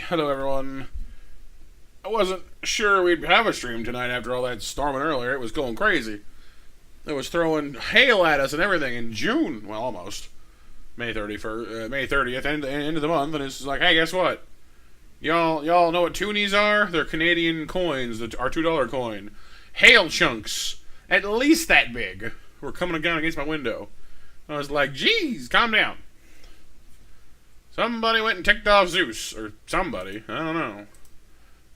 Hello everyone. I wasn't sure we'd have a stream tonight after all that storming earlier. It was going crazy. It was throwing hail at us and everything in June. Well, almost. May 30th, end of the month, and it's like, hey, guess what? Y'all know what toonies are? They're Canadian coins, our $2 coin. Hail chunks, at least that big, were coming down against my window. I was like, geez, calm down. Somebody went and ticked off Zeus, or somebody, I don't know.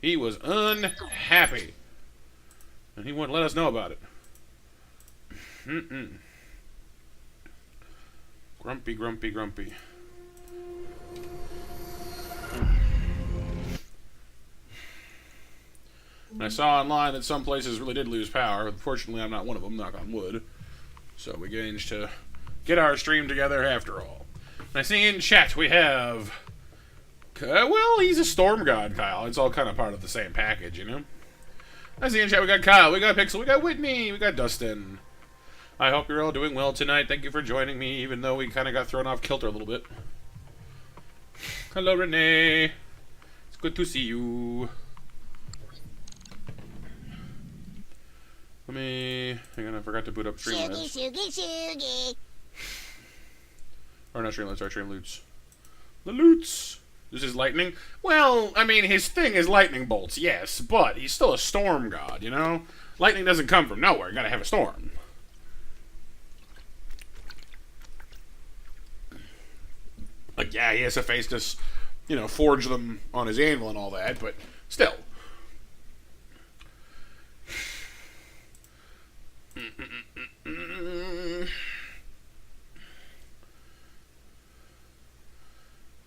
He was unhappy. And he wouldn't let us know about it. Grumpy, grumpy, grumpy. And I saw online that some places really did lose power. Unfortunately, I'm not one of them, knock on wood. So we managed to get our stream together after all. And I see in chat we have... well, he's a storm god, Kyle. It's all kind of part of the same package, you know? I see in chat we got Kyle, we got Pixel, we got Whitney, we got Dustin. I hope you're all doing well tonight. Thank you for joining me, even though we kind of got thrown off kilter a little bit. Hello, Renee. It's good to see you. Let me... hang on, I forgot to boot up StreamLoots. Shoogie. Or not StreamLoots, sorry, StreamLoots. The Loots! This is lightning? Well, I mean, his thing is lightning bolts, yes, but he's still a storm god, you know? Lightning doesn't come from nowhere, you gotta have a storm. Like, yeah, he has to face this, you know, forge them on his anvil and all that, but still.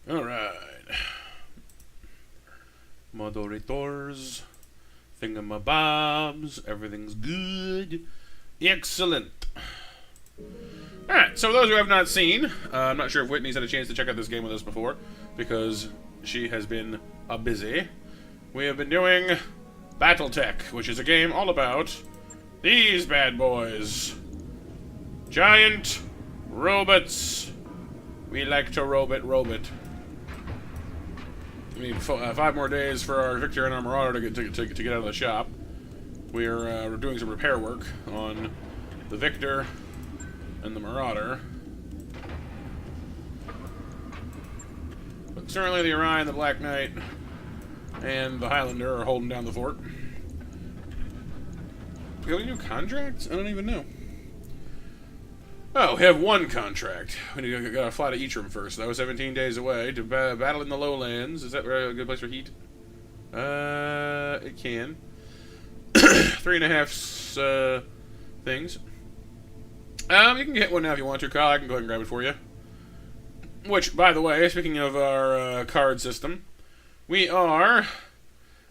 Alright. Moderators. Thingamabobs. Everything's good. Excellent. Alright, so those who have not seen, I'm not sure if Whitney's had a chance to check out this game with us before, because she has been busy. We have been doing Battletech, which is a game all about these bad boys. Giant robots We like to robe it. We need 5 more days for our Victor and our Marauder to get out of the shop. We're doing some repair work on the Victor and the Marauder. But certainly the Orion, the Black Knight, and the Highlander are holding down the fort. Do we have any new contracts? I don't even know. Oh, we have 1 contract. We gotta fly to Eachram first. That was 17 days away. To battle in the lowlands. Is that a good place for heat? It can. 3.5 things. You can get one now if you want to, Kyle. I can go ahead and grab it for you. Which, by the way, speaking of our card system, we are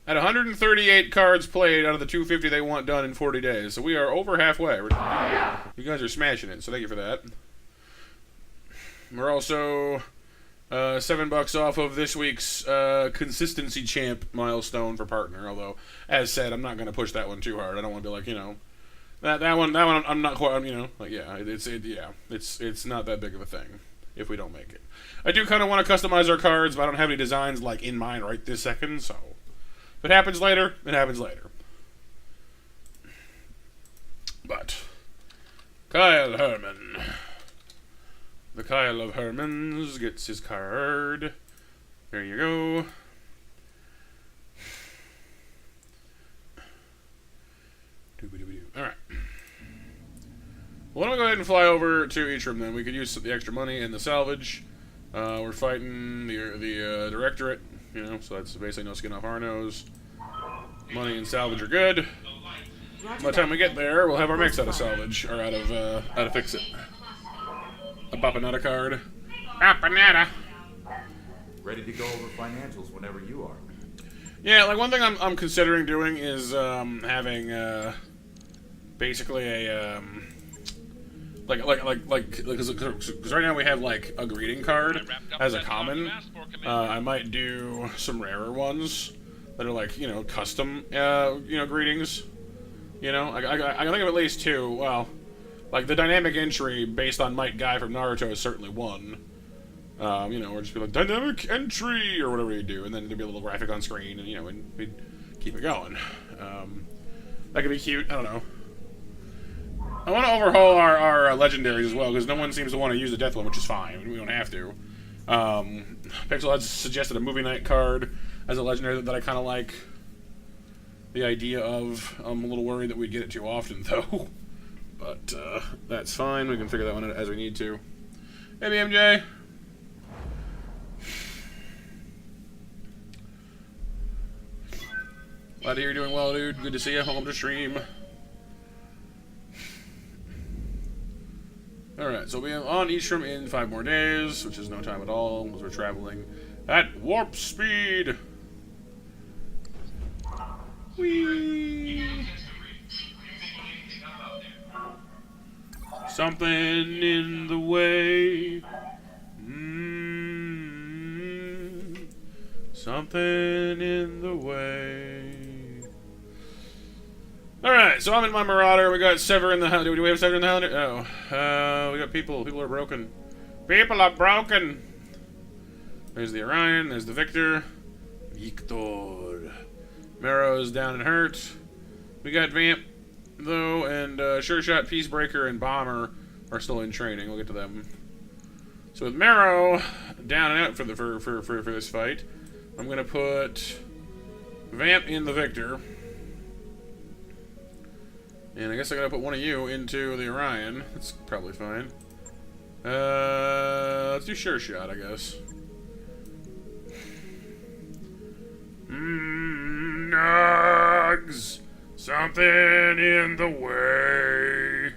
at 138 cards played out of the 250 they want done in 40 days. So we are over halfway. You guys are smashing it, so thank you for that. We're also $7 off of this week's consistency champ milestone for partner. Although, as said, I'm not going to push that one too hard. I don't want to be like, you know, that one. I'm not quite, you know, like it's not that big of a thing if we don't make it. I do kind of want to customize our cards, but I don't have any designs like in mind right this second. So if it happens later, it happens later. But Kyle Herman. The Kyle of Hermans gets his card. There you go. Alright. Well, why don't we go ahead and fly over to Eachram then? We could use the extra money and the salvage. We're fighting the Directorate, you know, so that's basically no skin off our nose. Money and salvage are good. By the time we get there, we'll have our mechs out of salvage, or out of fix it. A Papanata card. Papanata! Ready to go over financials whenever you are. Yeah, like one thing I'm considering doing is having basically a because right now we have like a greeting card as a common. I might do some rarer ones that are like, you know, custom greetings. You know, I can think of at least 2. Well, like the dynamic entry based on Might Guy from Naruto is certainly one. You know, or just be like dynamic entry or whatever you do, and then there'd be a little graphic on screen, and you know, and we'd keep it going. That could be cute. I don't know. I want to overhaul our legendaries as well, because no one seems to want to use the death one, which is fine. We don't have to. Pixel has suggested a movie night card as a legendary that I kind of like the idea of. I'm a little worried that we'd get it too often, though. But that's fine. We can figure that one out as we need to. Hey, BMJ. Glad to hear you're doing well, dude. Good to see you. Welcome to stream. Alright, so we'll be on Eachram in 5 more days, which is no time at all, as we're traveling at warp speed. Whee! Something in the way. Something in the way. Alright, so I'm in my Marauder. We got Sever in the house. Do we have Sever in the house? Oh. We got people. People are broken. People are broken! There's the Orion. There's the Victor. Victor. Marrow's down and hurt. We got Vamp, though, and Sure Shot, Peacebreaker, and Bomber are still in training. We'll get to them. So with Marrow down and out for this fight, I'm gonna put Vamp in the Victor. And I guess I gotta put one of you into the Orion. That's probably fine. Let's do Sure Shot, I guess. Nugs! Something in the way.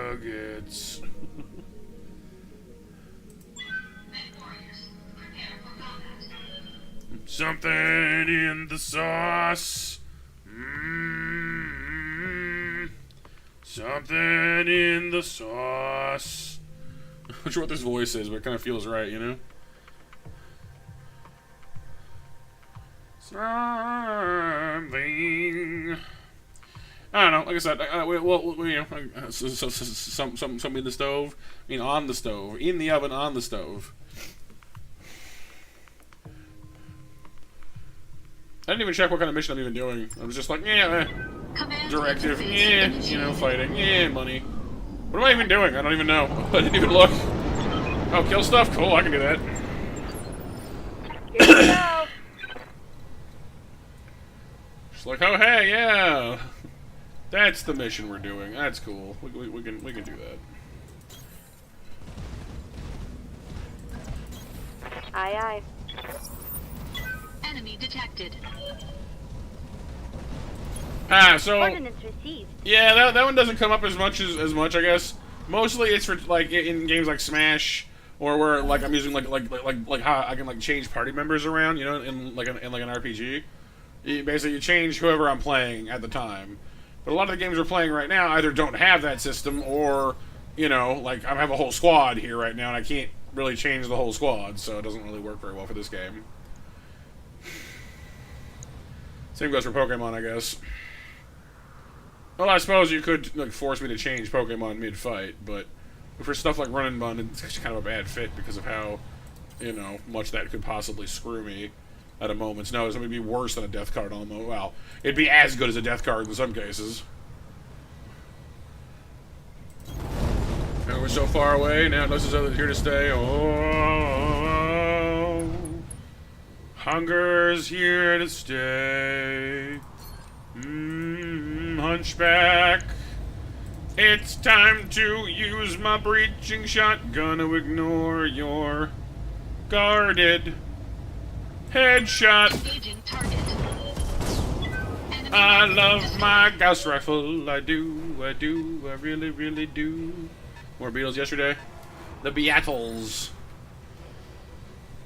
Nuggets. Something in the sauce. Something in the sauce. I'm not sure what this voice is, but it kind of feels right, you know? Something. I don't know. Like I said, you know, something in the stove. I mean, on the stove, in the oven, on the stove. I didn't even check what kind of mission I'm even doing. I was just like, yeah, directive, yeah, you know, fighting, yeah, money. What am I even doing? I don't even know. I didn't even look. Oh, kill stuff? Cool, I can do that. Here we go. Just like, oh, hey, yeah. That's the mission we're doing. That's cool. We can do that. Aye, aye. Enemy detected. Ah, so Ordnance received. yeah, that one doesn't come up as much, I guess. Mostly it's for like in games like Smash, or where like I'm using like how I can like change party members around, you know, in like an RPG. You change whoever I'm playing at the time. But a lot of the games we're playing right now either don't have that system, or you know, like I have a whole squad here right now, and I can't really change the whole squad, so it doesn't really work very well for this game. Same goes for Pokemon, I guess. Well, I suppose you could like force me to change Pokemon mid-fight, but for stuff like Run and Bun, it's actually kind of a bad fit because of how, you know, much that could possibly screw me at a moment's notice. It would be worse than a death card almost. Well, it'd be as good as a death card in some cases. And we're so far away, now it looks as though they're here to stay. Oh, hunger's here to stay. Hunchback. It's time to use my breaching shot. Gonna ignore your guarded headshot. Engaging target. Enemy I love my Gauss rifle. I do. I really, really do. More Beatles yesterday. The Beatles.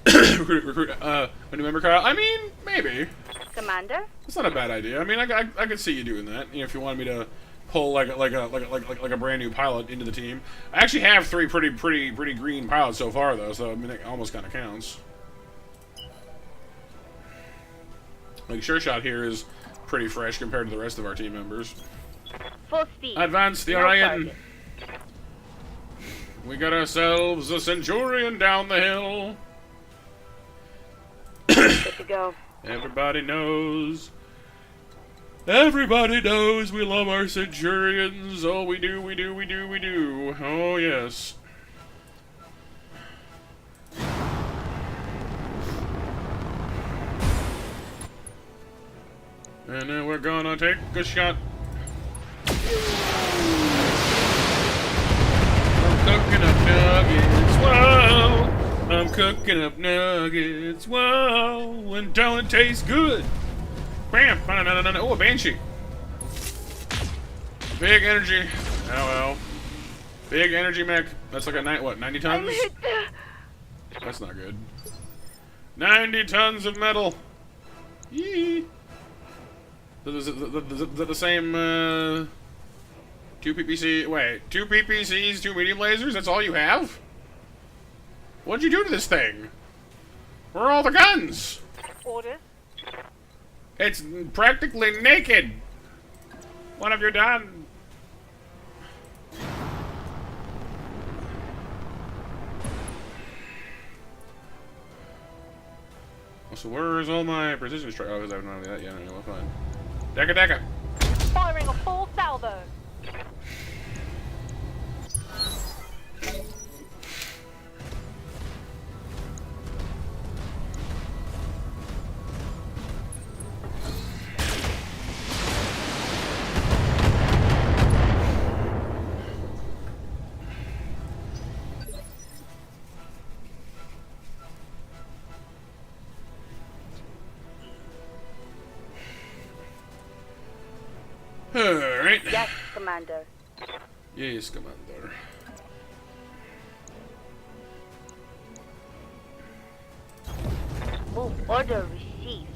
recruit, a new member, Kyle? I mean, maybe. Commander? It's not a bad idea. I mean, I could see you doing that. You know, if you wanted me to pull like a brand new pilot into the team. I actually have 3 pretty green pilots so far though, so I mean it almost kind of counts. Like Sure Shot here is pretty fresh compared to the rest of our team members. Full speed. Advance the No Orion. target. We got ourselves a Centurion down the hill. Good to go. Everybody knows. Everybody knows we love our Centurions. Oh, we do. Oh, yes. And then we're gonna take a shot. I'm cooking up nuggets, whoa! I'm cooking up nuggets, whoa! And don't it taste good? Bam! Oh, a Banshee. Big energy. Oh well. Big energy mech. That's like a 90 tons? That's not good. 90 tons of metal. Yee. Is that the same, 2 PPC, wait, 2 PPCs, 2 medium lasers? That's all you have? What'd you do to this thing? Where are all the guns? Orders. It's practically naked. What have you done? So where's all my precision strike? Oh, because I haven't done that yet. No, well, fine. Deca. Firing a full salvo. Alright. Yes, Commander. Yes, Commander. Move order received.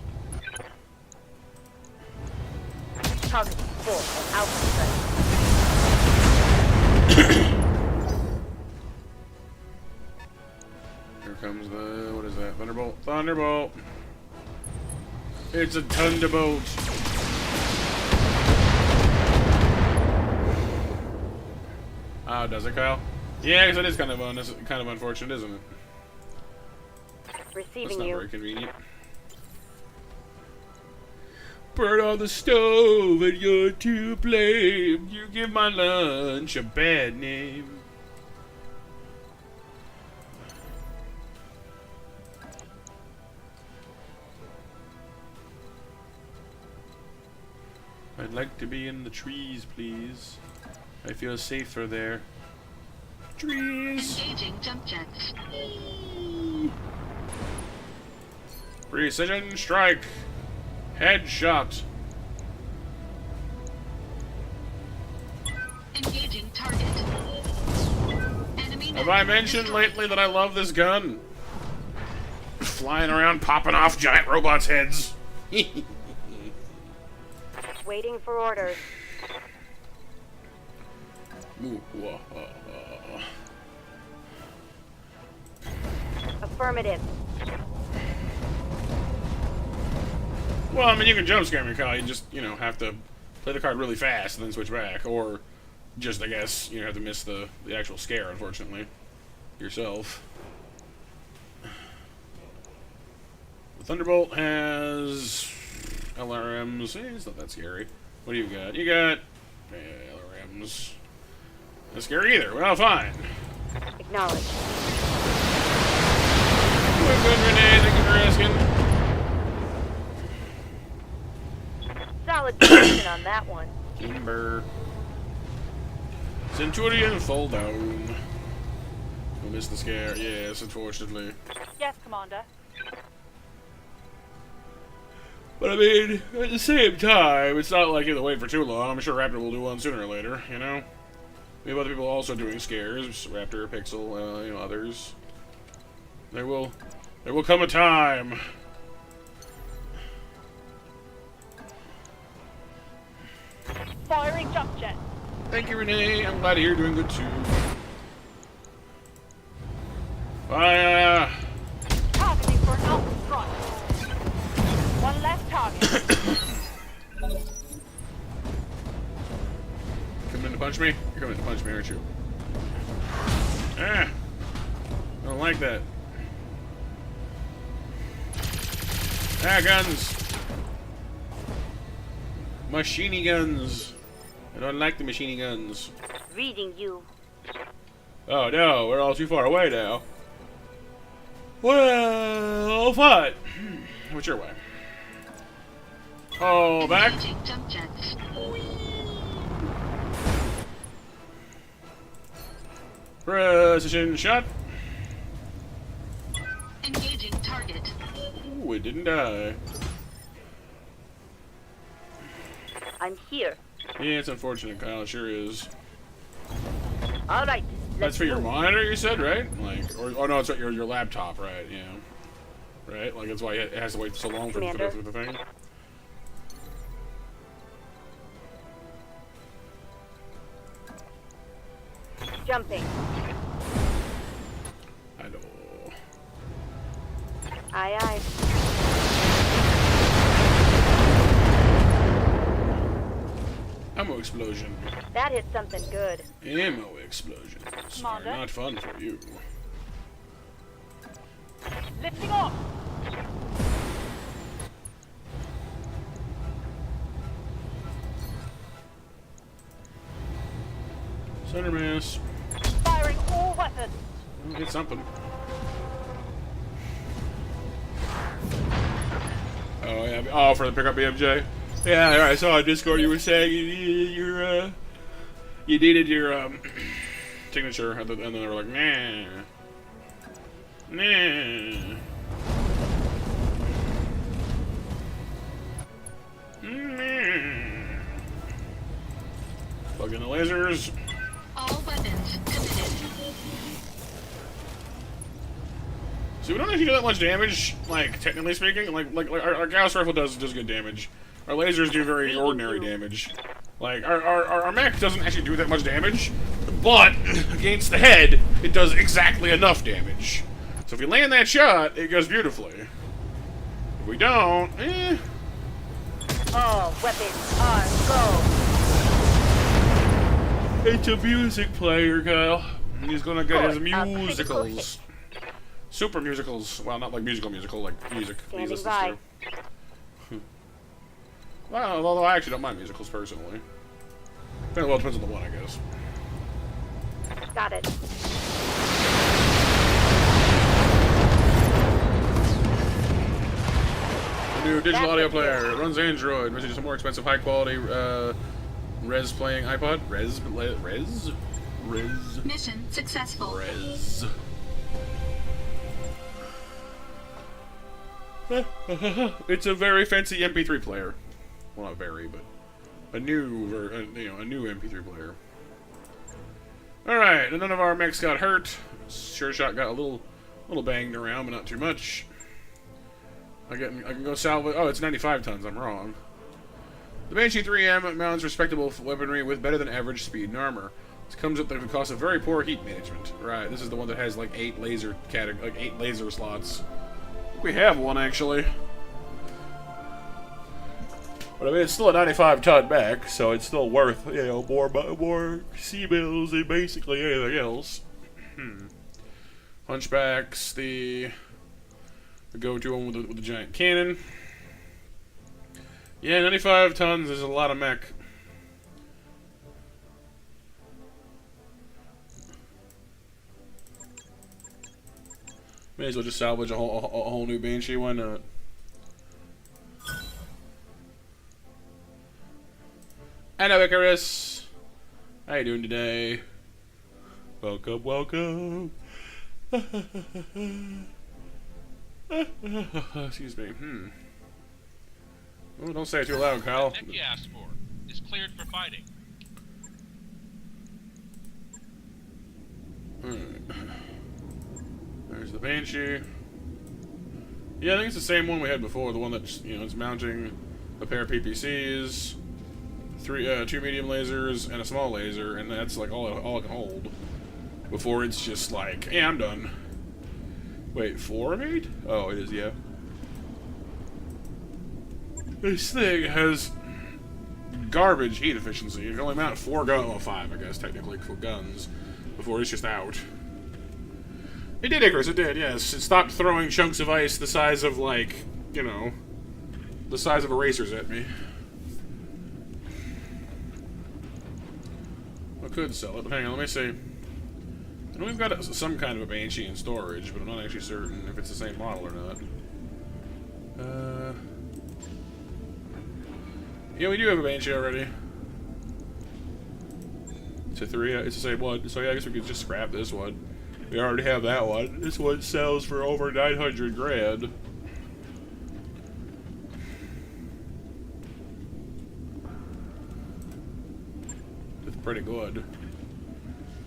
Target full and alpha Here comes the, what is that? Thunderbolt. Thunderbolt. It's a Thunderbolt. Oh, does it, Kyle? Yeah, because it is kind of unfortunate, isn't it? That's Receiving not you. very convenient. Burn on the stove and you're to blame. You give my lunch a bad name. I'd like to be in the trees, please. I feel safer there. Trees! Engaging jump jets. Precision strike! Headshot! Engaging target. Enemy Have I mentioned lately that I love this gun? Flying around, popping off giant robots' heads. Waiting for orders. Affirmative. Well, I mean, you can jump scare me, Kyle. You just, have to play the card really fast and then switch back. Or just, I guess, have to miss the actual scare, unfortunately, yourself. The Thunderbolt has LRMs. It's not that scary. What do you got? You got LRMs. Not scary either. Well, fine. Acknowledge. We're good, Renee. Thank you for asking. Solid position on that one. Kimber. Centurion, fall down. We missed the scare. Yes, unfortunately. Yes, Commander. But I mean, at the same time, it's not like you have to wait for too long. I'm sure Raptor will do one sooner or later, We have other people also doing scares. Raptor, Pixel, others. There will come a time. Firing jump jet. Thank you, Renee. I'm glad you're doing good too. Fire! Targeting for an alpha strike. One less target. Coming to punch me? You're coming to punch me, aren't you? Ah! I don't like that. Ah, guns! Machine guns! I don't like the machine guns. Reading you. Oh no, we're all too far away now. Well, what? What's your way? Oh, back? Engaging jump jets. Precision shot. Engaging target. Ooh, it didn't die. I'm here. Yeah, it's unfortunate, Kyle. It sure is. All right. That's for your monitor, you said, right? Or no, it's your laptop, right? Yeah. Right? Like, that's why it has to wait so long for it to go through the thing. Jumping. Hello. Aye, aye. Ammo explosion. That hit something good. Ammo explosions are Commander? not fun for you. Lifting off. Center mass. Firing all weapons. We'll get something. Oh yeah. Oh, for the pickup BMJ. Yeah, I saw on Discord you were saying you needed your signature, and then they were like, nah, nah, nah. Plug in the lasers. All weapons committed. See, we don't actually do that much damage, like, technically speaking. Like our Gauss rifle does good damage. Our lasers do very ordinary damage. Like, our mech doesn't actually do that much damage, but against the head, it does exactly enough damage. So if you land that shot, it goes beautifully. If we don't, All weapons are go. It's a music player, Kyle. He's gonna get his Good. Critical musicals. Super musicals. Well, not like musical, like music. He Standing listens by. to. Well, although I actually don't mind musicals personally. Well, it depends on the one, I guess. Got it. The new digital That's audio it. player. It runs Android. Messages a more expensive, high quality res playing iPod. Res. Mission successful. Res. It's a very fancy MP3 player. Well, not very, but a new MP3 player. All right, and none of our mechs got hurt. Sure shot got a little banged around, but not too much. I can go salvage. Oh, it's 95 tons. I'm wrong. The Banshee 3M mounts respectable weaponry with better than average speed and armor. This comes at the cost of very poor heat management. Right, this is the one that has like 8 laser slots. We have one actually. But I mean, it's still a 95-ton mech, so it's still worth, more C-bills than basically anything else. Hunchbacks, the go-to one with the giant cannon. Yeah, 95 tons is a lot of mech. May as well just salvage a whole new Banshee, why not? Hello, Icarus. How you doing today? Welcome, welcome. Excuse me. Oh, don't say it too loud, Kyle. The mech you asked for is cleared for fighting. There's the Banshee. Yeah, I think it's the same one we had before. The one that's it's mounting a pair of PPCs. 2 medium lasers and a small laser, and that's like all it can hold. Before it's just like, hey, I'm done. Wait, 4 of 8? Oh, it is, yeah. This thing has garbage heat efficiency. You can only mount 4 guns, well, 5, I guess, technically, for guns, before it's just out. It did, Icarus, it did, yes. It stopped throwing chunks of ice the size of, like, the size of erasers at me. I could sell it, but hang on, let me see. I know we've got some kind of a Banshee in storage, but I'm not actually certain if it's the same model or not. Yeah, we do have a Banshee already. It's a 3, it's the same one, so yeah, I guess we could just scrap this one. We already have that one. This one sells for over 900 grand. Pretty good.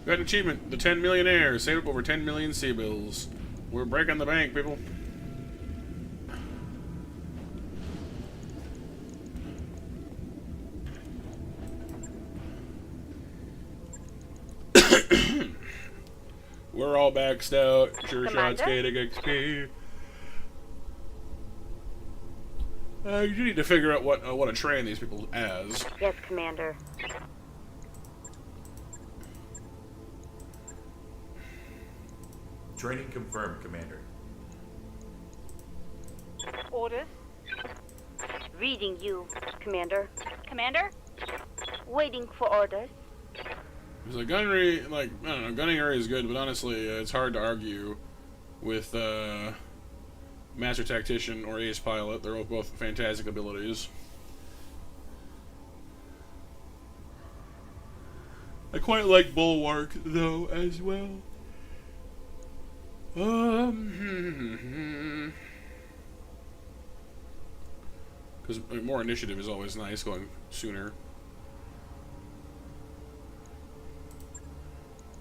Got an achievement. The 10 millionaires saved up over 10 million C-bills. We're breaking the bank, people. We're all maxed out. Sure shots gaining XP. You need to figure out what to train these people as. Yes, Commander. Training confirmed, Commander. Orders. Reading you, Commander. Commander? Waiting for orders. So gunnery, like, I don't know, gunnery is good, but honestly, it's hard to argue with Master Tactician or Ace Pilot. They're both fantastic abilities. I quite like Bulwark, though, as well. Because more initiative is always nice, going sooner.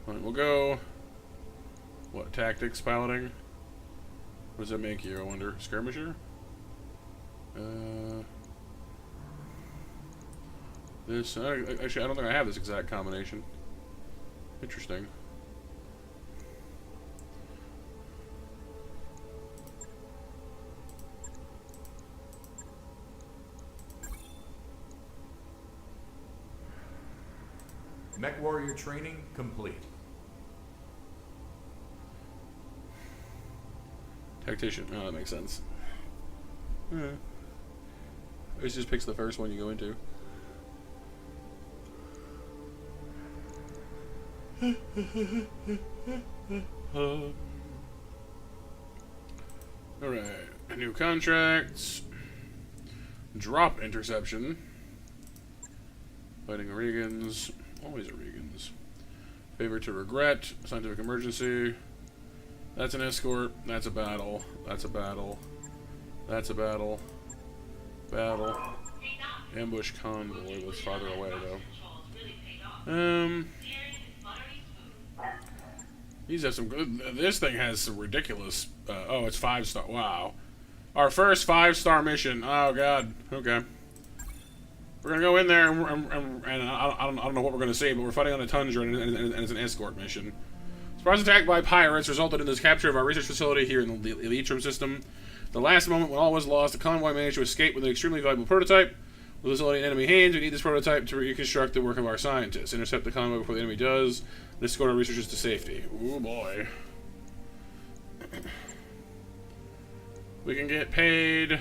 Alright, we'll go... What, tactics piloting? What does that make you, I wonder? Skirmisher? This... actually, I don't think I have this exact combination. Interesting. Mech warrior training complete. Tactician. Oh, that makes sense. It just picks the first one you go into. Alright. New contracts. Drop interception. Fighting Regans. Always Regans. Favor to regret. Scientific emergency. That's an escort. That's a battle. That's a battle. That's a battle. Battle. Ambush convoy. That's farther away though. These have some good. This thing has some ridiculous. Oh, it's 5-star. Wow. Our first 5-star mission. Oh god. Okay. We're gonna go in there and I don't know what we're gonna see, but we're fighting on a tundra and it's an escort mission. Surprise attack by pirates resulted in the capture of our research facility here in the Elytrum system. The last moment when all was lost, the convoy managed to escape with an extremely valuable prototype. With the facility in enemy hands, we need this prototype to reconstruct the work of our scientists. Intercept the convoy before the enemy does. And escort our researchers to safety. Ooh boy. We can get paid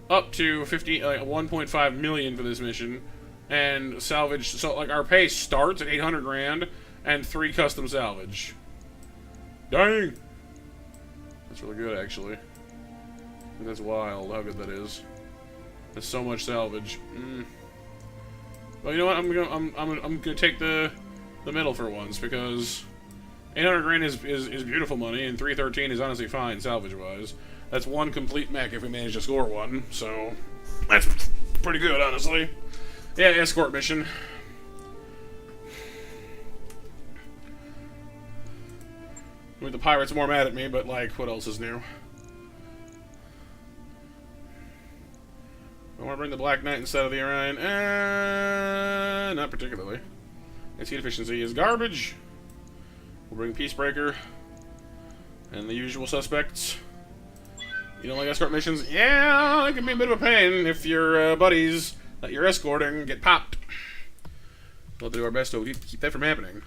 up to 1.5 million for this mission, and salvage. So like our pay starts at 800 grand and 3 custom salvage. Dang, that's really good actually. I think that's wild how good that is. That's so much salvage. Well, you know what? I'm gonna take the middle for once because 800 grand is beautiful money, and 313 is honestly fine salvage wise. That's 1 complete mech if we manage to score one, so that's pretty good, honestly. Yeah, escort mission. I mean, the pirates are more mad at me, but like, what else is new? I want to bring the Black Knight instead of the Orion. Not particularly. Its heat efficiency is garbage. We'll bring Peacebreaker and the usual suspects. You don't like escort missions? Yeah, it can be a bit of a pain if your buddies that you're escorting get popped. We'll do our best to keep that from happening.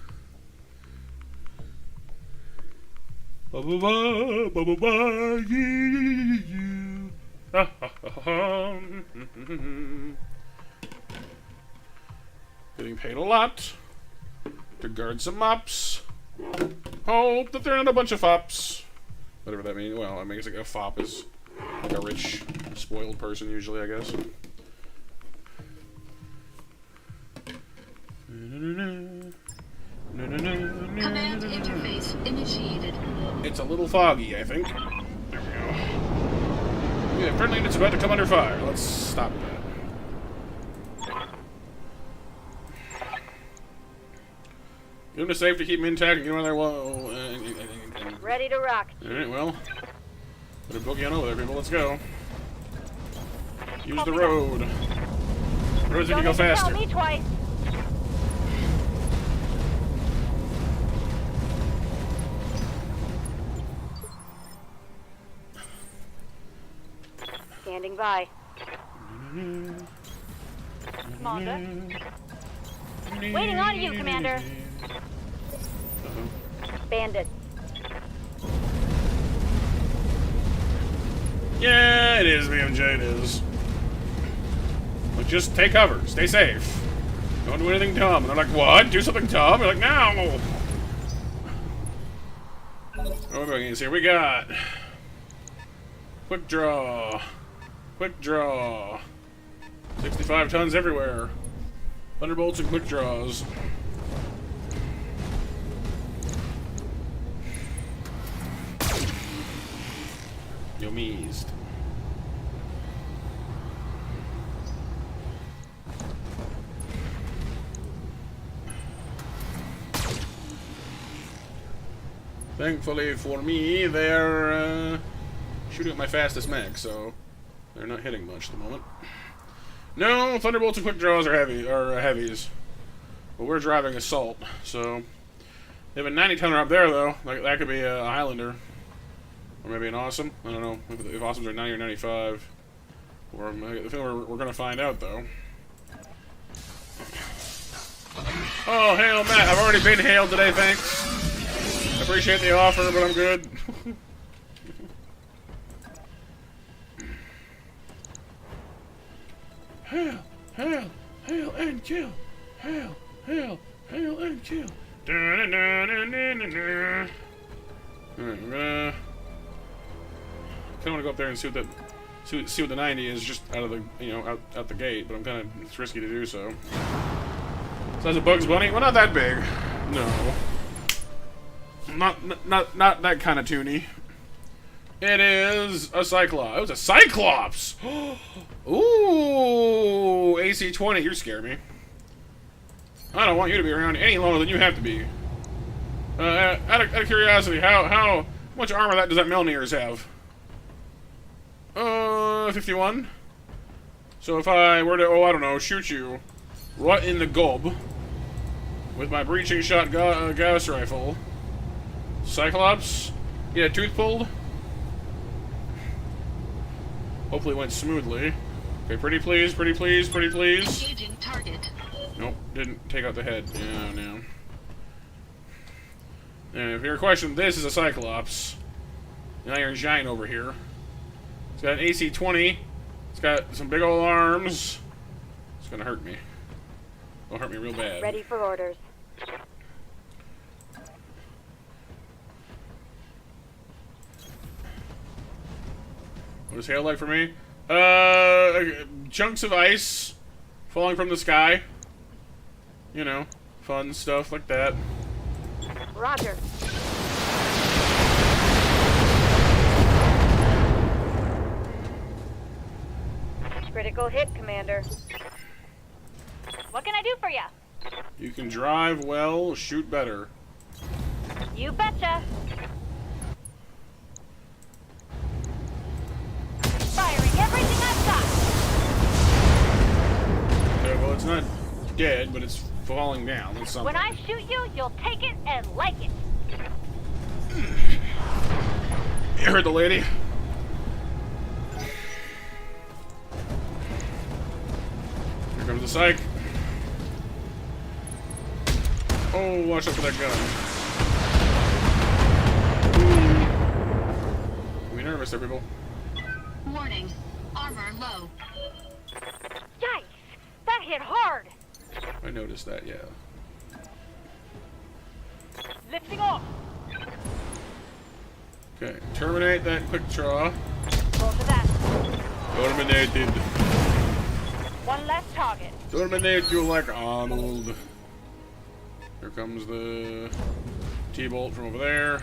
Getting paid a lot to guard some mops. Hope that they're not a bunch of fops. Whatever that means. Well, I mean, it's like a fop is like a rich, spoiled person usually, I guess. Command interface initiated. It's a little foggy, I think. There we go. We have friendly units about to come under fire. Let's stop that. Get them to safety, keep them intact, and get them on their wall. Ready to rock. Alright, well. Put a boogie on over there, people. Let's go. Use the road. Roads need to go faster. Tell me twice. Standing by. Commander. Waiting on you, Commander. Bandit. Yeah, it is, BMJ, it is. But just take cover. Stay safe. Don't do anything dumb. And they're like, what? Do something dumb? You're like, no! What are here? We got... Quick draw. Quick draw. 65 tons everywhere. Thunderbolts and quick draws. Yummies. Thankfully for me, they're shooting at my fastest mech, so they're not hitting much at the moment. No, Thunderbolts and quick draws are heavies. But we're driving assault, so they have a 90-tonner up there though. That could be a Highlander. Or maybe an Awesome. I don't know if Awesomes are 90 or 95. Or I think we're gonna find out though. Oh, hail, Matt. I've already been hailed today, thanks. Appreciate the offer, but I'm good. Hail, hail, hail and kill. Hail, hail, hail and kill. Alright, I'm gonna... I want to go up there and see what the 90 is just out of the, you know, out the gate, but I'm kind of, it's risky to do so. Size of Bugs Bunny? Well, not that big. No. Not that kind of toony. It is a Cyclops. It was a Cyclops! Ooh! AC-20, you scare me. I don't want you to be around any longer than you have to be. Out of curiosity, how much armor does that Mjolnir's have? 51. So if I were to, I don't know, shoot you right in the gob with my breaching shot gas rifle, Cyclops, get a tooth pulled. Hopefully it went smoothly. Okay, pretty please, pretty please, pretty please. Engaging target. Nope, didn't take out the head. Yeah, no. And if you're questioning, this is a Cyclops. Now you're giant over here. It's got an AC-20. It's got some big old arms. It's gonna hurt me. It'll hurt me real bad. Ready for orders. What is hail like for me? Chunks of ice falling from the sky. You know, fun stuff like that. Roger. Critical hit, Commander. What can I do for ya? You can drive well, shoot better. You betcha. Firing everything I've got. Okay, well, it's not dead, but it's falling down. It's something. When I shoot you, you'll take it and like it. You heard the lady. Here comes the psych. Oh, watch out for that gun. Don't be nervous there, people. Warning. Armor low. Yikes! That hit hard. I noticed that, yeah. Lifting off. Okay, terminate that quick draw. Roll to that. Terminated. One less target. Terminate you like Arnold. Here comes the T-bolt from over there.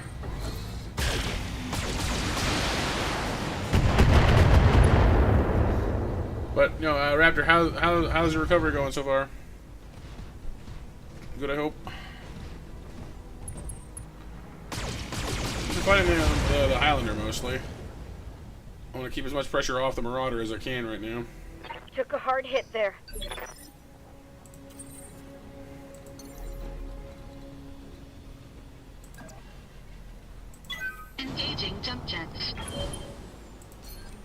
But no, Raptor, how's your recovery going so far? Good, I hope. I'm fighting the Highlander mostly. I want to keep as much pressure off the Marauder as I can right now. Took a hard hit there. Engaging jump jets.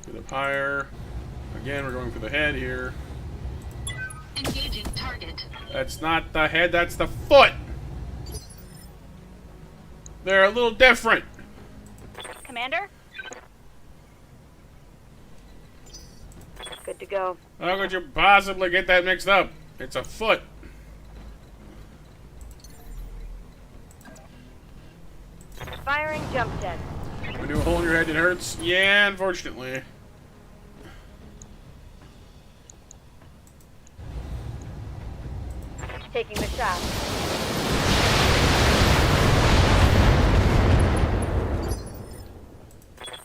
Get up higher. Again, we're going for the head here. Engaging target. That's not the head, that's the foot! They're a little different. Commander? Good to go. How could you possibly get that mixed up? It's a foot. Firing jump jet. When you hole in your head, it hurts? Yeah, unfortunately. Taking the shot.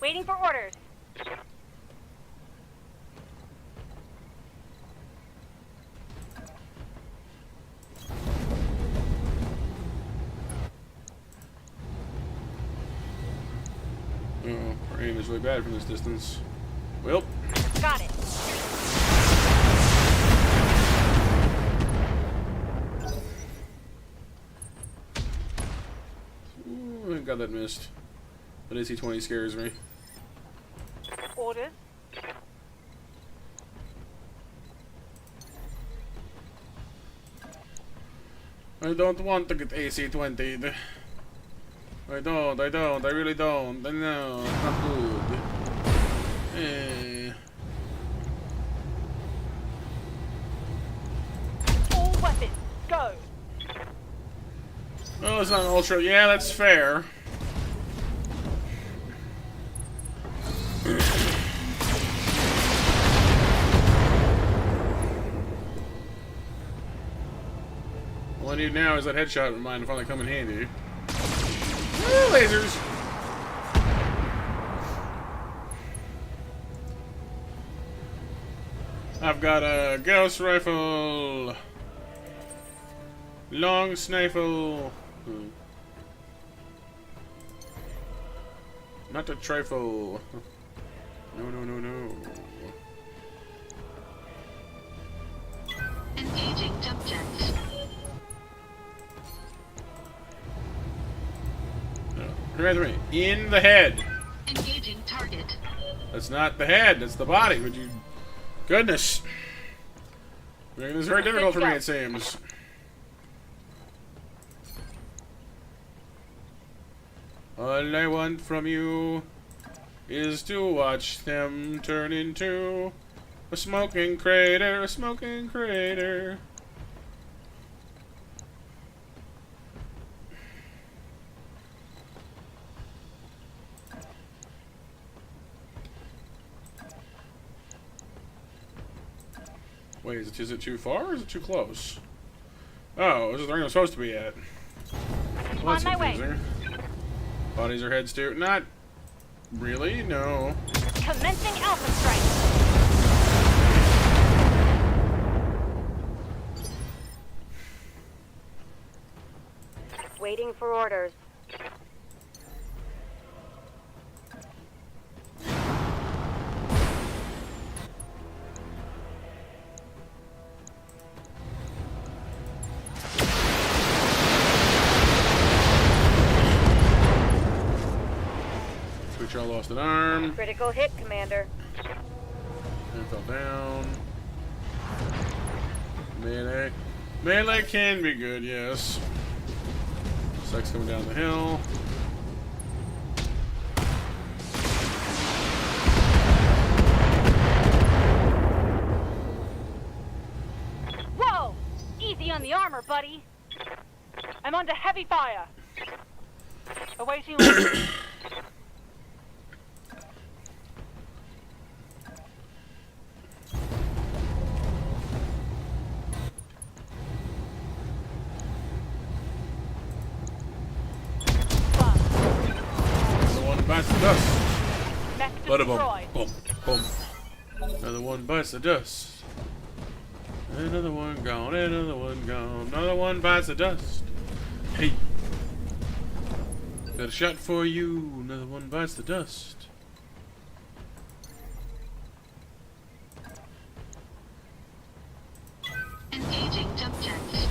Waiting for orders. Oh, our aim is really bad from this distance. Well. Got it. Ooh, thank God that missed. That AC-20 scares me. Orders. I don't want to get AC-20'd. I really don't. No, it's not good. All weapons, go. Well, it's not an ultra. Yeah, that's fair. All I need now is that headshot of mine to finally come in handy. Woo, lasers! I've got a gauss rifle, long snifle, not a trifle. No, no, no, no. Engaging jump jets. Rather me in the head. Engaging target. That's not the head. That's the body. Would you? Goodness. Making this very difficult for me, it seems. All I want from you is to watch them turn into a smoking crater, a smoking crater. Wait, is it too far or is it too close? Oh, this is the ring I'm supposed to be at. Well, that's On my way. confusing. Bodies or heads too? Not really, no. Commencing alpha strike. Waiting for orders. Twitch, I lost an arm. Critical hit, Commander. And fell down. Melee. Melee can be good, yes. Sex coming down the hill. Whoa! Easy on the armor, buddy. I'm under heavy fire. Awaiting orders. Another one bites the dust. Mech Bada destroyed. bum, bum, bum. Another one bites the dust. Another one gone, another one gone. Another one bites the dust. Hey. Got a shot for you. Another one bites the dust. Engaging jump jets.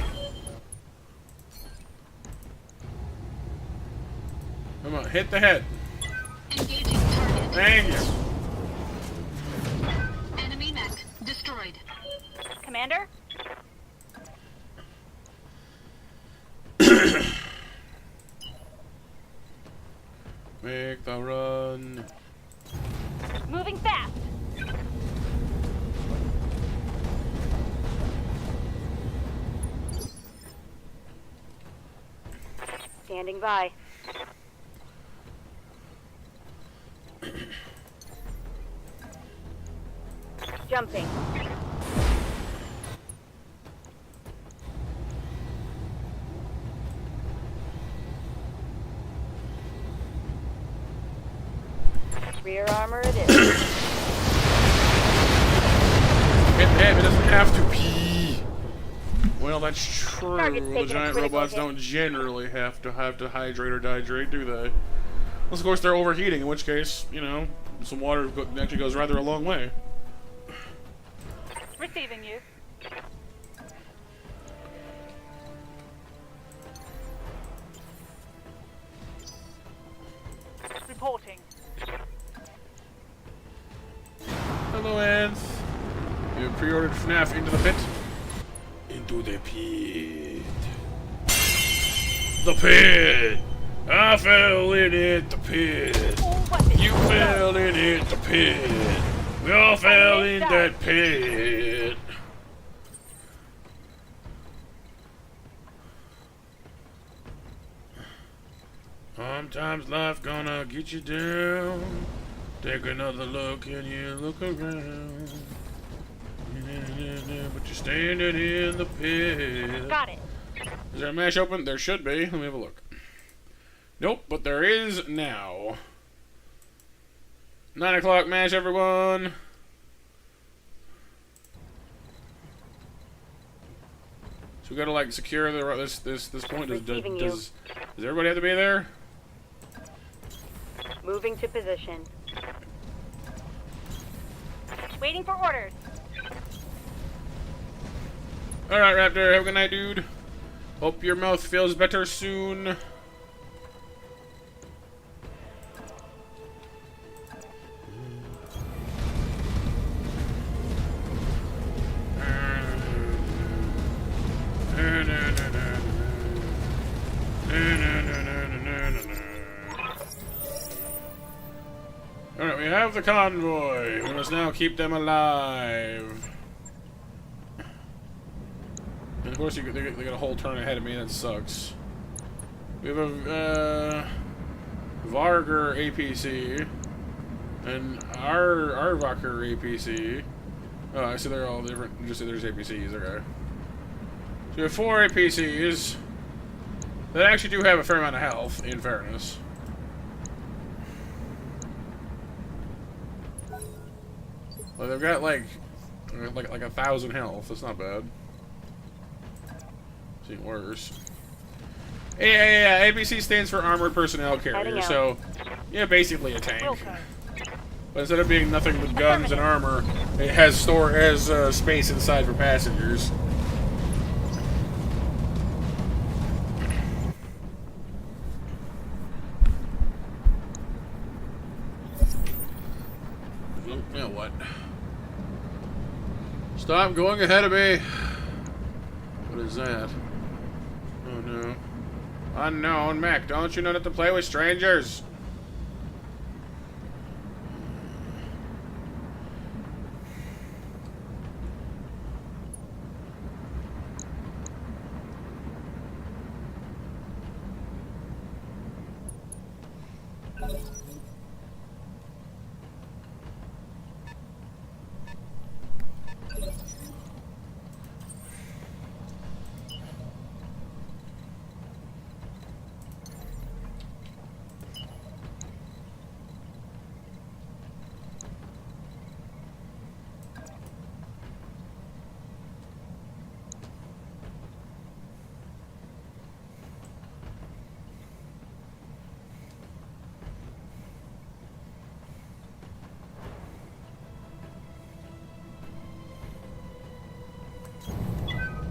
Come on, hit the head. Engaging target. Thank you. Enemy mech destroyed. Commander? Make the run. Moving fast. Standing by. Jumping. Rear armor it is. Hit the head, it doesn't have to pee. Well, that's true. Target's The taking a giant critical robots hit. don't generally have to hydrate or dehydrate, do they? Unless, of course, they're overheating, in which case, you know, some water actually goes rather a long way. Receiving you. Reporting. Hello, Ants. You have pre-ordered FNAF Into the Pit? Into the Pit. The pit. I fell in it, the pit. All weapons. You fell in it, the pit. We all fell in that pit. Sometimes life gonna get you down. Take another look and you look around. But you're standing in the pit. Got it. Is there a mash open? There should be. Let me have a look. Nope, but there is now. 9 o'clock mash, everyone. So we gotta like secure the this point. Does everybody have to be there? Moving to position. Waiting for orders. Alright, Raptor, have a good night, dude. Hope your mouth feels better soon. Alright, we have the convoy. We must now keep them alive. And of course, they got a whole turn ahead of me. That sucks. We have a Varger APC and Arvacher APC. Oh, I see they're all different. Just see there's APCs. Okay. So we have 4 APCs that actually do have a fair amount of health. In fairness. Well, they've got like 1,000 health. That's not bad. Seen worse. Yeah. APC stands for Armored Personnel Carrier. So, yeah, basically a tank. Okay. But instead of being nothing but guns and armor, it has space inside for passengers. Now what? Stop going ahead of me! What is that? Oh no. Unknown mech, don't you know not to play with strangers?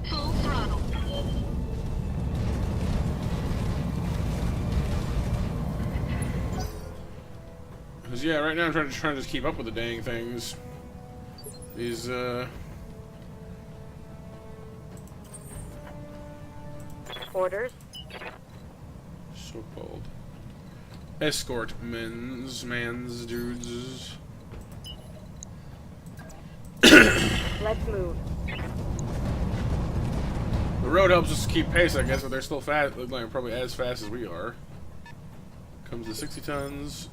Full throttle. Cause yeah, right now I'm trying to just keep up with the dang things. These Orders. so-called escort mans dudes. Let's move. The road helps us keep pace, I guess, but they're still fast, like probably as fast as we are. Comes to 60 tons.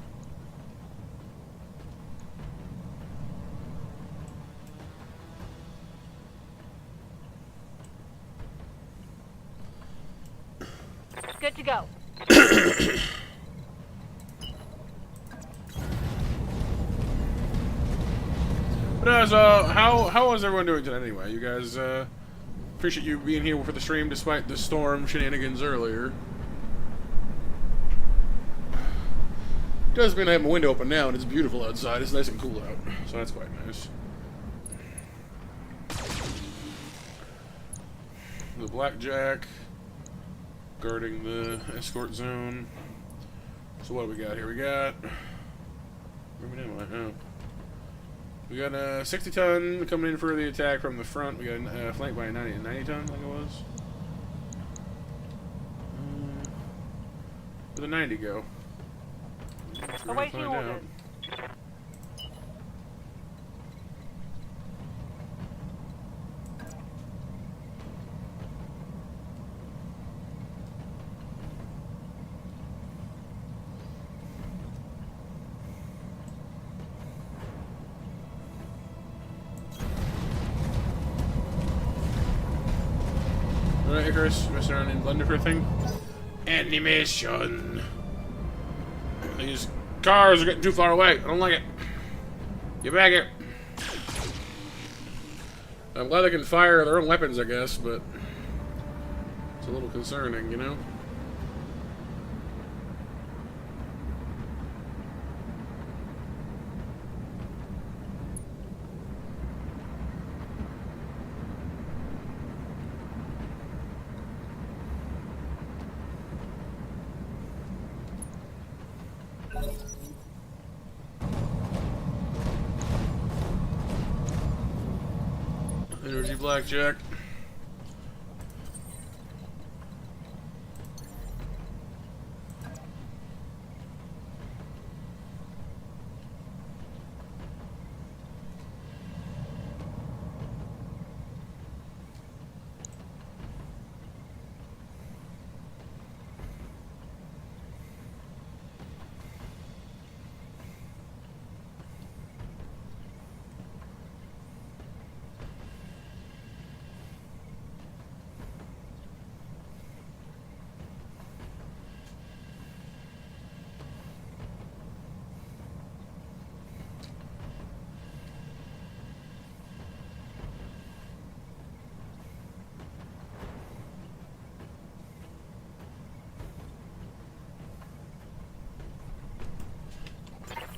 Good to go. But how is everyone doing today anyway? You guys appreciate you being here for the stream despite the storm shenanigans earlier. Does mean I have my window open now and it's beautiful outside. It's nice and cool out, so that's quite nice. The blackjack guarding the escort zone. So what do we got here? We got. Where am I? Oh. We got a 60 ton coming in for the attack from the front. We got flanked by a 90 ton, I think it was. Where'd the 90 go? We're gonna Await find orders. out. Alright, Icarus, messing around in blender for a thing. Animation. These cars are getting too far away. I don't like it. Get back here. I'm glad they can fire their own weapons, I guess, but it's a little concerning, you know? Energy blackjack.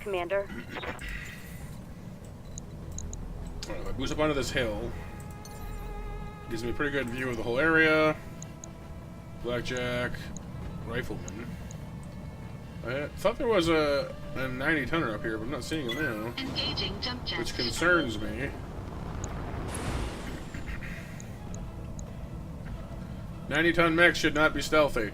Commander. Alright, if I boost up onto this hill, gives me a pretty good view of the whole area. Blackjack, rifleman. I thought there was a 90 tonner up here, but I'm not seeing him now, Engaging jump jet. which concerns me. 90-ton mechs should not be stealthy.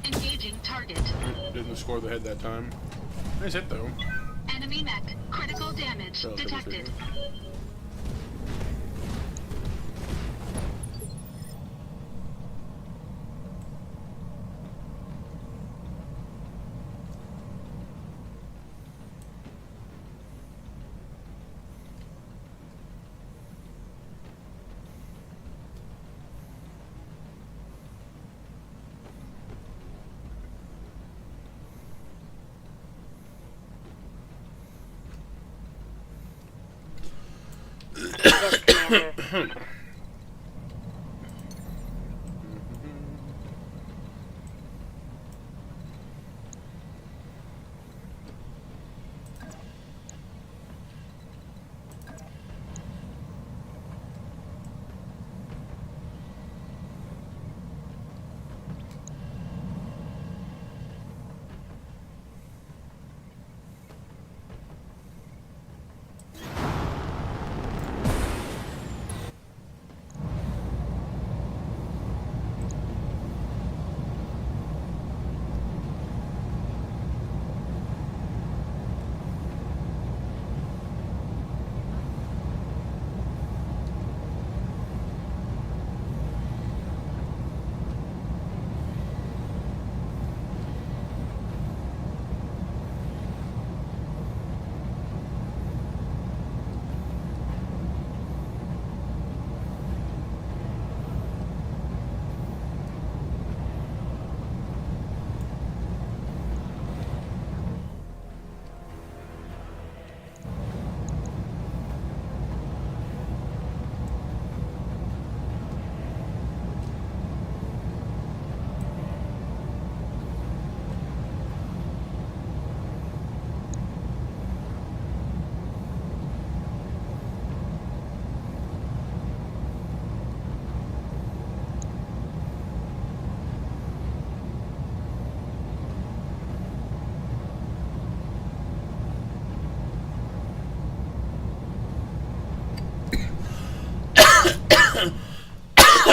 Engaging target. Didn't score the head that time. Nice hit though. Enemy mech. Critical damage detected. Yes, Commander.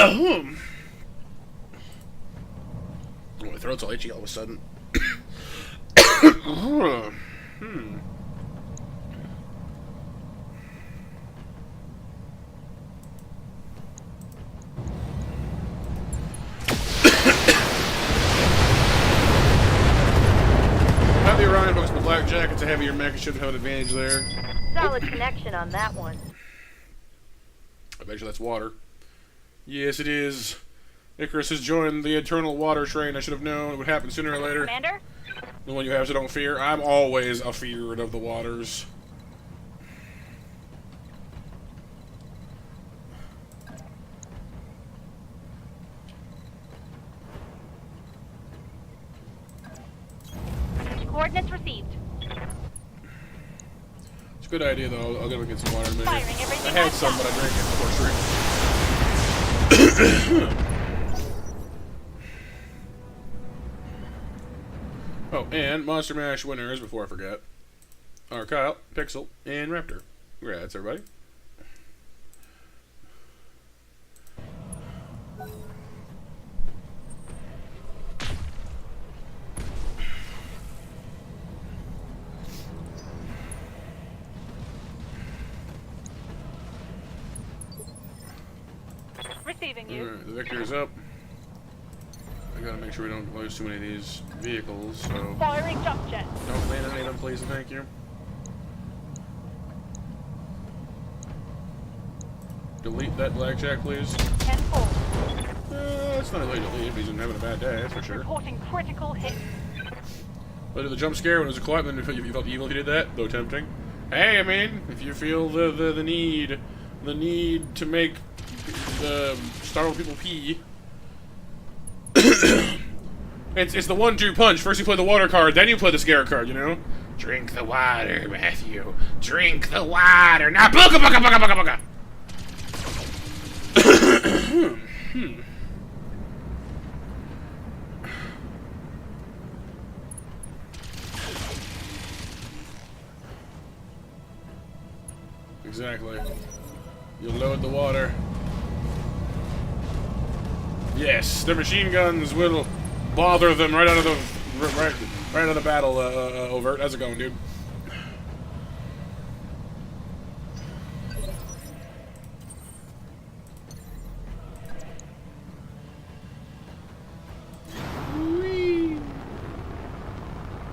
Oh, my throat's all itchy all of a sudden. Have the Orion books, but Blackjack, it's a heavier mech, it should have an advantage there. Solid connection on that one. I bet you that's water. Yes, it is. Icarus has joined the eternal water train. I should have known it would happen sooner or later. Commander? The one you have, so don't fear. I'm always afeared of the waters. Coordinates received. It's a good idea, though. I'll go get some water in a minute. Firing everything I had I've some, got. but I drank it before stream. Oh, and Monster Mash winners, before I forget, are Kyle, Pixel, and Raptor. Congrats, everybody. Receiving you. Alright, the Victor is up. I gotta make sure we don't lose too many of these vehicles, so Firing jump jet. don't land any of them, please, and thank you. Delete that Blackjack, please. 10-4. It's not really delete if he's having a bad day, that's for sure. Reporting critical hit. But the jump scare when it was a Clydeman, you felt evil if you did that, though tempting. Hey, I mean, if you feel the need to make startle people pee. It's the 1-2 punch. First you play the water card, then you play the scare card, you know? Drink the water, Matthew. Drink the water. Now booga booga booga booga booga. Exactly. You load the water. Yes, the machine guns will bother them right out of the right out of the battle. Overt. How's it going, dude? Whee!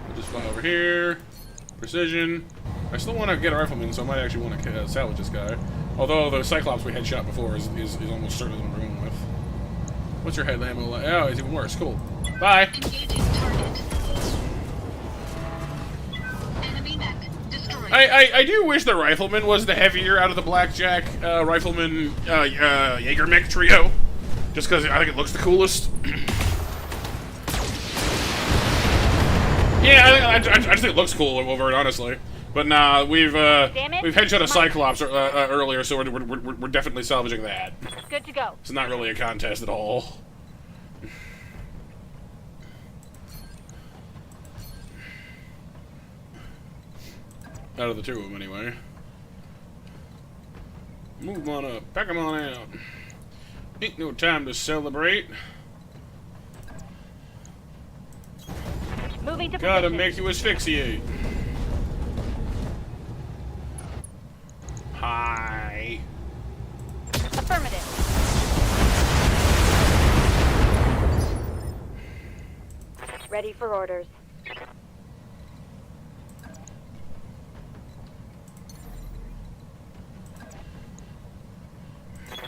We'll just fly over here. Precision. I still want to get a rifleman, so I might actually want to salvage this guy. Although the Cyclops we headshot before is almost certainly the one we're going with. What's your head ammo like? Oh, it's even worse. Cool. Bye. Engaging target. Enemy mech destroyed. I do wish the rifleman was the heavier out of the Blackjack rifleman Jaeger mech trio, just because I think it looks the coolest. Yeah, I just think it looks cool over it, honestly. But nah, we've headshot a Cyclops earlier, so we're definitely salvaging that. Good to go. It's not really a contest at all. Out of the two of them, anyway. Move on up. Pack them on out. Ain't no time to celebrate. Moving to Gotta position. make you asphyxiate. Hi. Affirmative. Ready for orders.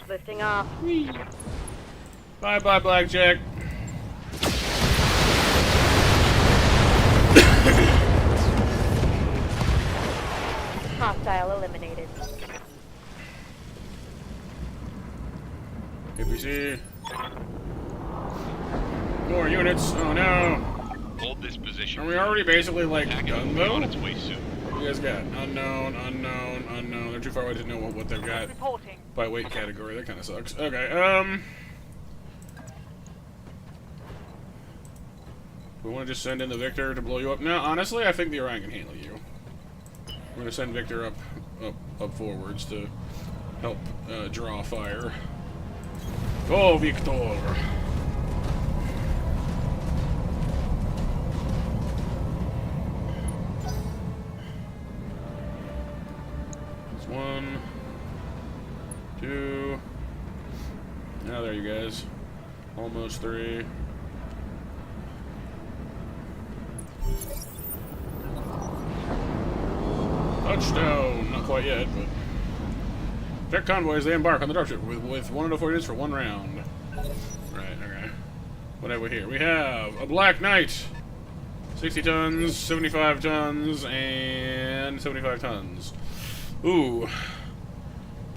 Lifting off. Bye-bye, Blackjack. Hostile eliminated. APC. More units. Oh no. Hold this position. Are we already basically like Attack done will be on though? its way soon. What do you guys got? Unknown, unknown, unknown. They're too far away to know what they've got Reporting. by weight category. That kind of sucks. Okay. We want to just send in the Victor to blow you up. No, honestly, I think the Orion can handle you. We're gonna send Victor up forwards to help draw fire. Go, Victor. That's 1, 2. Now there you guys. Almost 3. Touchdown! Not quite yet, but... Check convoys, they embark on the dropship with 1 to 4 units for 1 round. Right, okay. What have we here? We have a Black Knight! 60 tons, 75 tons, and 75 tons. Ooh.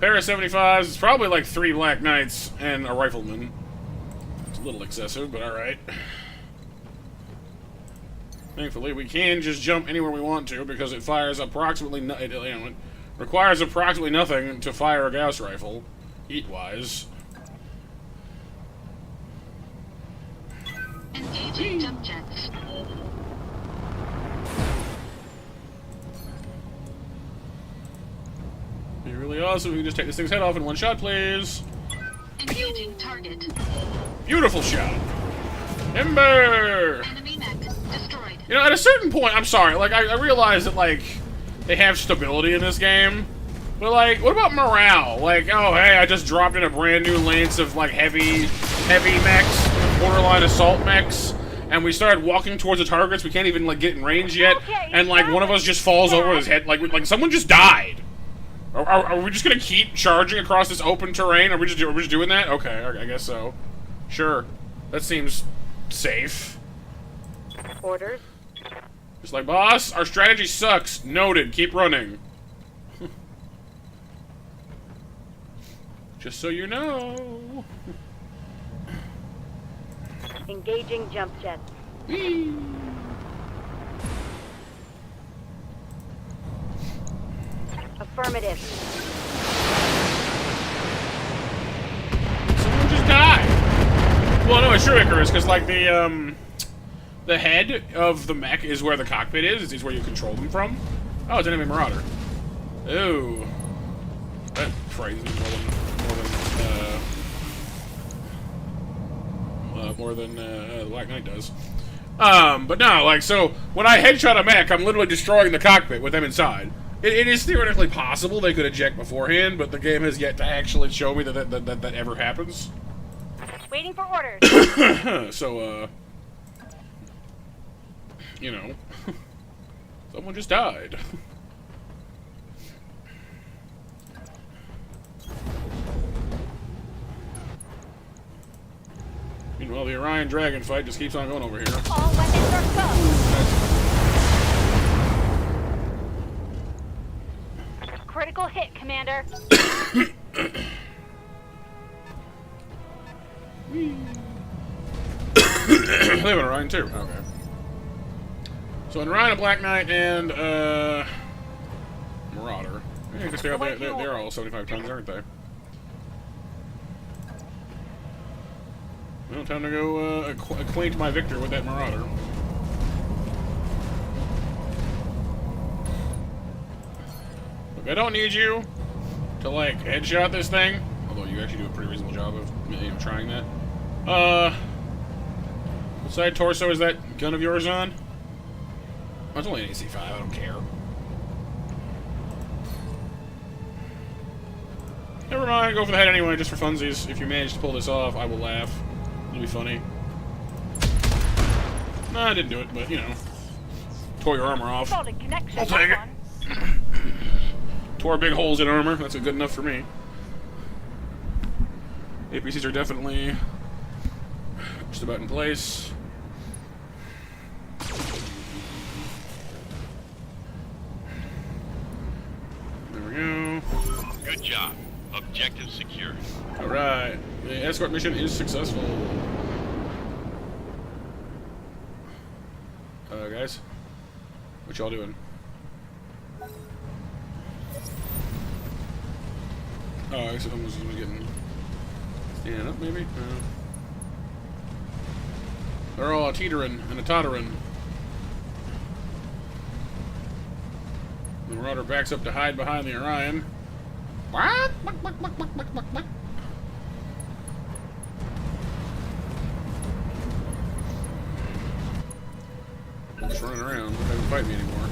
Pair of 75s, it's probably like 3 Black Knights and a rifleman. It's a little excessive, but alright. Thankfully, we can just jump anywhere we want to because it fires approximately... it requires approximately nothing to fire a Gauss rifle, heat-wise. Engaging jump jets. Be really awesome if we can just take this thing's head off in 1 shot, please. Engaging target. Beautiful shot. Ember! Enemy mech destroyed. You know, at a certain point, I'm sorry, like, I realize that, like, they have stability in this game, but, like, what about morale? Like, oh, hey, I just dropped in a brand new lance of, like, heavy mechs, borderline assault mechs, and we started walking towards the targets, we can't even, like, get in range yet, and, like, one of us just falls over his head, like someone just died. Are we just gonna keep charging across this open terrain? Are we just doing that? Okay, I guess so. Sure. That seems safe. Orders. Just like, boss, our strategy sucks. Noted. Keep running. Just so you know. Engaging jump jets. Whee. Affirmative. Someone just died. Well, no, it's true, Icarus, because, like, the head of the mech is where the cockpit is. It's where you control them from. Oh, it's an enemy marauder. Ooh. That frightens me more than the Black Knight does. But no, like, so, when I headshot a mech, I'm literally destroying the cockpit with them inside. It is theoretically possible they could eject beforehand, but the game has yet to actually show me that ever happens. Waiting for orders. So, you know, someone just died. Meanwhile, the Orion Dragon fight just keeps on going over here. All weapons are go. Critical hit, Commander. They have an Orion too. Okay. So an Orion, a Black Knight, and Marauder. I guess they're all 75 tons, aren't they? Well, time to go acquaint my victor with that Marauder. Look, I don't need you to, like, headshot this thing. Although you actually do a pretty reasonable job of, you know, trying that. What side torso is that gun of yours on? Oh, it's only an AC-5, I don't care. Never mind, go for the head anyway, just for funsies. If you manage to pull this off, I will laugh. It'll be funny. Nah, I didn't do it, but, you know. Tore your armor off. I'll take it. Tore big holes in armor, that's good enough for me. APCs are definitely just about in place. There we go. Good job. Objective secured. Alright. The escort mission is successful. Guys? What y'all doing? Oh, I guess someone's getting... stand up, maybe? They're all a teetering and a tottering. The Marauder backs up to hide behind the Orion. What? running around. They don't fight me anymore.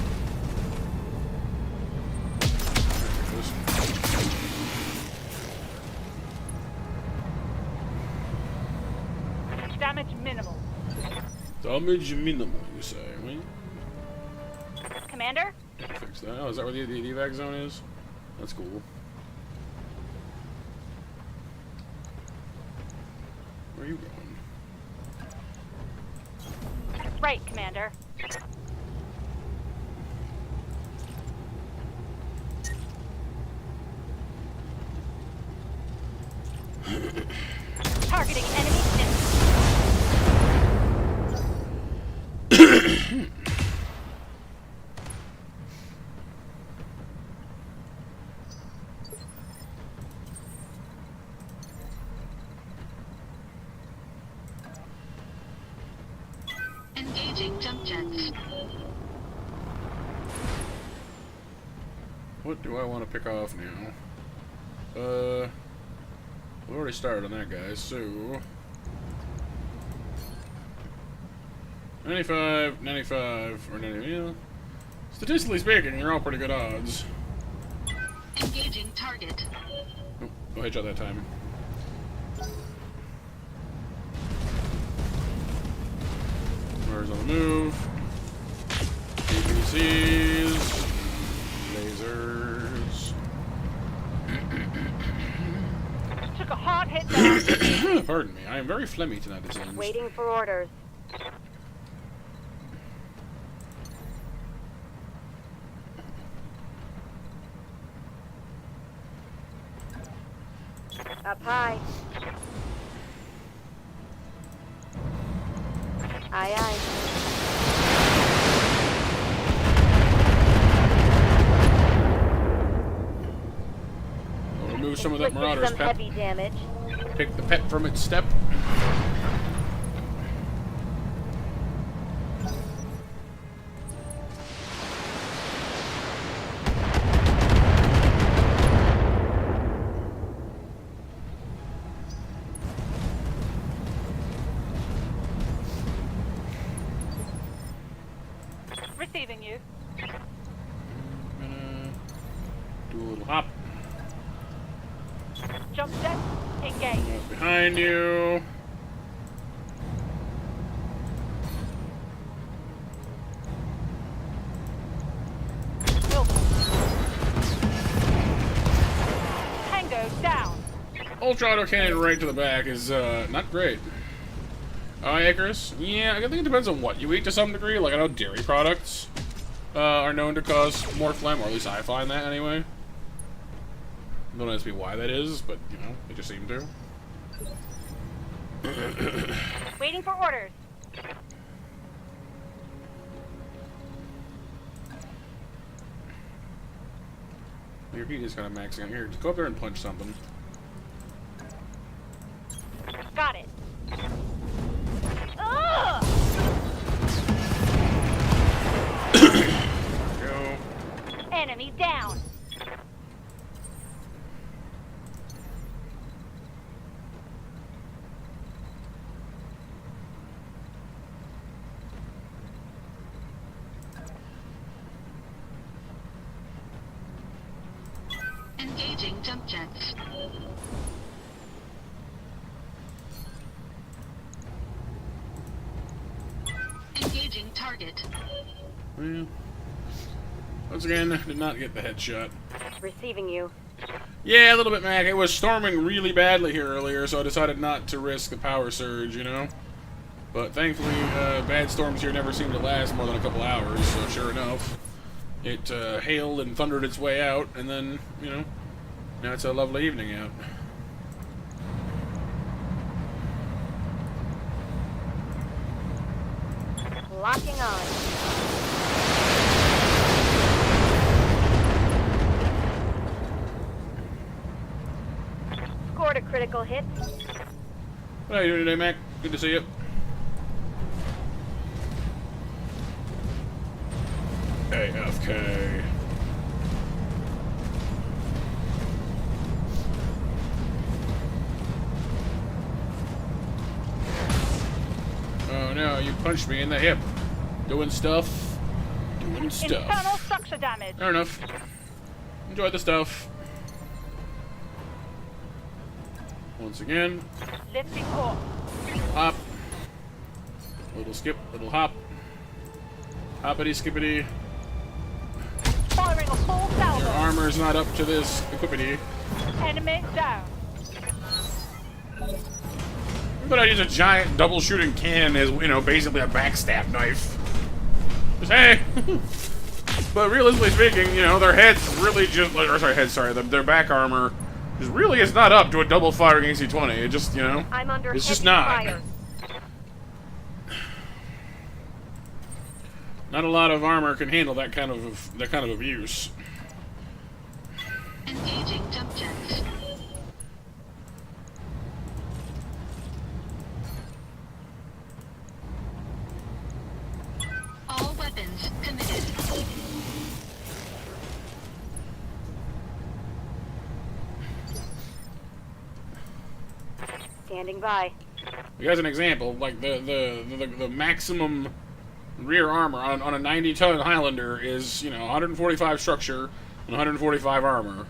Damage minimal. Damage minimal, you say? Well, Commander? fix that. Oh, is that where the evac zone is? That's cool. Where are you going? Right, Commander. Targeting enemy ships. Engaging jump jets. What do I want to pick off now? We already started on that guy, so 95, 95, or 90. Yeah. Statistically speaking, you're all pretty good odds. Engaging target. Oh, no headshot that time. Mars on the move. APCs. Lasers. Took a hard hit there. Pardon me, I am very phlegmy tonight, it seems. Waiting for orders. Up high. Aye, aye. I'll remove some of that Inflicted Marauder's some pep. heavy damage. Pick the pet from its step. Receiving you. I'm gonna do a little hop. Jump jet. Engage. Up behind you. Wilson. Tango down. Ultra auto cannon right to the back is not great. Icarus? Yeah, I think it depends on what you eat to some degree. Like, I know dairy products are known to cause more phlegm, or at least I find that anyway. Don't ask me why that is, but, you know, they just seem to. Waiting for orders. Your heat is kind of maxing out here. Just go up there and punch something. Got it. Ugh! Go. Enemy down. Engaging jump jets. Engaging target. Well, once again, did not get the headshot. Receiving you. Yeah, a little bit, Mac. It was storming really badly here earlier, so I decided not to risk the power surge, you know? But thankfully, bad storms here never seem to last more than a couple hours, so sure enough, it hailed and thundered its way out, and then, you know, now it's a lovely evening out. Locking on. Scored a critical hit. What are you doing today, Mac? Good to see you. AFK. Oh no, you punched me in the hip. Doing stuff. important Internal stuff. structure damage. Fair enough. Enjoy the stuff. Once again. Lifting core. Hop. Little skip, little hop. Hoppity skippity. Firing a full Your salvo. armor's not up to this equipity. Enemy down. But I use a giant double shooting cannon as, you know, basically a backstab knife. Just, hey! But realistically speaking, you know, their heads really just, or sorry, their back armor just really is not up to a double firing AC-20. It just, you know, I'm under it's just heavy not. fire. Not a lot of armor can handle that kind of abuse. Engaging jump jets. All weapons committed. Standing by. As an example, like the maximum rear armor on a 90-ton Highlander is, you know, 145 structure and 145 armor.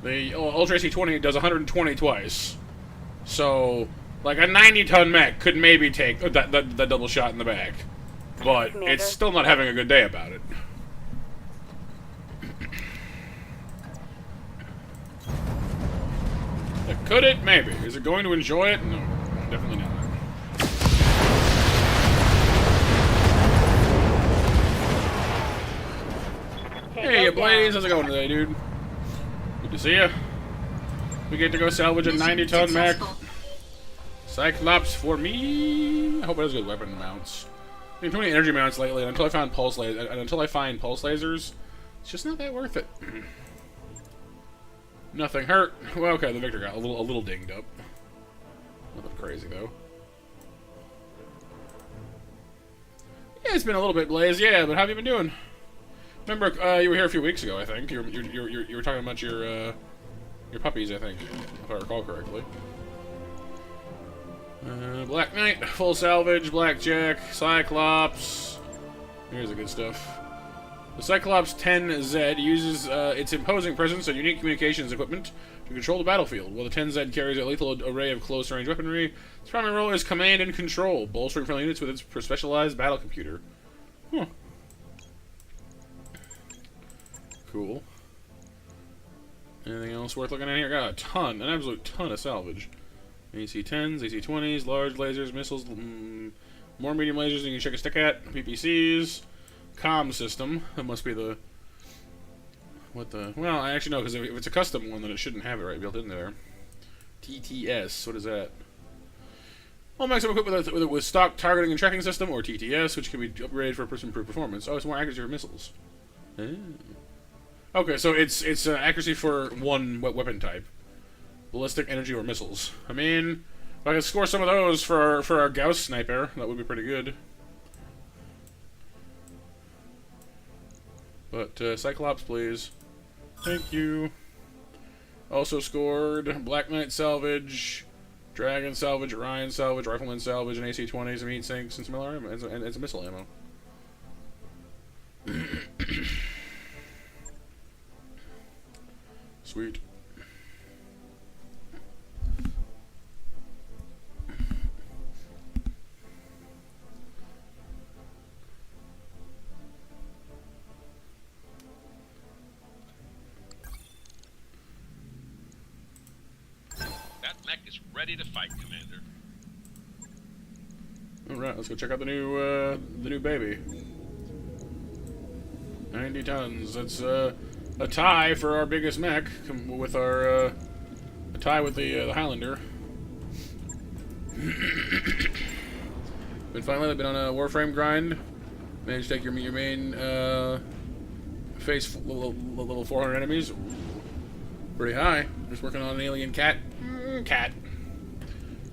The Ultra AC-20 does 120 twice. So, like, a 90-ton mech could maybe take that double shot in the back. But Commander. it's still not having a good day about it. Could it? Maybe. Is it going to enjoy it? No, definitely not. Hey, Blaze, how's it going today, dude? Good to see ya. We get to go salvage a 90-ton mech. Cyclops for me. I hope it has good weapon mounts. I mean, too many energy mounts lately, and until I find pulse lasers, it's just not that worth it. Nothing hurt. Well, okay, the Victor got a little dinged up. Nothing crazy though. Yeah, it's been a little bit, Blaze. Yeah, but how have you been doing? Remember, you were here a few weeks ago, I think. You were talking about your puppies, I think, if I recall correctly. Black Knight, full salvage, Blackjack, Cyclops. Here's the good stuff. The Cyclops 10Z uses its imposing presence and unique communications equipment to control the battlefield, while the 10Z carries a lethal array of close-range weaponry. Its primary role is command and control, bolstering friendly units with its specialized battle computer. Huh. Cool. Anything else worth looking at here? Got a ton, an absolute ton of salvage. AC-10s, AC-20s, large lasers, missiles, more medium lasers than you can check a stick at, PPCs, comm system. That must be the... What the... Well, I actually know, because if it's a custom one, then it shouldn't have it right built in there. TTS, what is that? All mechs are equipped with stock targeting and tracking system, or TTS, which can be upgraded for improved performance. Oh, it's more accuracy for missiles. Okay, so it's accuracy for one weapon type. Ballistic, energy, or missiles. I mean, if I could score some of those for our Gauss sniper, that would be pretty good. But, Cyclops, please. Thank you. Also scored Black Knight salvage, Dragon salvage, Orion salvage, Rifleman salvage, and AC-20s, and heat sinks, and some other ammo, and it's a missile ammo. Sweet. That mech is ready to fight, Commander. All right, let's go check out the new baby. 90 tons. That's a tie for our biggest mech with our a tie with the Highlander. Been been on a Warframe grind. Managed to take your main face level 400 enemies. Pretty high. Just working on an alien cat. Cat.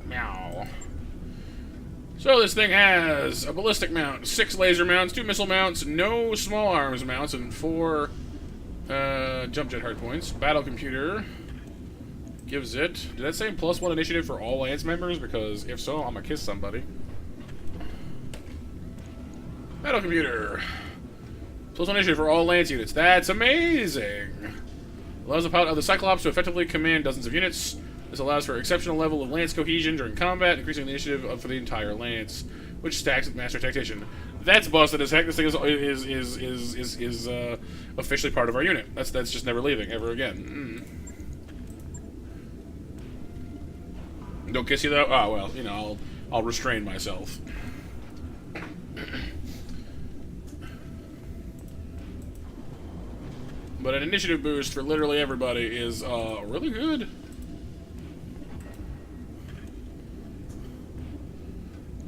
Meow. So this thing has a ballistic mount, 6 laser mounts, 2 missile mounts, no small arms mounts, and 4 jump jet hardpoints. Battle computer gives it... Did that say +1 initiative for all Lance members? Because if so, I'm gonna kiss somebody. Battle computer. Plus one issue for all Lance units. That's amazing! Allows the pilot of the Cyclops to effectively command dozens of units. This allows for exceptional level of Lance cohesion during combat, increasing the initiative up for the entire Lance, which stacks with Master Tactician. That's busted as heck. This thing is officially part of our unit. That's just never leaving ever again. Don't kiss you though. Oh well, you know I'll restrain myself. But an initiative boost for literally everybody is really good.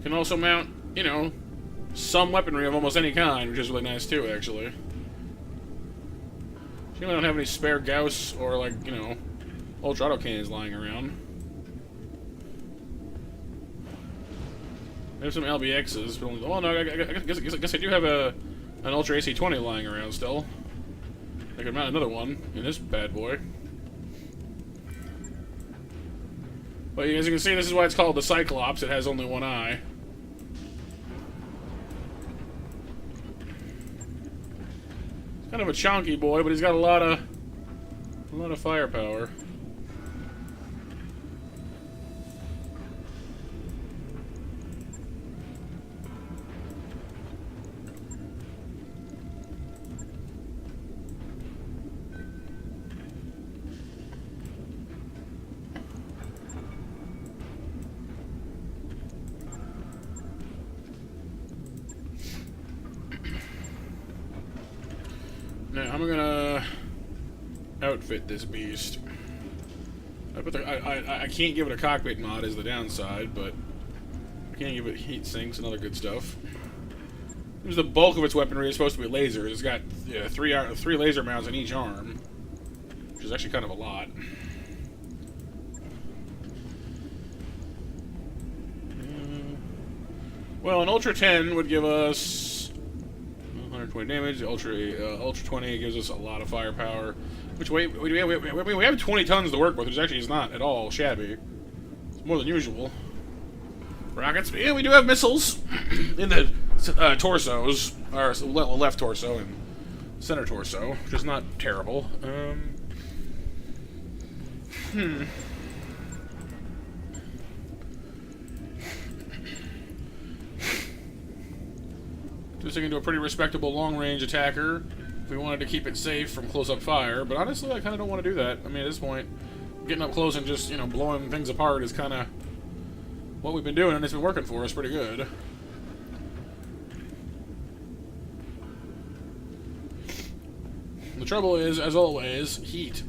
Can also mount, you know, some weaponry of almost any kind, which is really nice too, actually. See, I don't have any spare Gauss or, like, you know, ultra auto cannons lying around. I have some LBXs, but well, no, I guess I do have an Ultra AC-20 lying around still. I could mount another one in this bad boy. But as you can see, this is why it's called the Cyclops. It has only one eye. It's kind of a chonky boy, but he's got a lot of firepower. Now, I'm gonna outfit this beast. I can't give it a cockpit mod is the downside, but I can give it heat sinks and other good stuff. There's the bulk of its weaponry is supposed to be lasers. It's got three laser mounts on each arm, which is actually kind of a lot. Well, an Ultra 10 would give us 120 damage. The Ultra 20 gives us a lot of firepower. Which we have 20 tons to work with, which actually is not at all shabby. It's more than usual. Rockets. Yeah, we do have missiles in the torsos, or left torso and center torso, which is not terrible. This thing into a pretty respectable long-range attacker if we wanted to keep it safe from close-up fire, but honestly, I kind of don't want to do that. I mean, at this point, getting up close and just, you know, blowing things apart is kind of what we've been doing, and it's been working for us pretty good. The trouble is, as always, heat.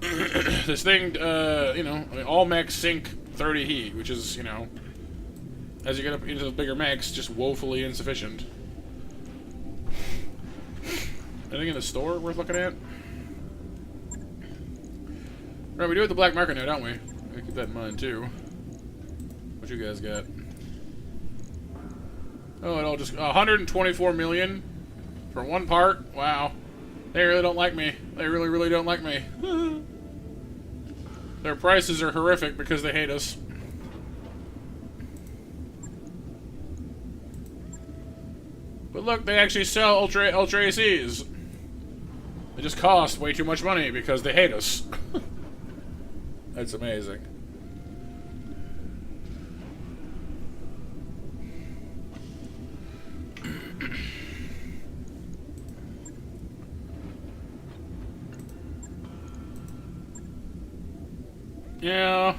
This thing, you know, I mean, all mechs sink 30 heat, which is, you know, as you get up into the bigger mechs, just woefully insufficient. Anything in the store worth looking at? Right, we do have the black market now, don't we? Gotta keep that in mind, too. What you guys got? Oh, it all just... 124 million for one part? Wow. They really don't like me. They really, really don't like me. Their prices are horrific because they hate us. But look, they actually sell Ultra ACs. They just cost way too much money because they hate us. That's amazing. Yeah.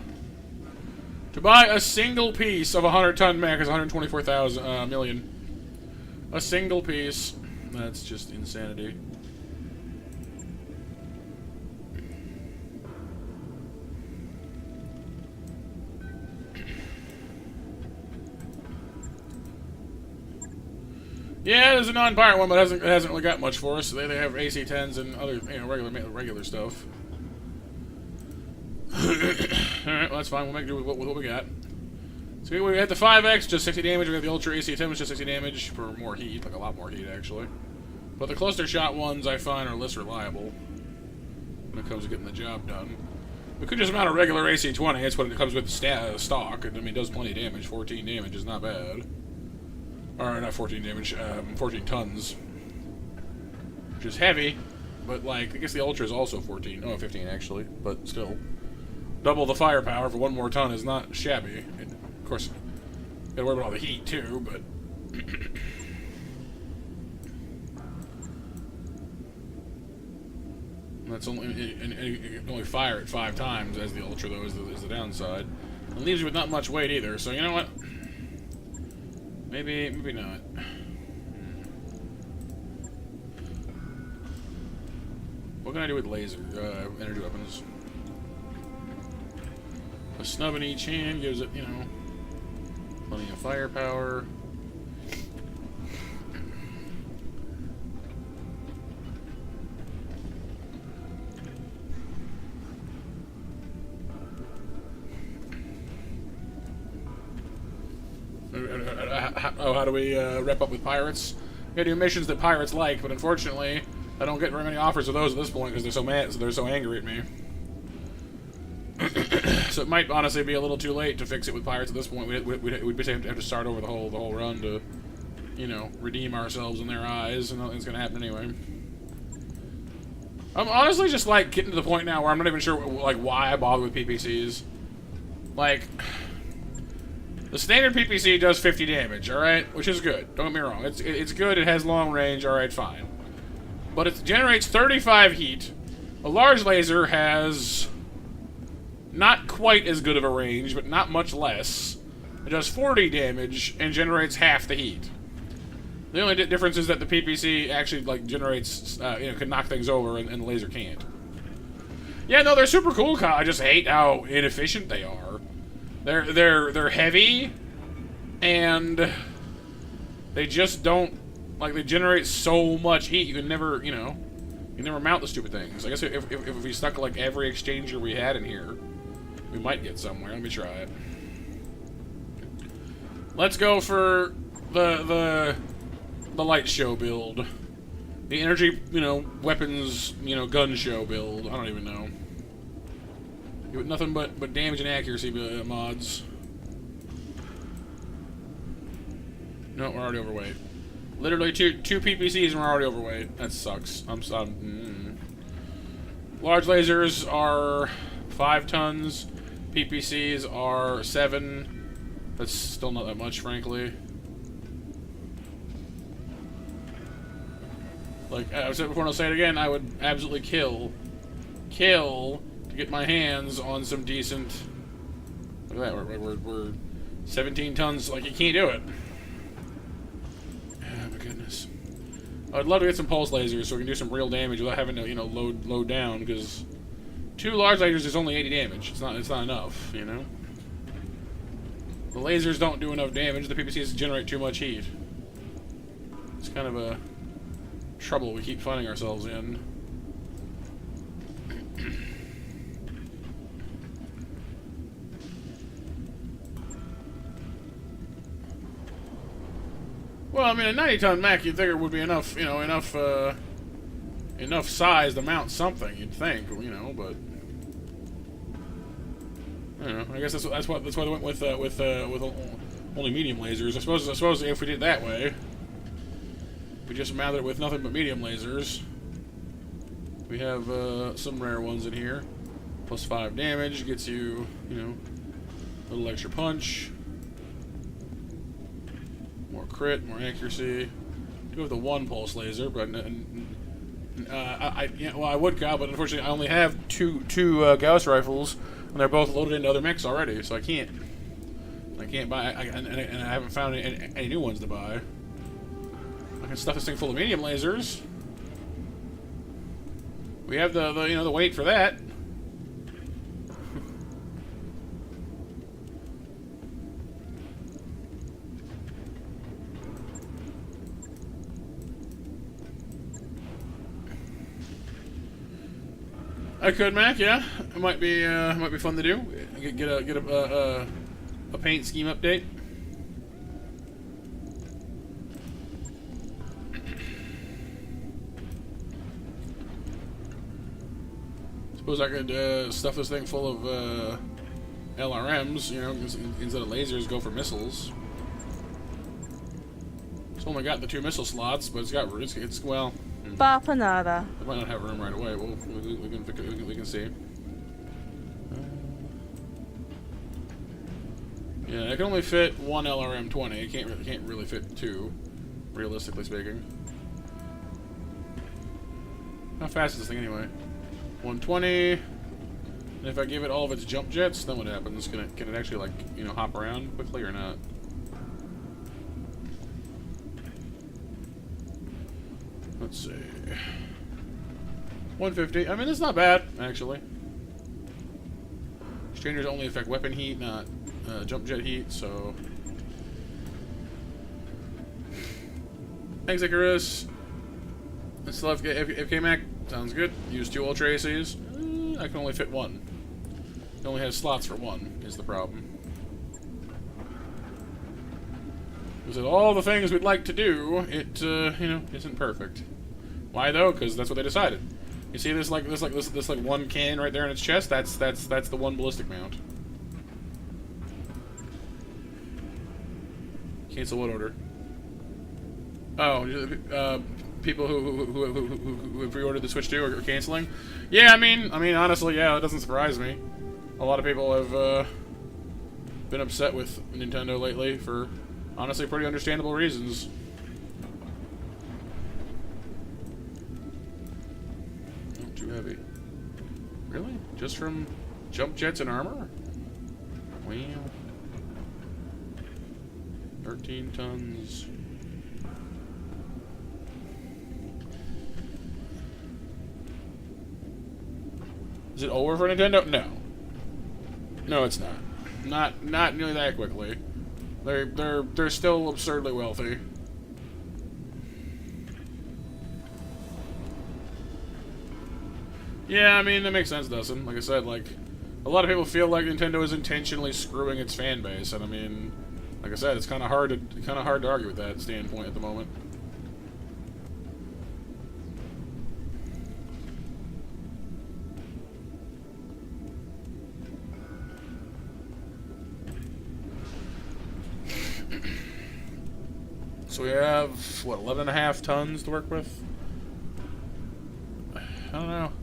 To buy a single piece of a 100-ton mech is 124,000 million. A single piece. That's just insanity. Yeah, there's a non-pirate one, but it hasn't really got much for us. They have AC-10s and other, you know, regular stuff. All right, well that's fine. We'll make do with what we got. So we have the 5X, just 60 damage. We have the Ultra AC-10, which is just 60 damage for more heat, like a lot more heat, actually. But the closer shot ones, I find, are less reliable when it comes to getting the job done. We could just mount a regular AC-20. That's what it comes with stock. I mean, it does plenty of damage. 14 damage is not bad. Or, not 14 damage, 14 tons. which is heavy, but like I guess the Ultra is also 14. Oh, 15 actually, but still, double the firepower for 1 more ton is not shabby. And of course, gotta worry about all the heat too, but. That's only and you can only fire it 5 times as the Ultra though is the downside. It leaves you with not much weight either. So you know what? Maybe not. What can I do with laser energy weapons? A snub in each hand gives it, you know, plenty of firepower. How do we wrap up with pirates? We gotta do missions that pirates like, but unfortunately, I don't get very many offers of those at this point because they're so mad, they're so angry at me. So it might honestly be a little too late to fix it with pirates at this point. We'd basically have to start over the whole run to, you know, redeem ourselves in their eyes, and nothing's gonna happen anyway. I'm honestly just like getting to the point now where I'm not even sure like why I bother with PPCs. Like. The standard PPC does 50 damage, alright? Which is good. Don't get me wrong. It's good, it has long range, alright, fine. But it generates 35 heat. A large laser has not quite as good of a range, but not much less. It does 40 damage and generates half the heat. The only difference is that the PPC actually, like, generates, you know, can knock things over and the laser can't. Yeah, no, they're super cool. I just hate how inefficient they are. They're heavy, and they just don't, like, they generate so much heat, you can never, you know, you never mount the stupid things. I guess if we stuck, like, every exchanger we had in here, we might get somewhere. Let me try it. Let's go for the light show build. The energy, you know, weapons, you know, gun show build. I don't even know. With nothing but damage and accuracy mods. No, we're already overweight. Literally two PPCs and we're already overweight. That sucks. Large lasers are 5 tons. PPCs are 7. That's still not that much, frankly. Like I said before, and I'll say it again. I would absolutely kill to get my hands on some decent. Look at that, we're 17 tons. Like, you can't do it. Oh my goodness. I'd love to get some pulse lasers so we can do some real damage without having to, you know, load down, because 2 large lasers is only 80 damage. It's not enough, you know. The lasers don't do enough damage. The PPCs generate too much heat. It's kind of a trouble we keep finding ourselves in. Well, I mean, a 90-ton mech, you'd think it would be enough, you know, enough size to mount something. You'd think, you know, but I don't know. I guess that's why they went with only medium lasers. I suppose if we did it that way, we just mounted it with nothing but medium lasers. We have some rare ones in here. Plus 5 damage gets you, you know, a little extra punch. More crit, more accuracy. Go with the 1 pulse laser, but I would go, but unfortunately I only have two Gauss rifles, and they're both loaded into other mechs already, so I can't buy. And I haven't found any new ones to buy. I can stuff this thing full of medium lasers. We have the you know, the weight for that. I could, Mac. Yeah, it might be fun to do. Get a paint scheme update. Suppose I could stuff this thing full of LRMs. You know, instead of lasers, go for missiles. It's only got the 2 missile slots, but it's got well. Bapanada. I might not have room right away. Well, we can see. Yeah, I can only fit one LRM-20. It can't really fit two, realistically speaking. How fast is this thing anyway? 120. And if I give it all of its jump jets, then what happens? Can it actually, like, you know, hop around quickly or not? Let's see. 150. I mean, it's not bad, actually. Strangers only affect weapon heat, not jump jet heat, so... Thanks, Icarus. Still have FK-Mac. Sounds good. Use 2 Ultra ACs. I can only fit 1. It only has slots for 1, is the problem. Because of all the things we'd like to do, it, you know, isn't perfect. Why, though? Because that's what they decided. You see this one cannon right there in its chest? That's the one ballistic mount. Cancel what order? Oh, people who pre-ordered the Switch 2 are canceling? Yeah, I mean, honestly, yeah, it doesn't surprise me. A lot of people have been upset with Nintendo lately for, honestly, pretty understandable reasons. Not too heavy. Really? Just from jump jets and armor? Wow. 13 tons. Is it over for Nintendo? No. No, it's not. Not nearly that quickly. They're still absurdly wealthy. Yeah, I mean that makes sense, Dustin. Like I said, like a lot of people feel like Nintendo is intentionally screwing its fan base, and I mean, like I said, it's kind of hard to argue with that standpoint at the moment. So we have, what, 11.5 tons to work with? I don't know.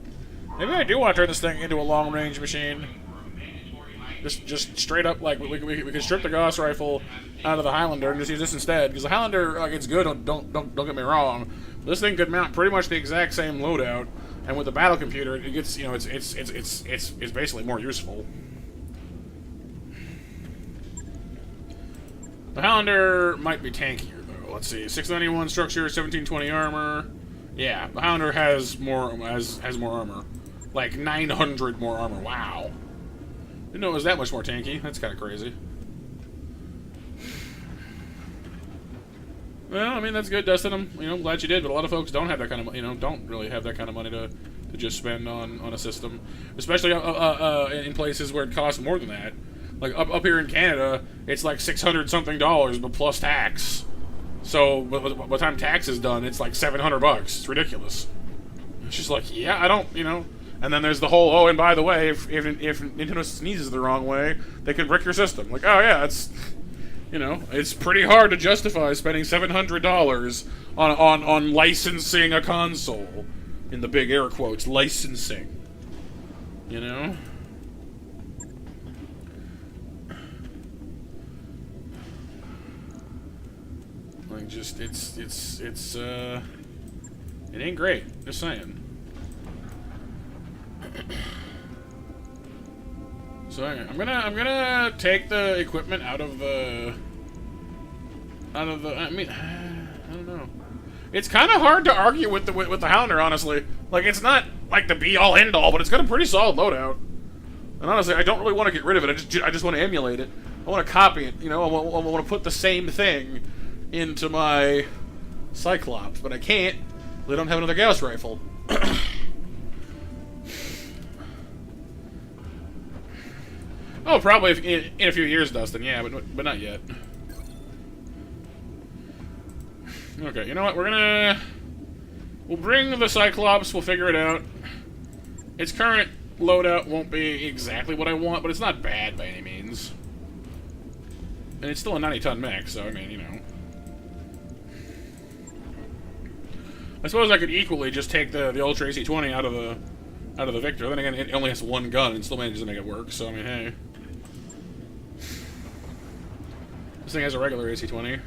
Maybe I do want to turn this thing into a long-range machine. Just straight up, like, we could strip the Gauss rifle out of the Highlander and just use this instead. Because the Highlander, like, it's good, don't get me wrong. This thing could mount pretty much the exact same loadout. And with the battle computer, it gets, you know, it's basically more useful. The Highlander might be tankier. Let's see, 691 structure, 1720 armor. Yeah, the Highlander has more armor, like 900 more armor. Wow, didn't know it was that much more tanky. That's kind of crazy. Well, I mean that's good, Dustin. I'm glad you did, but a lot of folks don't have that kind of don't really have that kind of money to just spend on a system, especially in places where it costs more than that. Like up here in Canada, it's like $600-something, but plus tax. So, by the time tax is done, it's like $700. It's ridiculous. It's just like, yeah, I don't, And then there's the whole, oh, and by the way, if Nintendo sneezes the wrong way, they can brick your system. Like, oh yeah, it's, it's pretty hard to justify spending $700 on licensing a console. In the big air quotes, licensing. Like, just, it ain't great, just saying. So, I'm gonna take the equipment out of the, I mean, I don't know. It's kind of hard to argue with the Highlander, honestly. Like, it's not, like, the be-all, end-all, but it's got a pretty solid loadout. And honestly, I don't really want to get rid of it, I just want to emulate it. I want to copy it, I want to put the same thing into my Cyclops, but I can't. They don't have another Gauss rifle. Oh, probably in a few years, Dustin. Yeah, but not yet. Okay, you know what? We'll bring the Cyclops. We'll figure it out. Its current loadout won't be exactly what I want, but it's not bad by any means. And it's still a 90-ton mech, so I mean, I suppose I could equally just take the Ultra AC-20 out of the Victor. Then again, it only has one gun and still manages to make it work. So I mean, hey, this thing has a regular AC-20.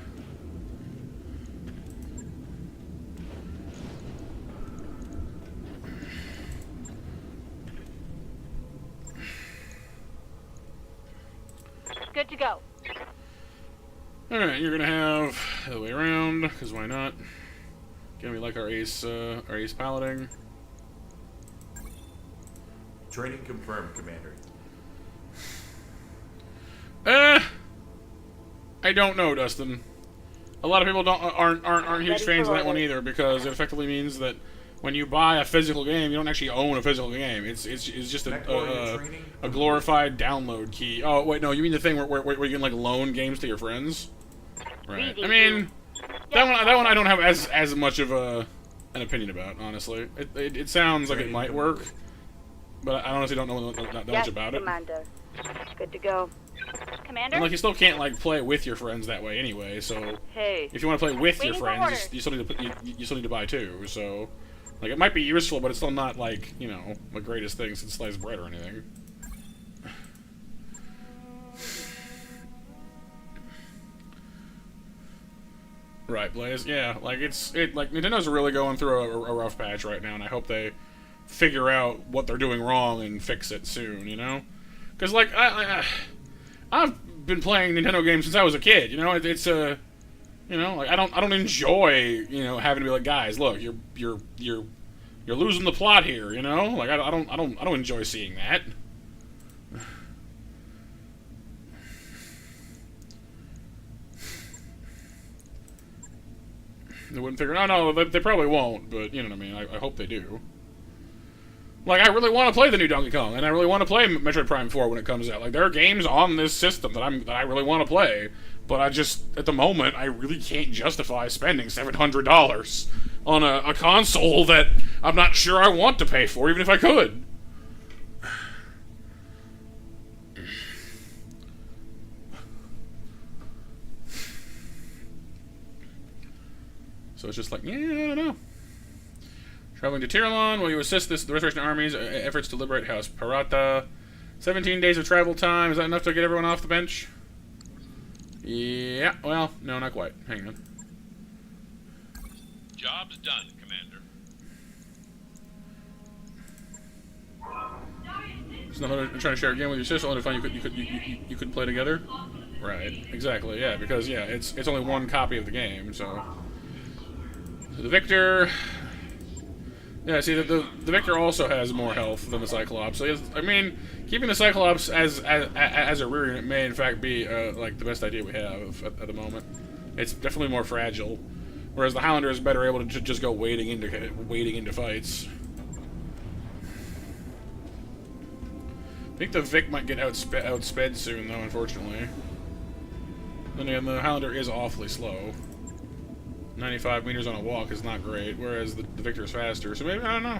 Good to go. Alright, you're gonna have the other way around, because why not? Again, we like our ace piloting. Training confirmed, Commander. I don't know, Dustin. A lot of people aren't huge fans of that one either, because it effectively means that when you buy a physical game, you don't actually own a physical game. It's just a glorified download key. Oh wait, no, you mean the thing where you can like loan games to your friends? Right. I mean, that one I don't have as much of an opinion about, honestly. It sounds like it might work, but I honestly don't know that much about it. Commander. Good to go. Commander? And like you still can't like play with your friends that way anyway. So if you want to play with your friends, you still need to buy two. So like it might be useful, but it's still not like, you know, the greatest thing since sliced bread or anything. Right, Blaze. Yeah, like like Nintendo's really going through a rough patch right now, and I hope they figure out what they're doing wrong and fix it soon. You know, because like I've been playing Nintendo games since I was a kid. You know, it's you know, like I don't enjoy, you know, having to be like, guys, look, you're losing the plot here. You know, like I don't enjoy seeing that. They wouldn't figure it out. No, they probably won't, but you know what I mean. I hope they do. Like, I really want to play the new Donkey Kong, and I really want to play Metroid Prime 4 when it comes out. Like, there are games on this system that I really want to play, but I just, at the moment, I really can't justify spending $700 on a console that I'm not sure I want to pay for, even if I could. So it's just like, yeah, I don't know. Traveling to Tiralon, will you assist the Restoration Army's efforts to liberate House Parata? 17 days of travel time. Is that enough to get everyone off the bench? Yeah, well, no, not quite. Hang on. Job's done, Commander. It's not trying to share a game with your sister, only to find you could play together? Right, exactly, yeah, because, yeah, it's only one copy of the game, so the Victor... Yeah, see, the Victor also has more health than the Cyclops. So, I mean, keeping the Cyclops as a rear unit may, in fact, be, like, the best idea we have at the moment. It's definitely more fragile. Whereas the Highlander is better able to just go wading into fights. I think the Vic might get outsped soon, though, unfortunately. Then again, the Highlander is awfully slow. 95 meters on a walk is not great, whereas the Victor is faster. So maybe, I don't know.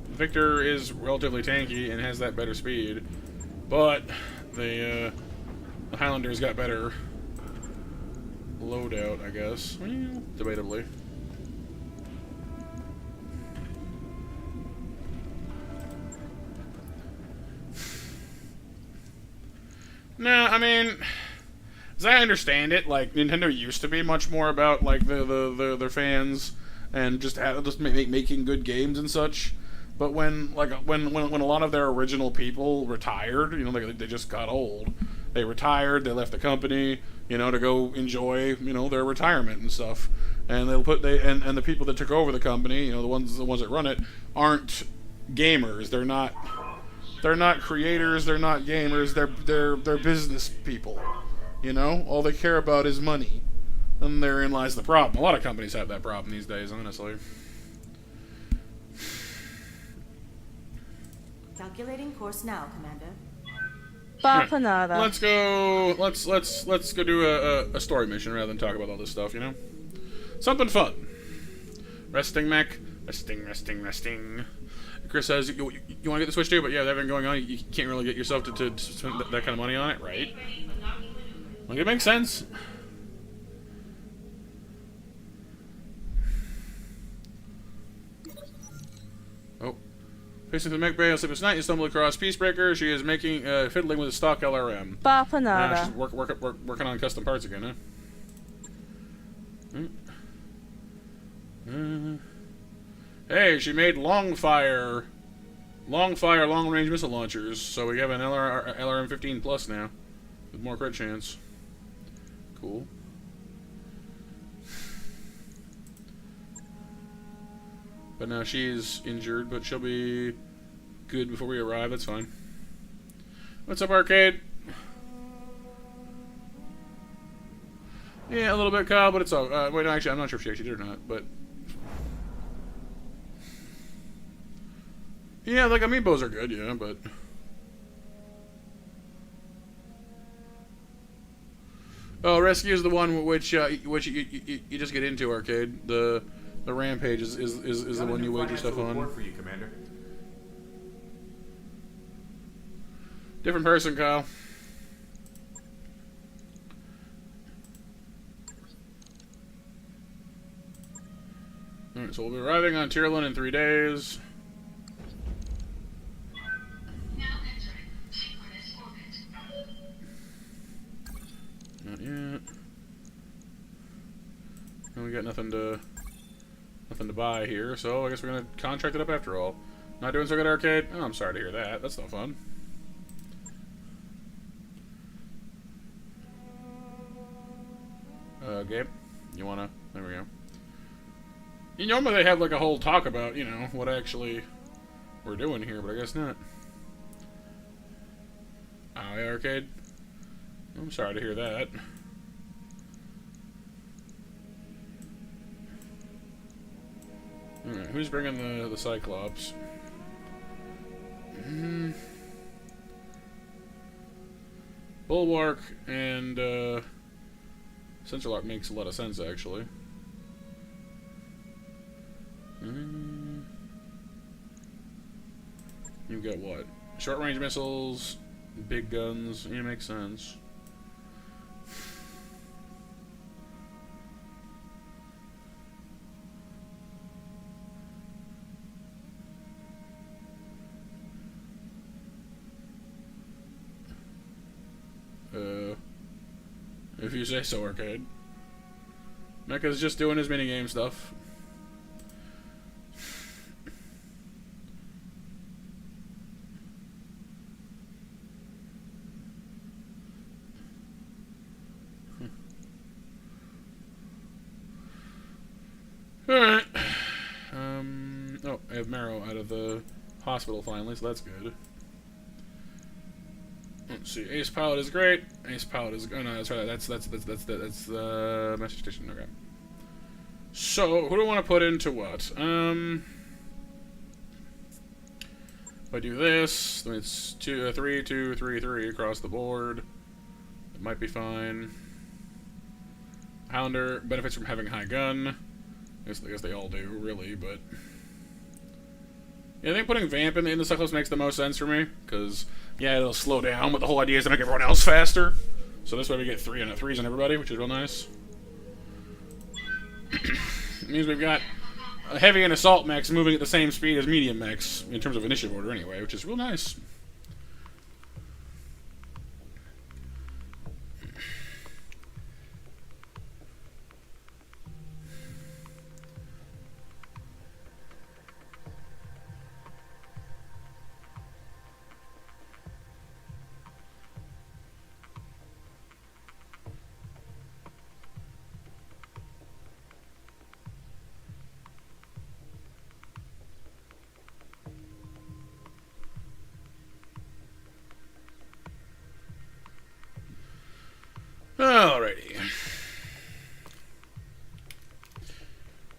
The Victor is relatively tanky and has that better speed. But the Highlander's got better loadout, I guess. Well, debatably. Nah, I mean... As I understand it, like, Nintendo used to be much more about, like, their fans and just making good games and such. But when a lot of their original people retired, you know, they just got old. They retired, they left the company, you know, to go enjoy, you know, their retirement and stuff. And and the people that took over the company, you know, the ones that run it, aren't gamers. They're not creators, they're not gamers, they're business people. You know, all they care about is money. And therein lies the problem. A lot of companies have that problem these days, honestly. Calculating course now, Commander. Bapanada. Let's go do a story mission rather than talk about all this stuff, you know? Something fun. Resting mech. Resting. Chris says, you want to get the Switch too? But yeah, that been going on. You can't really get yourself to spend that kind of money on it, right? Like, it makes sense. Facing the mech bay on sleepless night, you stumble across Peacebreaker. She is making fiddling with a stock LRM. She's Bapanada. working on custom parts again, huh? Hey, she made long range missile launchers. So we have an LRM 15 plus now, with more crit chance. Cool. But now she's injured, but she'll be good before we arrive. That's fine. What's up, Arcade? Yeah, a little bit, Kyle, but it's all. Wait, no, actually, I'm not sure if she actually did or not, but. Yeah, like amiibos are good, yeah, but. Oh, Rescue is the one which you just get into, Arcade. The Rampage is the one you wager stuff on. For you, Commander. Different person, Kyle. Alright, so we'll be arriving on Tyrlin in 3 days. Now entering synchronous orbit. Not yet. And we got nothing to buy here, so I guess we're gonna contract it up after all. Not doing so good, Arcade? Oh, I'm sorry to hear that. That's no fun. Gabe, you wanna? There we go. You know, normally they have like a whole talk about, you know, what actually we're doing here, but I guess not. Oh, yeah, Arcade? I'm sorry to hear that. Alright, who's bringing the Cyclops? Bulwark and Central Arc makes a lot of sense, actually. You've got what? Short range missiles, big guns. Yeah, makes sense. If you say so, Arcade. Mecha's just doing his minigame stuff. Alright. Oh, I have Marrow out of the hospital finally, so that's good. Let's see. Ace Pilot is great. Ace Pilot is. Oh no, that's right. That's the message station. Okay. So who do I want to put into what? If I do this, then it's 2, 3, 2, 3, 3 across the board. It might be fine. Hounder benefits from having a high gun. I guess they all do, really, but. Yeah, I think putting Vamp in the Cyclops makes the most sense for me, because, yeah, it'll slow down, but the whole idea is to make everyone else faster. So this way we get 3 3s on everybody, which is real nice. It means we've got heavy and assault mechs moving at the same speed as medium mechs, in terms of initiative order anyway, which is real nice. Alrighty.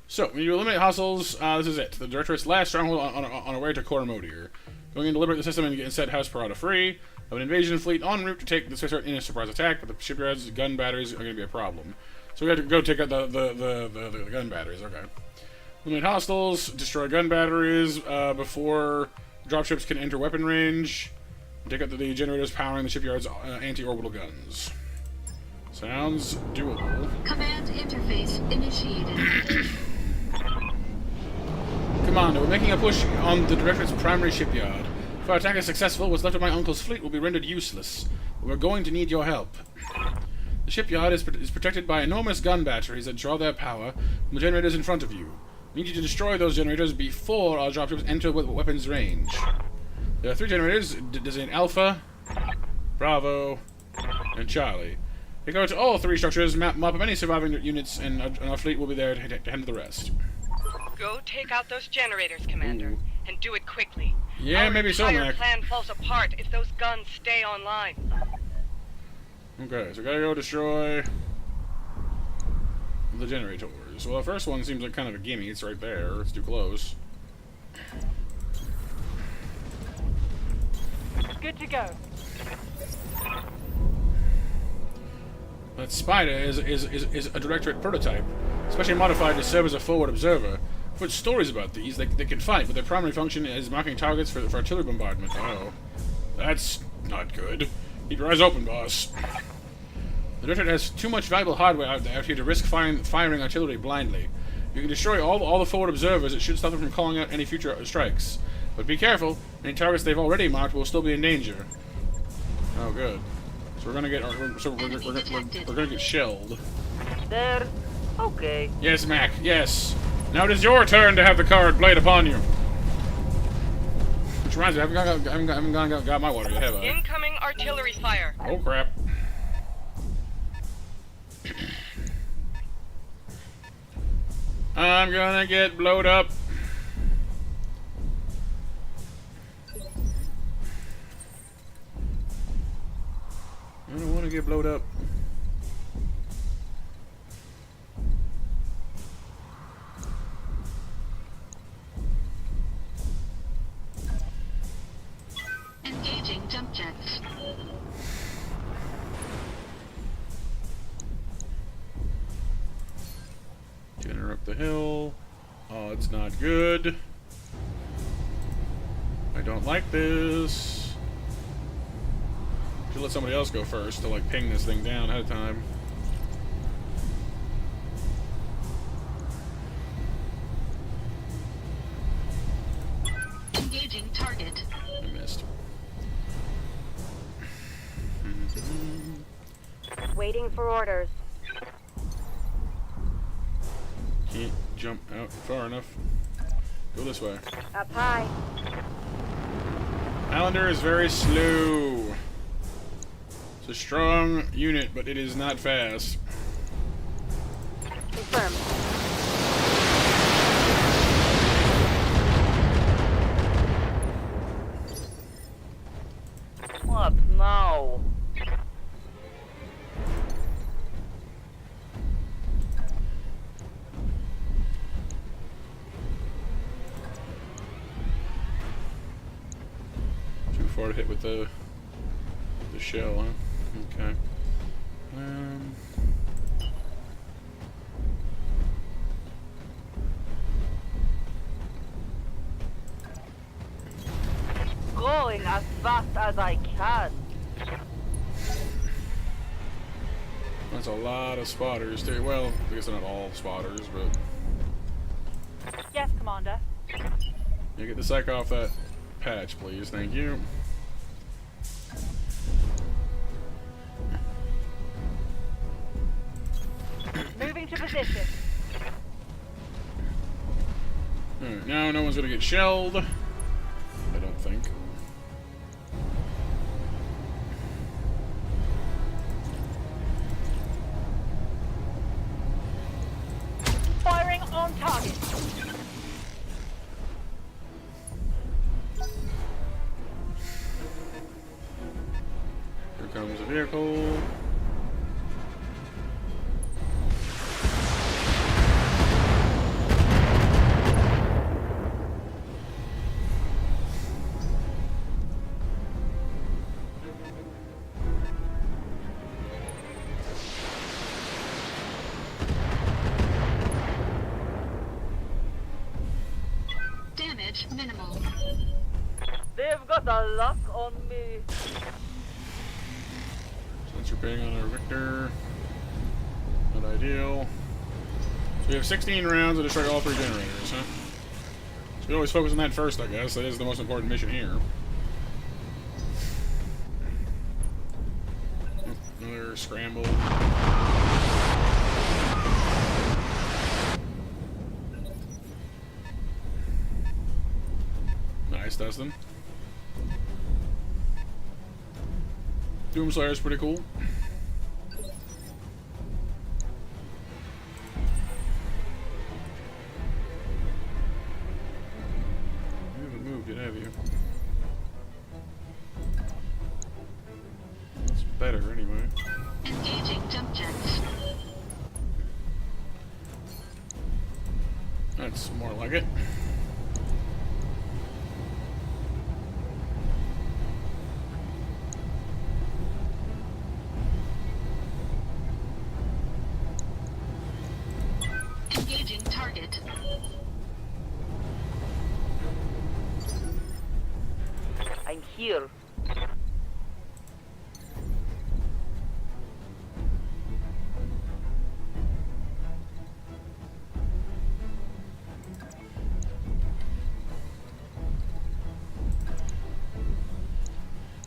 So, when you eliminate hostiles, this is it. The Directorate's last stronghold on our way to Coromodier. Going in to liberate the system and set House Parada free. Of an invasion fleet en route to take the Swiss in a surprise attack, but the shipyards' gun batteries are going to be a problem. So we have to go take out the gun batteries. Okay. Eliminate hostiles, destroy gun batteries before dropships can enter weapon range. Take out the generators powering the shipyard's anti-orbital guns. Sounds doable. Command interface initiated. Commander, we're making a push on the Directorate's primary shipyard. If our attack is successful, what's left of my uncle's fleet will be rendered useless. We're going to need your help. The shipyard is protected by enormous gun batteries that draw their power from the generators in front of you. We need you to destroy those generators before our dropships enter weapons range. There are 3 generators, designated Alpha, Bravo, and Charlie. Take out all 3 structures, mop up any surviving units, and our fleet will be there to handle the rest. Go take out those generators, Commander, and do it quickly. Yeah, Our maybe so, entire Mac. plan falls apart if those guns stay online. Okay, so we gotta go destroy the generators. Well, the first one seems like kind of a gimme. It's right there. It's too close. Good to go. That Spider is a Directorate prototype, especially modified to serve as a forward observer. I've heard stories about these. They can fight, but their primary function is marking targets for artillery bombardment. Oh, that's not good. Keep your eyes open, boss. The Directorate has too much valuable hardware out here to risk firing artillery blindly. You can destroy all the forward observers. It should stop them from calling out any future strikes. But be careful. Any targets they've already marked will still be in danger. Oh, good. So we're gonna get we're gonna get shelled. There. Okay. Yes, Mac. Yes. Now it is your turn to have the card played upon you. Which reminds me, I haven't got my water yet, have I? Incoming artillery fire. Oh crap. I'm gonna get blowed up. I don't want to get blowed up. Engaging jump jets. Gunner up the hill. Oh, it's not good. I don't like this. Should let somebody else go first to like ping this thing down ahead of time. Engaging target. I missed. Waiting for orders. Can't jump out far enough. Go this way. Up high. Islander is very slow. It's a strong unit, but it is not fast. Confirmed. What now? Too far to hit with the shell, huh? Okay. Going as fast as I can. That's a lot of spotters, too. Well, I guess they're not all spotters, but... Yes, Commander. Yeah, get the psych off that patch, please. Thank you. Moving to position. Alright, now no one's gonna get shelled. I don't think. Firing on target. Here comes a vehicle. Damage minimal. They've got a lock on me. Sensor ping on our Victor. Not ideal. So we have 16 rounds to destroy all 3 generators, huh? So We always focus on that first, I guess. That is the most important mission here. Another scramble. Nice, Dustin. Doomslayer is pretty cool. You haven't moved yet, have you? That's better, anyway. Engaging jump jets. That's more like it. Engaging target. I'm here.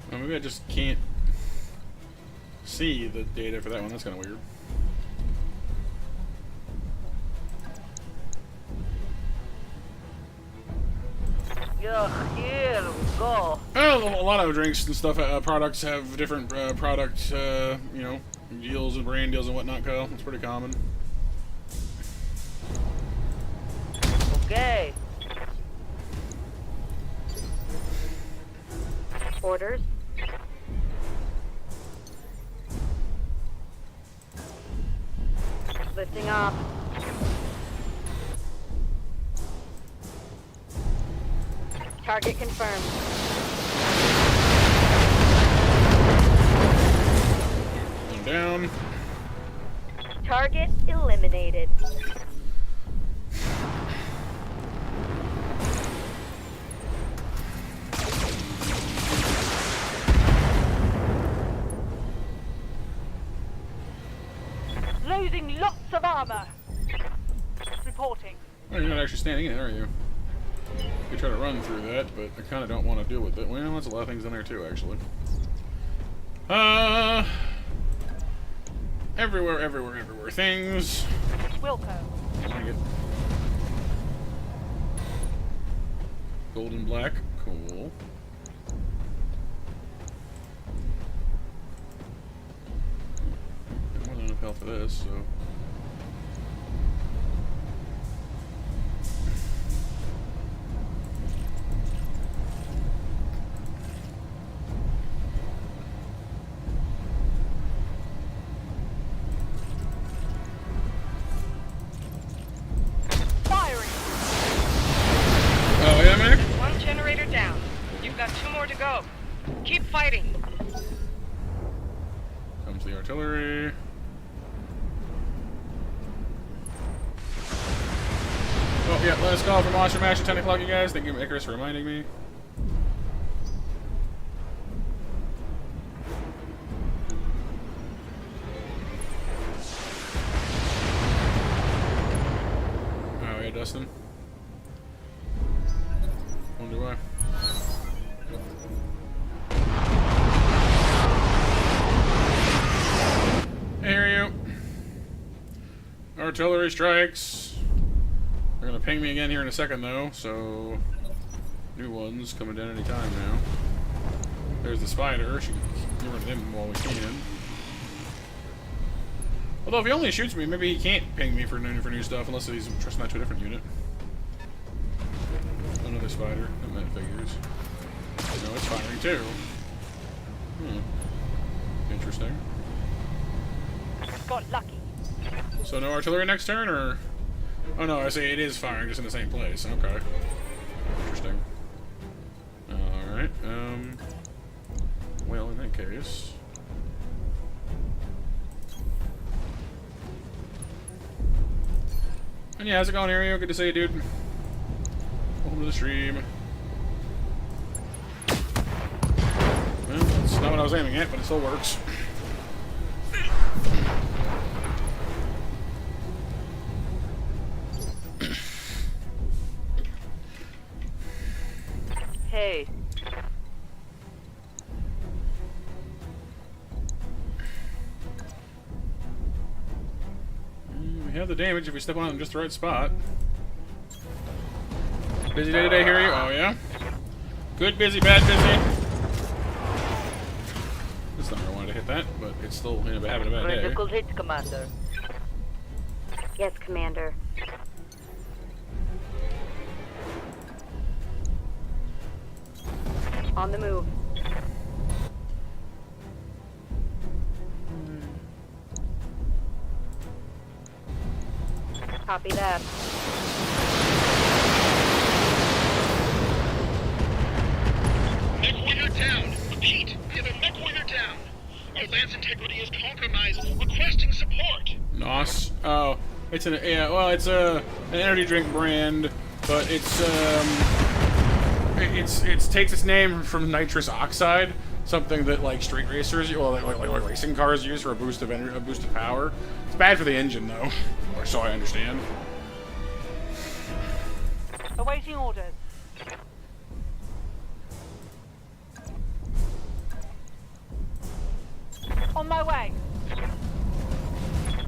Well, maybe I just can't see the data for that one. That's kind of weird. Yeah, here we go. Well, a lot of drinks and stuff, products have different product, you know, deals and brand deals and whatnot, Kyle. It's pretty common. Okay. Orders. Lifting off. Target confirmed. One down. Target eliminated. Losing lots of armor. Reporting. Oh, you're not actually standing in, are you? You try to run through that, but I kind of don't want to deal with it. Well, there's a lot of things in there too, actually. Everywhere things. Wilco. I like it. Gold and black, cool. More than enough health for this, so. Oh yeah, Mac? One generator down. You've got 2 more to go. Keep fighting. Comes the artillery. Oh yeah, last call for Monster Mash at 10 o'clock, you guys. Thank you, Icarus, for reminding me. Oh yeah, Dustin. Wonder why. I hear you. Artillery strikes. They're gonna ping me again here in a second, though, so new ones coming down any time now. There's the spider. She can get rid of him while we can. Although if he only shoots me, maybe he can't ping me for new stuff unless he's trusting that to a different unit. Another spider. And that figures. No, it's firing too. Interesting. Got lucky. So no artillery next turn, or? Oh no, I see it is firing just in the same place. Okay. Interesting. Alright, well, in that case... And yeah, how's it going, Ario? Good to see you, dude. Welcome to the stream. Well, that's not what I was aiming at, but it still works. Hey. We have the damage if we step on it in just the right spot. Busy day today, hear you? Oh, yeah? Good busy, bad busy. That's not where I wanted to hit that, but it's still having a bad day. Critical hit, Commander. Yes, Commander. On the move. Copy that. Mech warrior down. Repeat, we have a mech warrior down. Our lance integrity is compromised. Requesting support. Nos. Oh, it's an it's an energy drink brand, but it takes its name from nitrous oxide, something that like street racers, like racing cars use for a boost of power. It's bad for the engine though, or so I understand. Awaiting orders. On my way.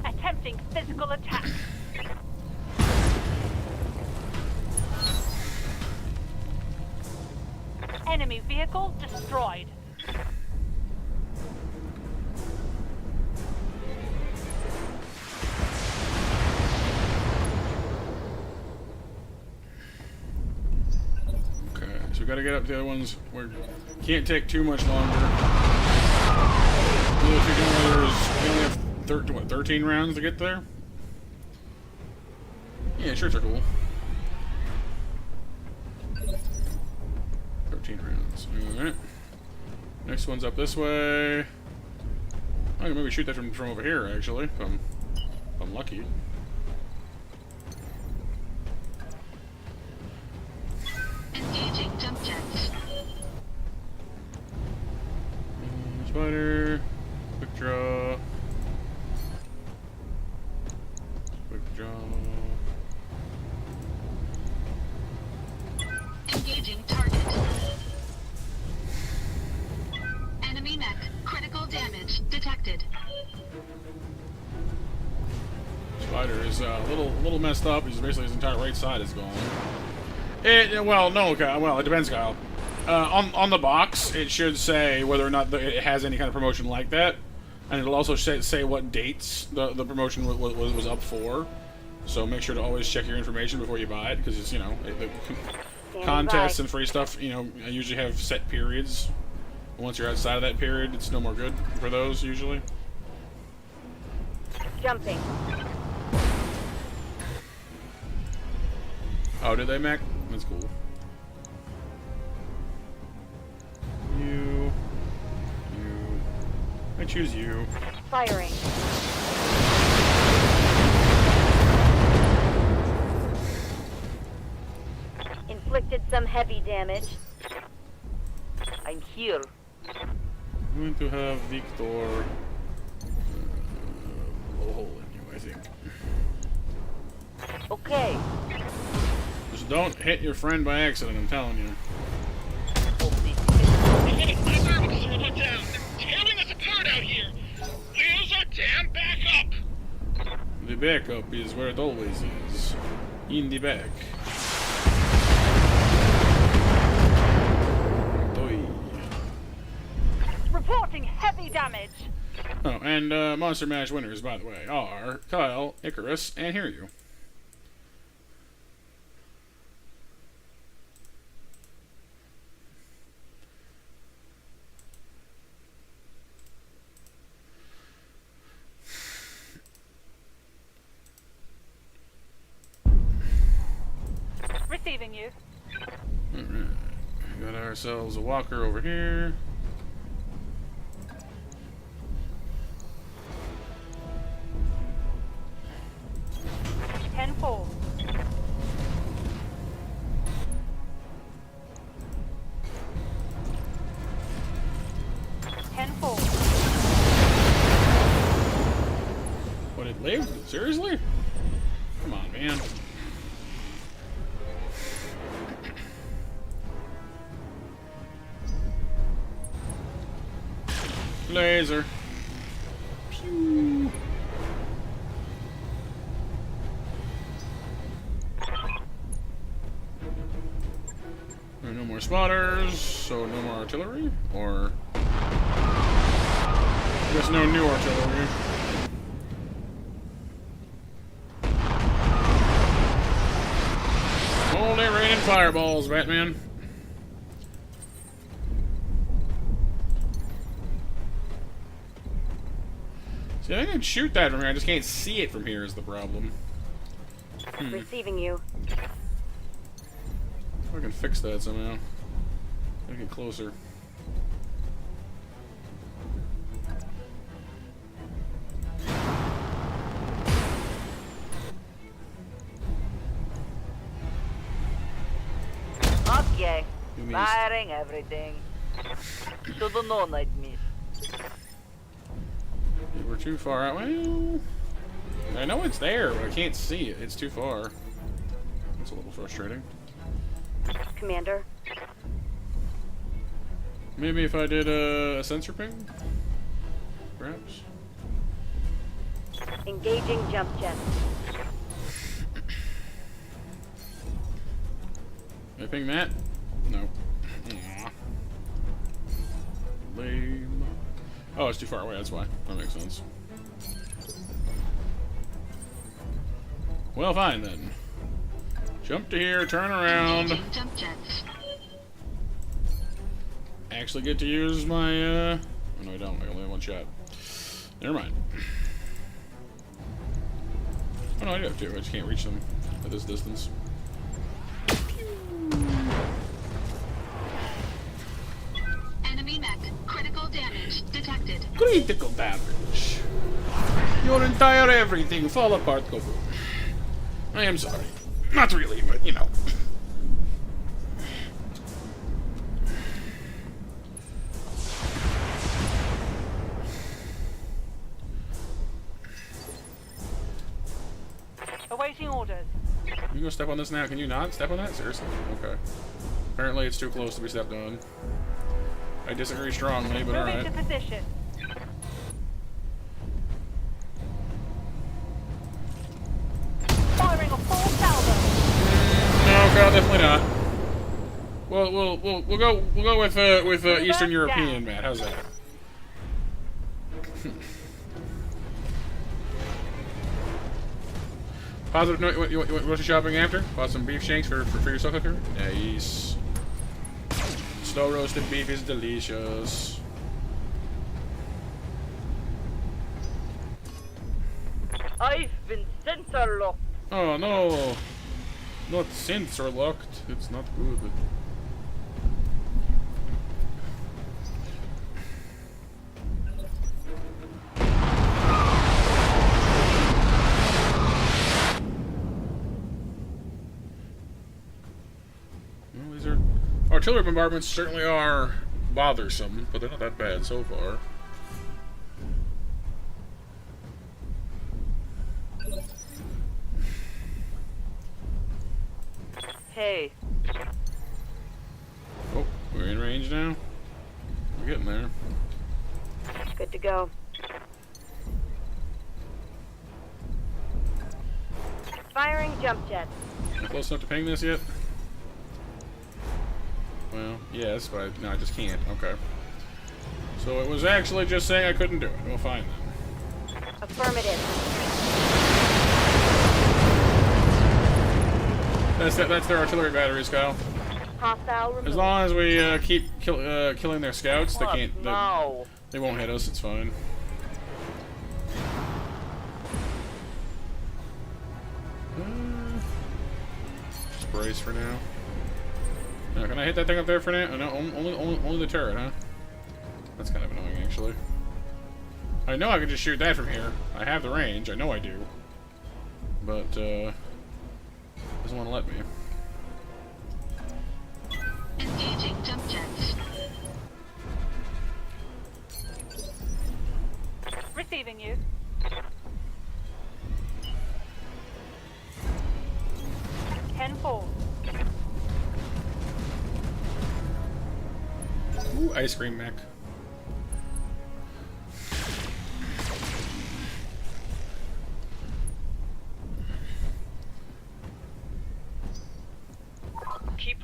Attempting physical attack. Enemy vehicle destroyed. Okay, so we gotta get up to the other ones. We can't take too much longer. We only have 13 rounds to get there? Yeah, shirts are cool. 13 rounds. Alright. Next one's up this way. I can maybe shoot that from over here, actually, if I'm lucky. Engaging jump jets. Spider. Quick draw. Quick draw. Engaging target. Enemy mech. Critical damage detected. Spider is a little messed up. He's basically his entire right side is gone. Well, no, well, it depends, Kyle. On the box, it should say whether or not it has any kind of promotion like that, and it'll also say what dates the promotion was up for. So make sure to always check your information before you buy it, because it's the contests and free stuff. Usually have set periods. Once you're outside of that period, it's no more good for those usually. Jumping. Oh, did they, Mac? That's cool. You. I choose you. Firing. Inflicted some heavy damage. I'm here. I'm going to have Victor blow a hole in you, I think. Okay. Just don't hit your friend by accident, I'm telling you. Down. They're tearing us apart out here. Where's our damn backup? The backup is where it always is. In the back. Reporting heavy damage. Oh, and Monster Mash winners, by the way, are Kyle, Icarus, and Hear You. Receiving you. Alright. We got ourselves a walker over here. Tenfold. Tenfold. What, it lived? Seriously? Come on, man. laser. Pew. There are no more spotters, so no more artillery, or I guess no new artillery. Only raining fireballs, Batman. See, I can shoot that from here. I just can't see it from here is the problem. Receiving you. I can fix that somehow. Gotta get closer. Okay. Give me Firing everything. To the no night miss. We're too far out. Well, I know it's there, but I can't see it. It's too far. That's a little frustrating. Commander. Maybe if I did a sensor ping? Perhaps? Engaging jump jet. Did I ping that? No. Aww. Lame. Oh, it's too far away, that's why. That makes sense. Well, fine then. Jump to here, turn around. Engaging jump jets. Actually get to use my, oh no I don't, I only have one shot. Never mind. Oh no, I do have two, I just can't reach them at this distance. Enemy mech. Critical damage detected. Critical damage. Your entire everything fall apart, go boom. I am sorry. Not really, but you know. Awaiting orders. You gonna step on this now? Can you not step on that? Seriously? Okay. Apparently it's too close to be stepped on. I disagree strongly, but Moving alright. to position. Firing a full salvo. No, Kyle, definitely not. We'll go with Eastern European, Matt. How's that? Positive note. What you want shopping after? Bought some beef shanks for your soul cooker. Nice. Slow roasted beef is delicious. I've been sensor locked. Oh no! Not sensor locked. It's not good. Well, these are artillery bombardments. Certainly are bothersome, but they're not that bad so far. Hey. Oh, we're in range now. We're getting there. Good to go. Firing jump jet. Close enough to ping this yet? Well, yes, but no, I just can't. Okay. So it was actually just saying I couldn't do it. Well, fine then. Affirmative. That's their artillery batteries, Kyle. Hostile removed. As long as we keep killing their scouts, they What? can't. No. They won't hit us. It's fine. Just brace for now. Now, can I hit that thing up there for now? Oh, no, only the turret, huh? That's kind of annoying, actually. I know I can just shoot that from here. I have the range. I know I do. But, doesn't want to let me. Engaging jump jets. Receiving you. Tenfold. Ooh, ice cream mech.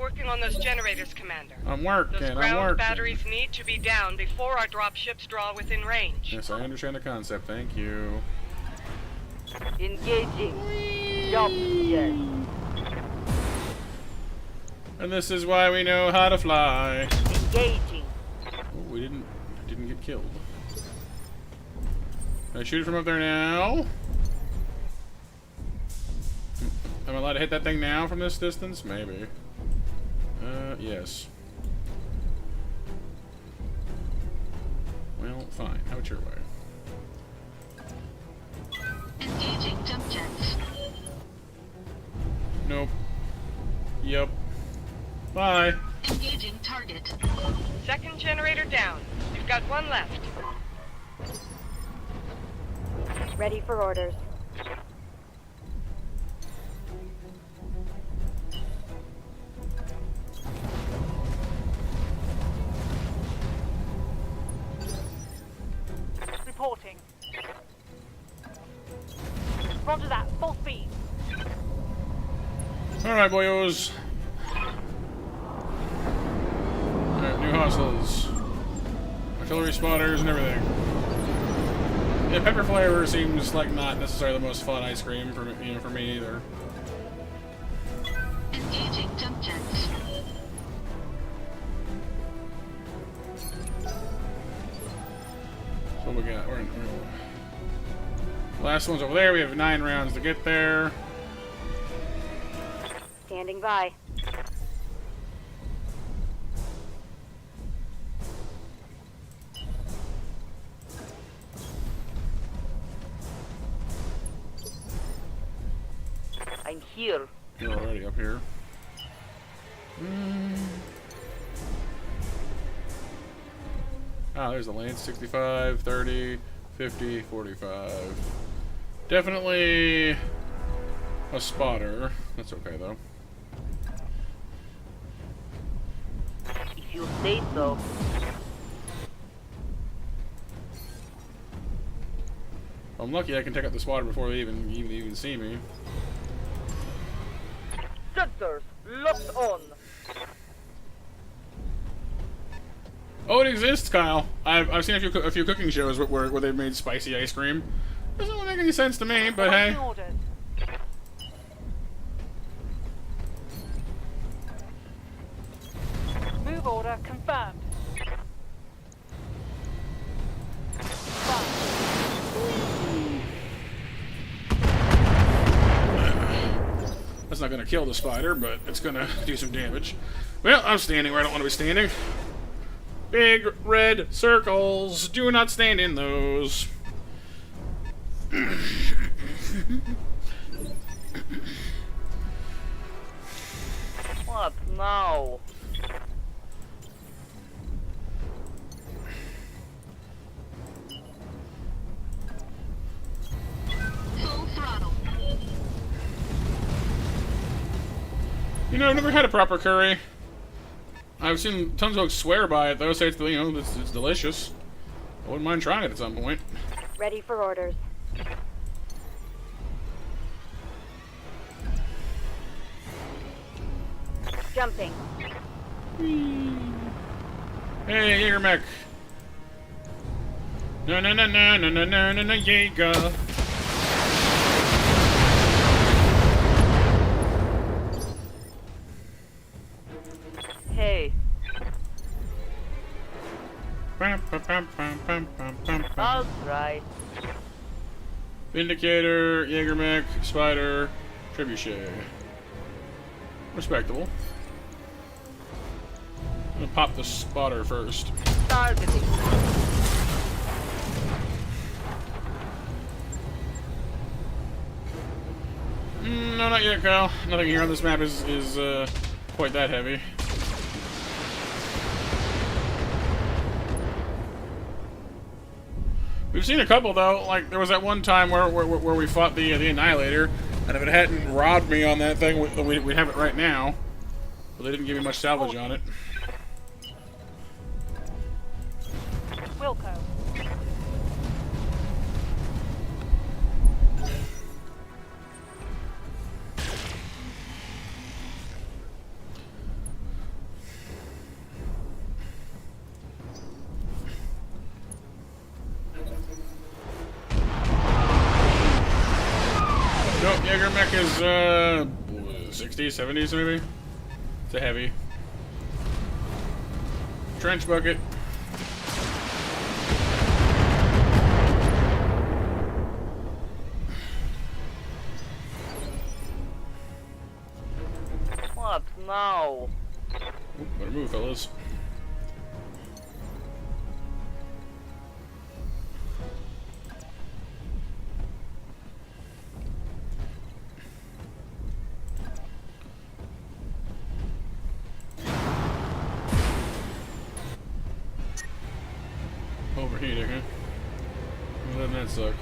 working on those generators, Commander. I'm working, Those I'm ground working. batteries need to be down before our dropships draw within range. Yes, I understand the concept, thank you. Engaging. Jump jet. And this is why we know how to fly. Engaging. Oh, we didn't get killed. Can I shoot it from up there now? Am I allowed to hit that thing now from this distance? Maybe. Yes. Well, fine. Have it your way. Engaging jump jets. Nope. Yep. Bye. Engaging target. Second generator down. You've got one left. Ready for orders. Reporting. Roger that. Full speed. Alright, boyos. Alright, new hostiles. Artillery spotters and everything. Yeah, pepper flavor seems like not necessarily the most fun ice cream for me, for me either. Engaging jump jets. So what we got? Last one's over there. We have 9 rounds to get there. Standing by. I'm here. You're already up here. Ah, there's the lane. 65, 30, 50, 45. Definitely a spotter. That's okay, though. If you say so. If I'm lucky, I can take out the spotter before they even see me. Sensors locked on. Oh, it exists, Kyle. I've seen a few cooking shows where they've made spicy ice cream. Doesn't really make any sense to me, but hey. Awaiting orders. Move order confirmed. That's not gonna kill the spider, but it's gonna do some damage. Well, I'm standing where I don't want to be standing. Big red circles. Do not stand in those. What now? Full throttle. You know, I've never had a proper curry. I've seen tons of folks swear by it, though, say it's, you know, it's delicious. I wouldn't mind trying it at some point. Ready for orders. Jumping. Hey, Jägermech. No, no, no, no, no, no, no, no, no, Jäger. Hey. All right. Vindicator, Jägermech, Spider, Trebuchet. Respectable. I'm gonna pop the spotter first. Targeting. No, not yet, Kyle. Nothing here on this map is quite that heavy. We've seen a couple though. Like there was that one time where we fought the Annihilator, and if it hadn't robbed me on that thing, we'd have it right now. But they didn't give me much salvage on it. Wilco. Oh, Jaeger mech is 60s, 70s maybe. It's a heavy. Trench bucket. What now? Oop, better move, fellas. Overheating, huh? Well, doesn't that suck?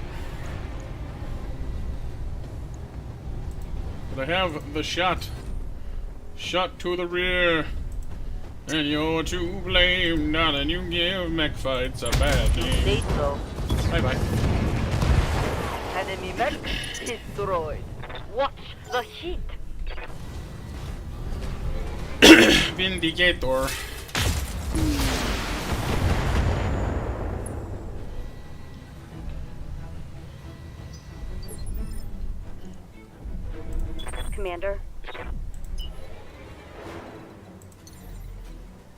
But I have the shot. Shot to the rear. And you're to blame, darling. You give mech fights a bad name. Say so. Bye bye. Enemy mech destroyed. Watch the heat. Vindicator. Commander.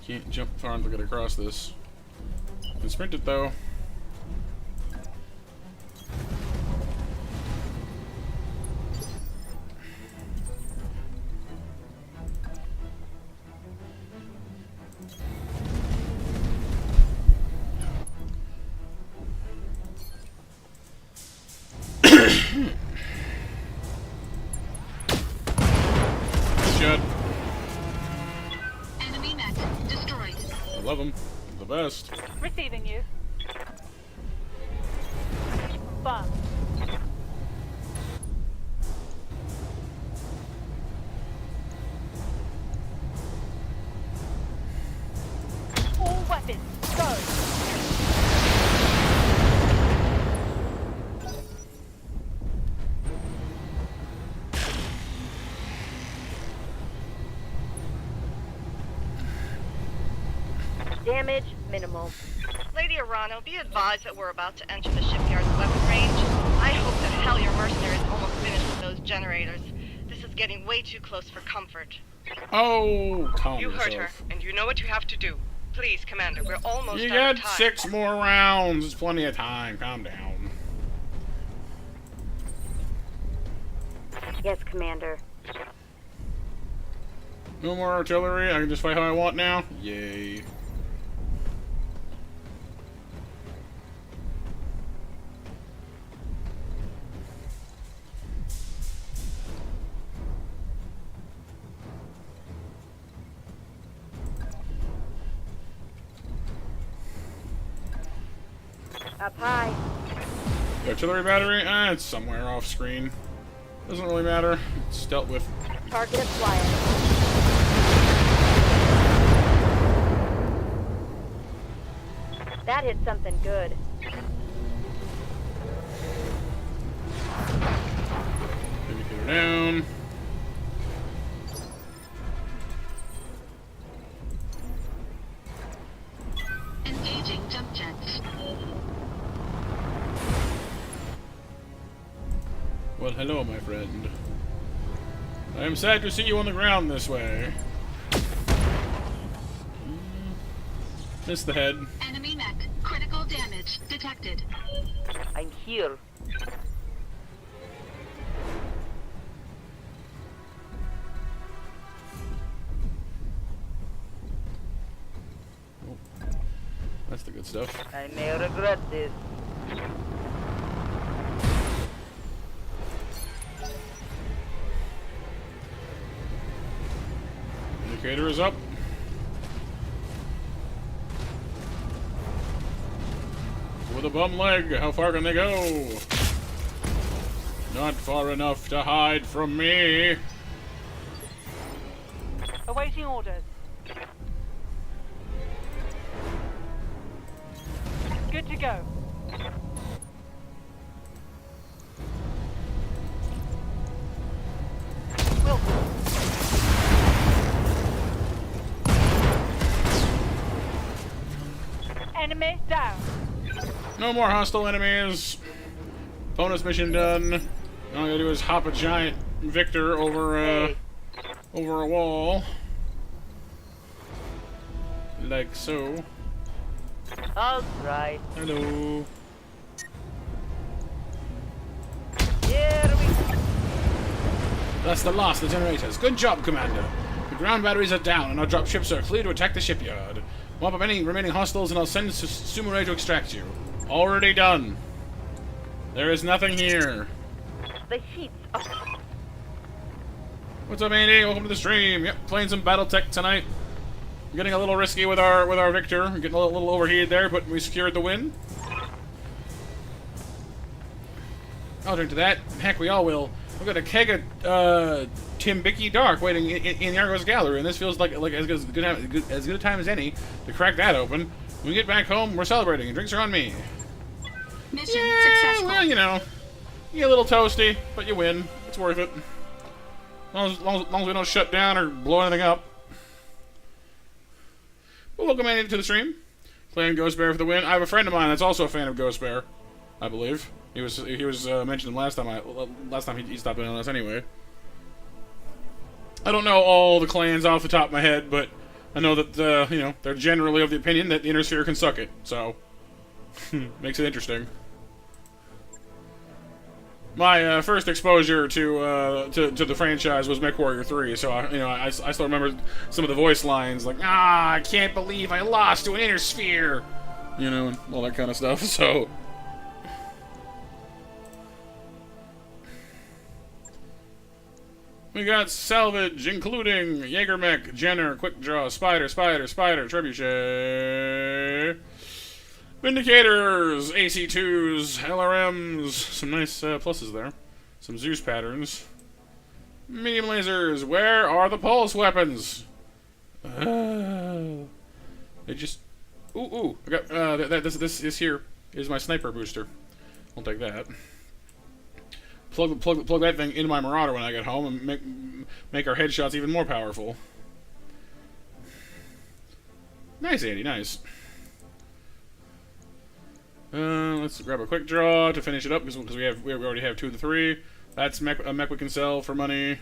Can't jump far enough to get across this. Can sprint it though. Shut. Enemy mech destroyed. I love them. The best. Receiving you. Bomb. All weapons, go! Damage minimal. Lady Arano, be advised that we're about to enter the shipyard's weapon range. I hope to hell your mercenaries almost finished with those generators. This is getting way too close for comfort. Oh, calm You yourself. heard her, and you know what you have to do. Please, Commander, we're almost You out got of time. 6 more rounds. It's plenty of time. Calm down. Yes, Commander. No more artillery. I can just fight how I want now. Yay. Up high. The artillery battery? It's somewhere off screen. Doesn't really matter. It's dealt with. Target acquired. That hit something good. Indicator down. Engaging jump jets. Well, hello, my friend. I am sad to see you on the ground this way. Missed the head. Enemy mech. Critical damage detected. I'm here. Oh, that's the good stuff. I may regret this. Indicator is up. With a bum leg, how far can they go? Not far enough to hide from me. Awaiting orders. Good to go. Wilson. Enemy down. No more hostile enemies. Bonus mission done. All I gotta do is hop a giant Victor over over a wall. Like so. Alright. Hello. Here we go. That's the last of the generators. Good job, Commander. The ground batteries are down, and our drop ships are clear to attack the shipyard. Mop up any remaining hostiles, and I'll send Sumire to extract you. Already done. There is nothing here. The heat's up. What's up, Andy? Welcome to the stream. Yep, playing some BattleTech tonight. Getting a little risky with our Victor. Getting a little overheated there, but we secured the win. I'll drink to that. Heck, we all will. We've got a keg of Timbicky Dark waiting in Yargo's gallery, and this feels like as good a time as any to crack that open. When we get back home, we're celebrating, and drinks are on me. Mission successful. Well, you know, you get a little toasty, but you win. It's worth it. As long as we don't shut down or blow anything up. Well, welcome Andy to the stream. Playing Ghost Bear for the win. I have a friend of mine that's also a fan of Ghost Bear, I believe. He was mentioned last time he stopped in on us anyway. I don't know all the clans off the top of my head, but I know that you know, they're generally of the opinion that the Inner Sphere can suck it. So makes it interesting. My first exposure to the franchise was MechWarrior 3, so I still remember some of the voice lines like I can't believe I lost to an Inner Sphere, you know, and all that kind of stuff. So. We got salvage, including Jaegermech, Jenner, Quick Draw, Spider, Trebuchet, Vindicators, AC2s, LRMs, some nice pluses there, some Zeus patterns, medium lasers. Where are the pulse weapons? They just I got this here is my sniper booster. I'll take that. Plug that thing into my Marauder when I get home and make our headshots even more powerful. Nice, Andy, nice. Let's grab a quick draw to finish it up because we already have 2 of the 3. That's a mech we can sell for money.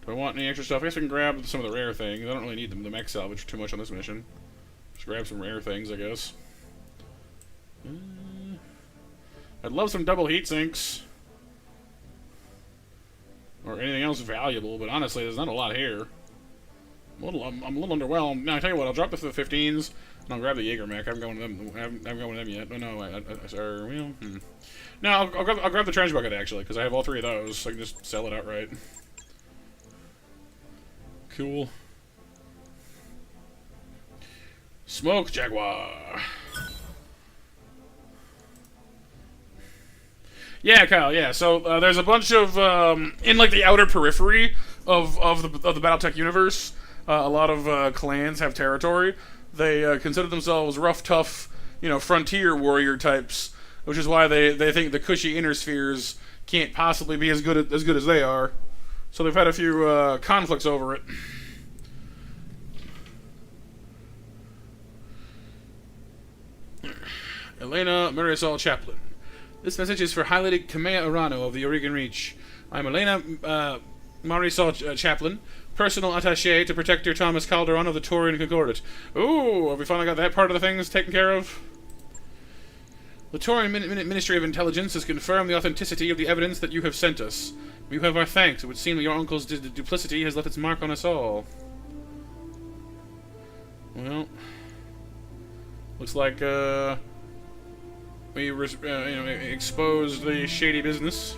Do I want any extra stuff? I guess we can grab some of the rare things. I don't really need the mech salvage too much on this mission. Just grab some rare things, I guess. I'd love some double heat sinks. Or anything else valuable, but honestly, there's not a lot here. I'm a little underwhelmed. Now, I tell you what, I'll drop this to the 15s, and I'll grab the Jaegermech. I haven't gone with them. I haven't gone with them yet. Oh, no, No, I'll grab the trench bucket, actually, because I have all 3 of those, so I can just sell it outright. Cool. Smoke Jaguar. Yeah, Kyle. Yeah. So there's a bunch of in like the outer periphery of the BattleTech universe. A lot of clans have territory. They consider themselves rough, tough, you know, frontier warrior types, which is why they think the cushy Inner Spheres can't possibly be as good as they are. So they've had a few conflicts over it. Elena Marisol Chaplin. This message is for High Lady Kamea Arano of the Oregon Reach. I'm Elena Marisol Chaplin, personal attaché to Protector Thomas Calderon of the Taurian Concordat. Ooh, have we finally got that part of the things taken care of? The Taurian Ministry of Intelligence has confirmed the authenticity of the evidence that you have sent us. You have our thanks. It would seem that your uncle's duplicity has left its mark on us all. Well, looks like, we exposed the shady business.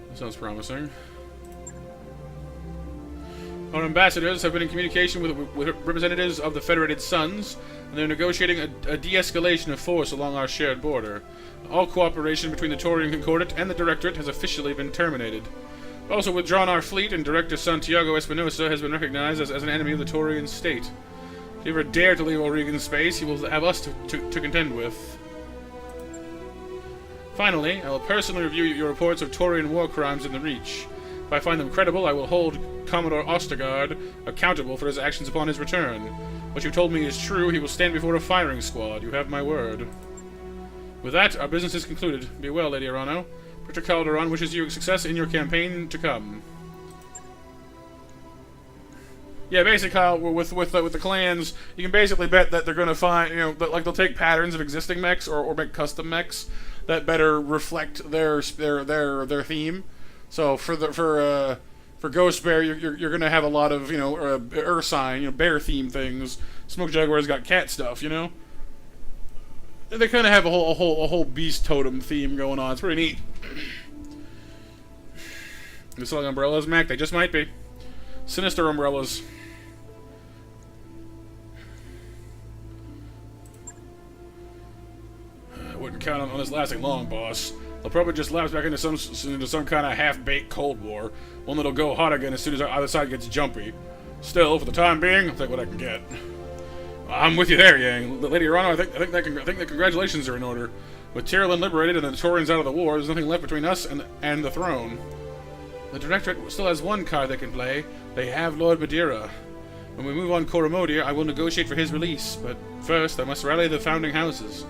That sounds promising. Our ambassadors have been in communication with representatives of the Federated Suns, and they're negotiating a de-escalation of force along our shared border. All cooperation between the Taurian Concordat and the Directorate has officially been terminated. We've also withdrawn our fleet, and Director Santiago Espinosa has been recognized as an enemy of the Taurian state. If you ever dare to leave Oregon space, he will have us to contend with. Finally, I will personally review your reports of Taurian war crimes in the Reach. If I find them credible, I will hold Commodore Ostergaard accountable for his actions upon his return. What you told me is true. He will stand before a firing squad. You have my word. With that, our business is concluded. Be well, Lady Arano. Dr. Calderon wishes you success in your campaign to come. Yeah, basically, Kyle, with the clans, you can basically bet that they're going to find, like they'll take patterns of existing mechs or make custom mechs that better reflect their theme. So for Ghost Bear, you're going to have a lot of Ursine, bear theme things. Smoke Jaguar's got cat stuff, They kind of have a whole beast totem theme going on. It's pretty neat. They're selling umbrellas, Mac. They just might be sinister umbrellas. I wouldn't count on this lasting long, boss. They'll probably just lapse back into some kind of half-baked Cold War, one that'll go hot again as soon as either side gets jumpy. Still, for the time being, I'll take what I can get. I'm with you there, Yang. Lady Arano, I think the congratulations are in order. With Tyrillin liberated and the Taurians out of the war, there's nothing left between us and the throne. The Directorate still has one card they can play. They have Lord Madeira. When we move on Koromodia, I will negotiate for his release, but first I must rally the founding houses.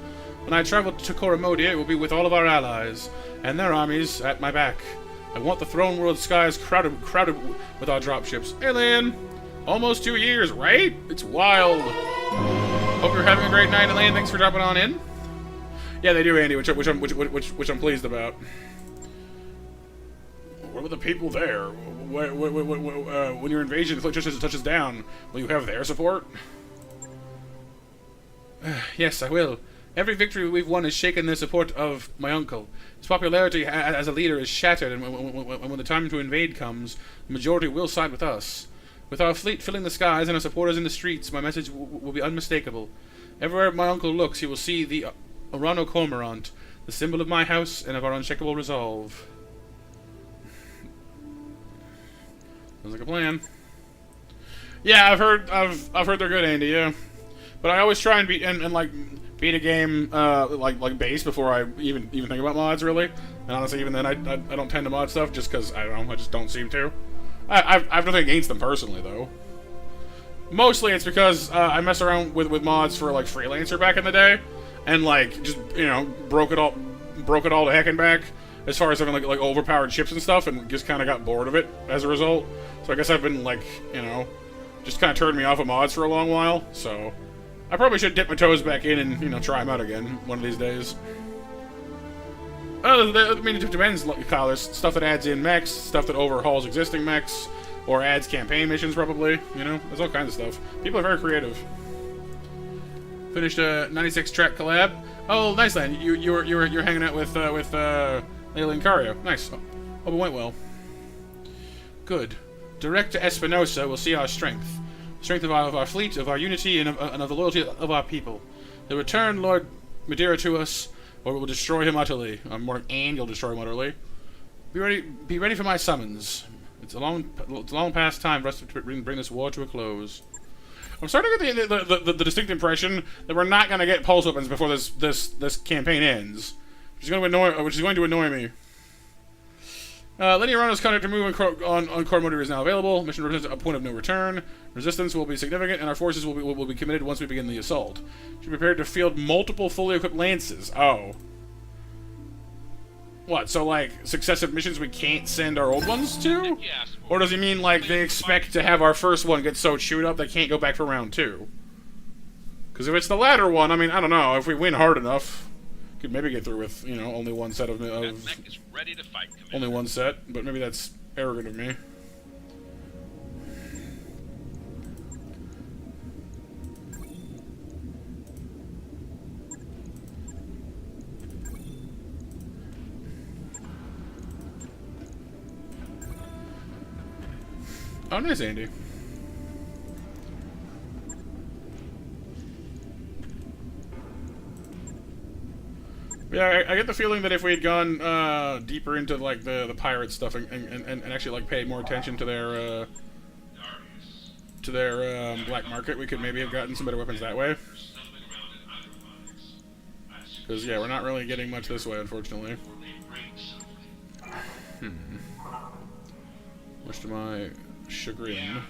When I travel to Koromodia, it will be with all of our allies, and their armies at my back. I want the throne world skies crowded with our dropships. Alien! Almost 2 years, right? It's wild. Hope you're having a great night, Elaine. Thanks for dropping on in. Yeah, they do, Andy, which I'm pleased about. What are the people there? When your invasion touches down, will you have their support? Yes, I will. Every victory we've won has shaken the support of my uncle. His popularity as a leader is shattered, and when the time to invade comes, the majority will side with us. With our fleet filling the skies and our supporters in the streets, my message will be unmistakable. Everywhere my uncle looks, he will see the Arano Cormorant, the symbol of my house and of our unshakable resolve. Sounds like a plan. Yeah, I've heard they're good, Andy. Yeah, but I always try and beat a game like base before I even think about mods, really. And honestly, even then, I don't tend to mod stuff just because I just don't seem to. I've nothing against them personally, though. Mostly it's because I mess around with mods for like Freelancer back in the day, and just broke it all to heck and back as far as having like overpowered ships and stuff, and just kind of got bored of it as a result. So I guess I've been just kind of turned me off of mods for a long while. So I probably should dip my toes back in and try them out again one of these days. I mean, it depends, Kyle. There's stuff that adds in mechs, stuff that overhauls existing mechs, or adds campaign missions, probably. There's all kinds of stuff. People are very creative. Finished a 96 track collab. Oh, nice, Lan. You're hanging out with Layla and Cario. Nice. Hope it went well. Good. Direct to Espinosa will see our strength. Strength of our fleet, of our unity, and of the loyalty of our people. They return Lord Madeira to us, or we will destroy him utterly. And you'll destroy him utterly. Be ready for my summons. It's a long past time for us to bring this war to a close. I'm starting to get the distinct impression that we're not going to get pulse weapons before this campaign ends, which is going to annoy me. Lady Arano's contract to move on Koromodia is now available. Mission represents a point of no return. Resistance will be significant, and our forces will be committed once we begin the assault. Should be prepared to field multiple fully equipped lances. Oh. What, so successive missions we can't send our old ones to? Or does he mean they expect to have our first one get so chewed up they can't go back for round 2? Because if it's the latter one, I mean, I don't know. If we win hard enough, could maybe get through with, only one set of only one set, but maybe that's arrogant of me. Oh, nice, Andy. Yeah, I get the feeling that if we had gone deeper into the pirate stuff and actually paid more attention to their black market, we could maybe have gotten some better weapons that way. Because yeah, we're not really getting much this way, unfortunately. Much to my chagrin.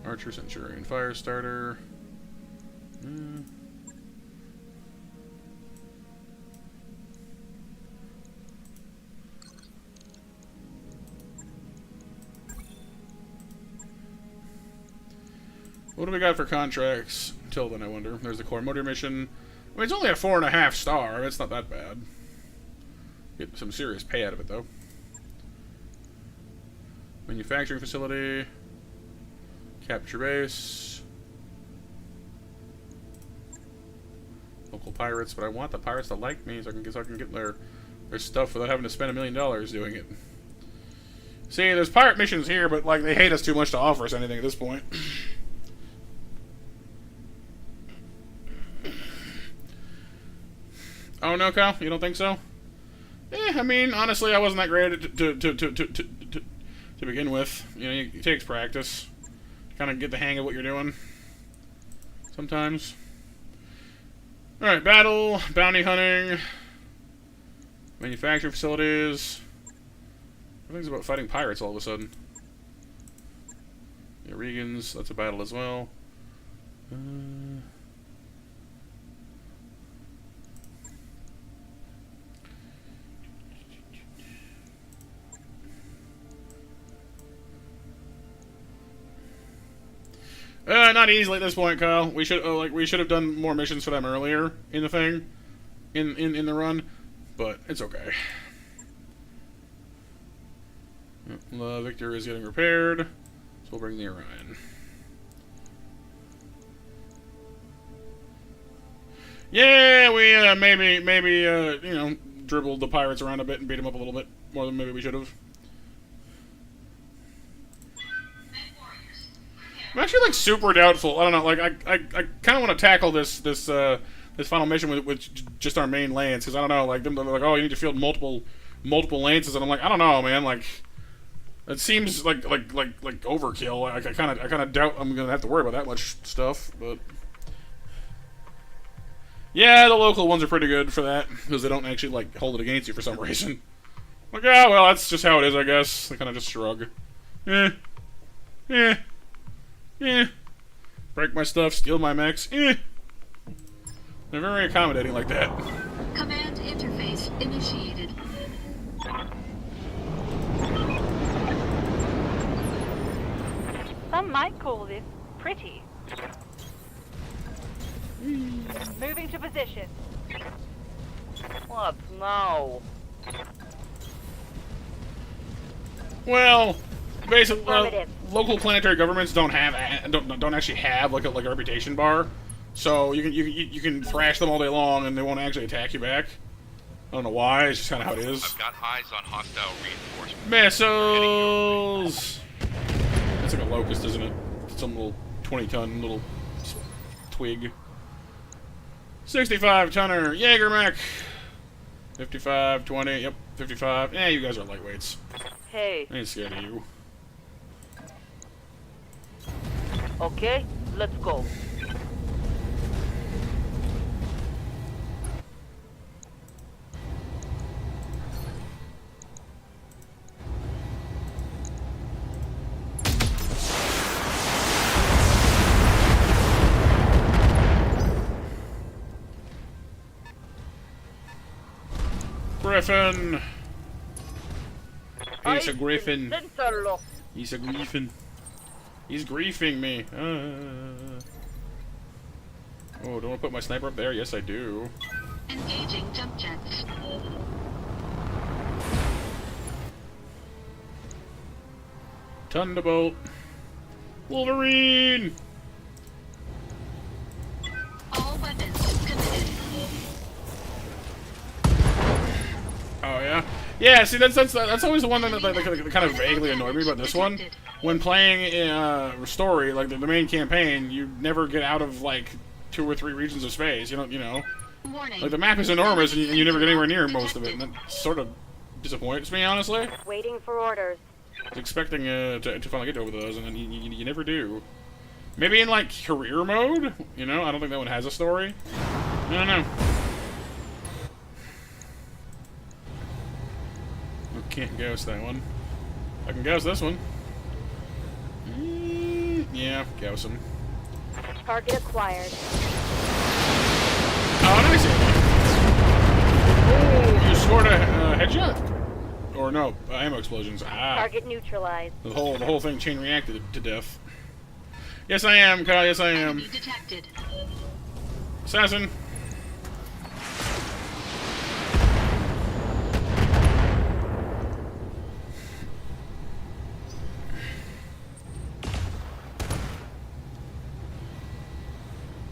Archer, Centurion, Firestarter. What do we got for contracts until then, I wonder? There's the core motor mission. I mean, it's only a 4.5 star. It's not that bad. Get some serious pay out of it, though. Manufacturing facility. Capture base. Local pirates, but I want the pirates to like me so I can get their stuff without having to spend $1 million doing it. See, there's pirate missions here, but like they hate us too much to offer us anything at this point. Oh no, Kyle, you don't think so? I mean, honestly, I wasn't that great at to begin with. You know, it takes practice. Kind of get the hang of what you're doing. Sometimes. All right, battle, bounty hunting, manufacturing facilities. Everything's about fighting pirates all of a sudden. Yeah, Regans, that's a battle as well. Not easily at this point, Kyle. We should have done more missions for them earlier in the thing, in the run, but it's okay. La Victor is getting repaired, so we'll bring the Orion. Yeah, we maybe you know, dribbled the pirates around a bit and beat them up a little bit more than maybe we should have. I'm actually like super doubtful. I don't know. Like I kind of want to tackle this final mission with just our main lance, because I don't know. Like they're like, oh, you need to field multiple lances, and I'm like, I don't know, man. Like it seems like overkill. Like I kind of doubt I'm gonna have to worry about that much stuff. But yeah, the local ones are pretty good for that because they don't actually like hold it against you for some reason. Like, yeah, well, that's just how it is, I guess. They kind of just shrug. Yeah. Break my stuff, steal my mechs. They're very accommodating like that. Command interface initiated. Some might call this pretty. Moving to position. What now? Well, basically, local planetary governments don't actually have like a reputation bar, so you can thrash them all day long and they won't actually attack you back. I don't know why. It's just kind of how it is. I've got eyes on hostile reinforcements. Missiles. That's like a locust, isn't it? Some little 20-ton little twig. 65-tonner Jaeger mech. 55, 20. Yep, 55. Yeah, you guys are lightweights. Hey. I ain't scared of you. Okay, let's go. Griffin! He's a griffin. He's a griffin. He's griefing me. Oh, don't want to put my sniper up there? Yes, I do. Engaging jump jets. Thunderbolt. Wolverine! All weapons committed. Oh, yeah? Yeah, see, that's always the one that kind of vaguely annoyed me about this one. When playing story, like the main campaign, you never get out of like 2 or 3 regions of space. You know. Warning. Like the map is enormous, and you never get anywhere near most of it, and that sort of disappoints me, honestly. Waiting for orders. I was expecting to finally get over those, and then you never do. Maybe in like career mode, you know. I don't think that one has a story. I don't know. Can't ghost that one. I can ghost this one. Yeah, ghost him. Target acquired. Oh, nice. Oh, you scored a headshot. Or no, ammo explosions. Ah. Target neutralized. The whole thing chain reacted to death. Yes, I am, Kyle. Yes, I am. Enemy detected. Assassin.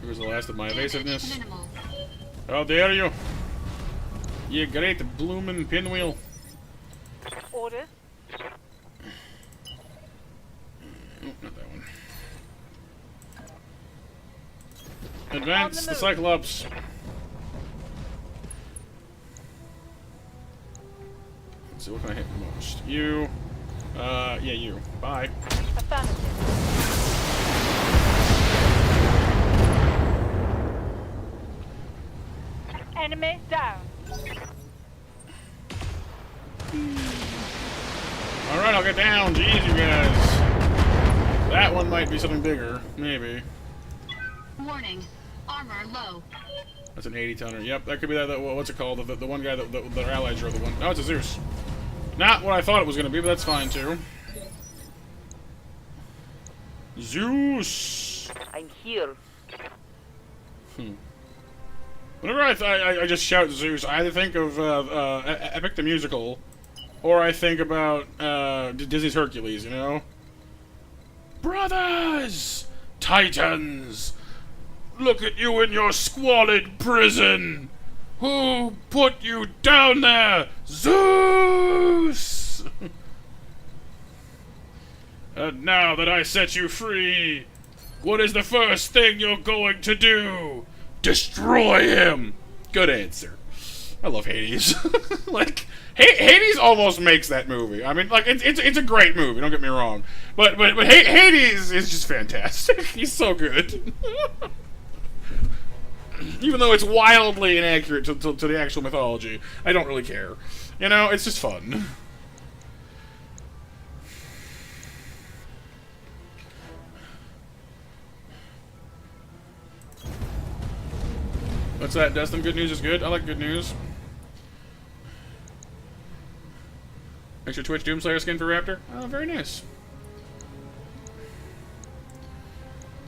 Here's the last of my evasiveness. Minimal. How dare you! You great bloomin' pinwheel. Order. Oh, not that one. Advance the Cyclops. Let's see, what can I hit most? You. Yeah, you. Bye. Affirmative. Enemy down. Alright, I'll get down. Jeez, you guys. That one might be something bigger. Maybe. Warning. Armor low. That's an 80-tonner. Yep, that could be that what's it called? The one guy that our allies drove the one. No, it's a Zeus. Not what I thought it was going to be, but that's fine, too. Zeus! I'm here. Whenever I just shout Zeus, I either think of Epic the Musical, or I think about Disney's Hercules, you know? Brothers! Titans! Look at you in your squalid prison! Who put you down there? Zeus! And now that I set you free, what is the first thing you're going to do? Destroy him! Good answer. I love Hades. Like, Hades almost makes that movie. I mean, like, it's a great movie, don't get me wrong. But Hades is just fantastic. He's so good. Even though it's wildly inaccurate to the actual mythology, I don't really care. You know, it's just fun. What's that, Dustin? Good news is good? I like good news. Extra Twitch Doomslayer skin for Raptor? Oh, very nice.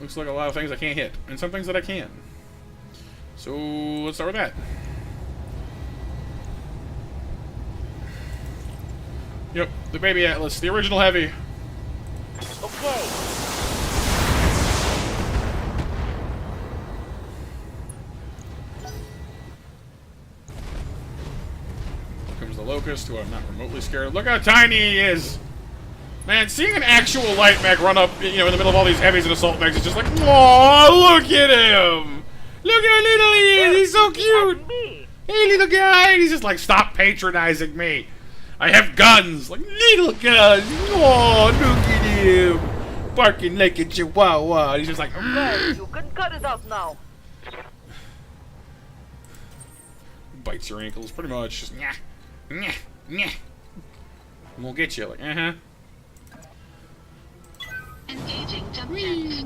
Looks like a lot of things I can't hit, and some things that I can. So, let's start with that. Yep, the Baby Atlas, the original heavy. Okay. Comes the Locust, who I'm not remotely scared of. Look how tiny he is! Man, seeing an actual light mech run up, you know, in the middle of all these heavies and assault mechs is just like, aww, look at him! Look how little he is! He's so cute! Hey, little guy! He's just like, stop patronizing me! I have guns! Like, little guns! Aww, look at him! Barking like a chihuahua! He's just like, Okay, you can cut it out now. bites your ankles, pretty much. Just, nyah, nyah, nyah. And we'll get you, like, uh-huh. Engaging jump jet.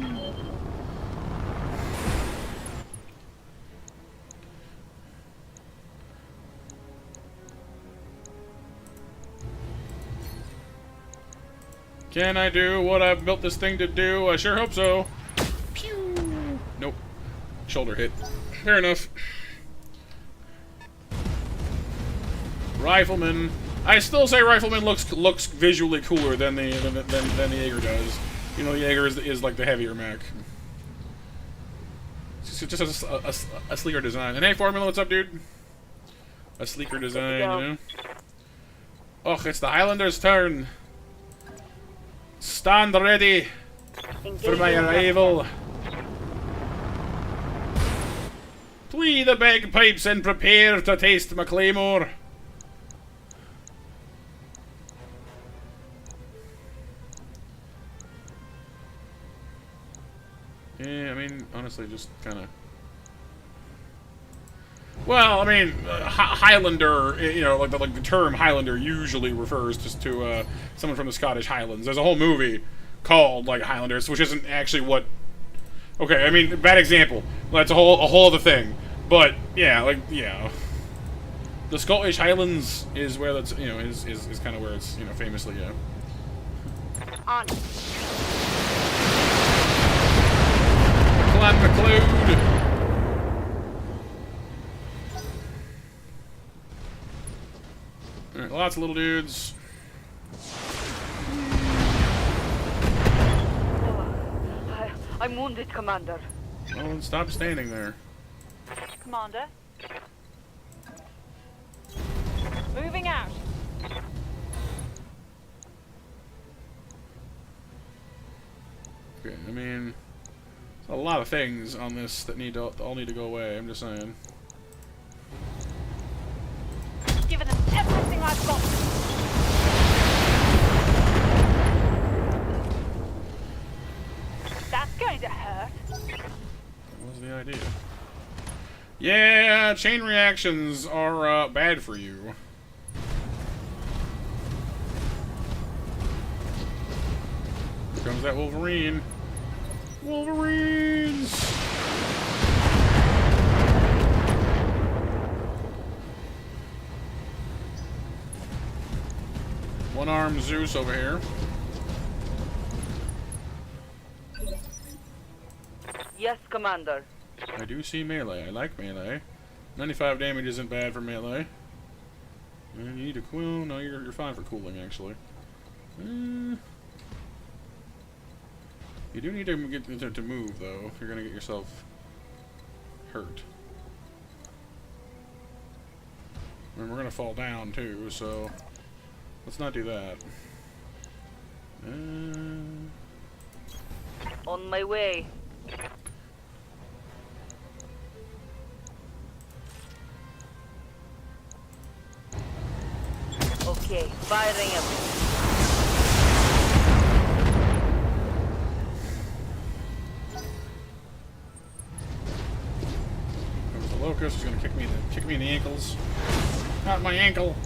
Can I do what I've built this thing to do? I sure hope so. Pew! Nope. Shoulder hit. Fair enough. Rifleman. I still say Rifleman looks visually cooler than the Jaeger does. You know, the Jaeger is like the heavier mech. It's just a sleeker design. And hey, Formula, what's up, dude? A sleeker design, you know? Oh, it's the Highlanders' turn. Stand ready for my arrival. Play the bagpipes and prepare to taste my claymore. Yeah, I mean, honestly, just kind of... Well, I mean, Highlander, you know, like the term Highlander usually refers just to someone from the Scottish Highlands. There's a whole movie called, like, Highlanders, which isn't actually what... Okay, I mean, bad example. That's a whole other thing. But yeah, like the Scottish Highlands is where that's is kind of where it's famously On. Clan MacLeod. All right, lots of little dudes. I'm wounded, Commander. Oh, stop standing there. Commander. Moving out. Okay, I mean, there's a lot of things on this that all need to go away. I'm just saying. Giving them everything I've got. That's going to hurt. What was the idea? Yeah, chain reactions are bad for you. Here comes that Wolverine. Wolverines! One-armed Zeus over here. Yes, Commander. I do see melee. I like melee. 95 damage isn't bad for melee. And you need to cool. No, you're fine for cooling, actually. You do need to get to move, though. You're gonna get yourself hurt. And we're gonna fall down too, so let's not do that. On my way. Okay, firing him. Comes the locust. He's gonna kick me in the ankles. Not my ankle.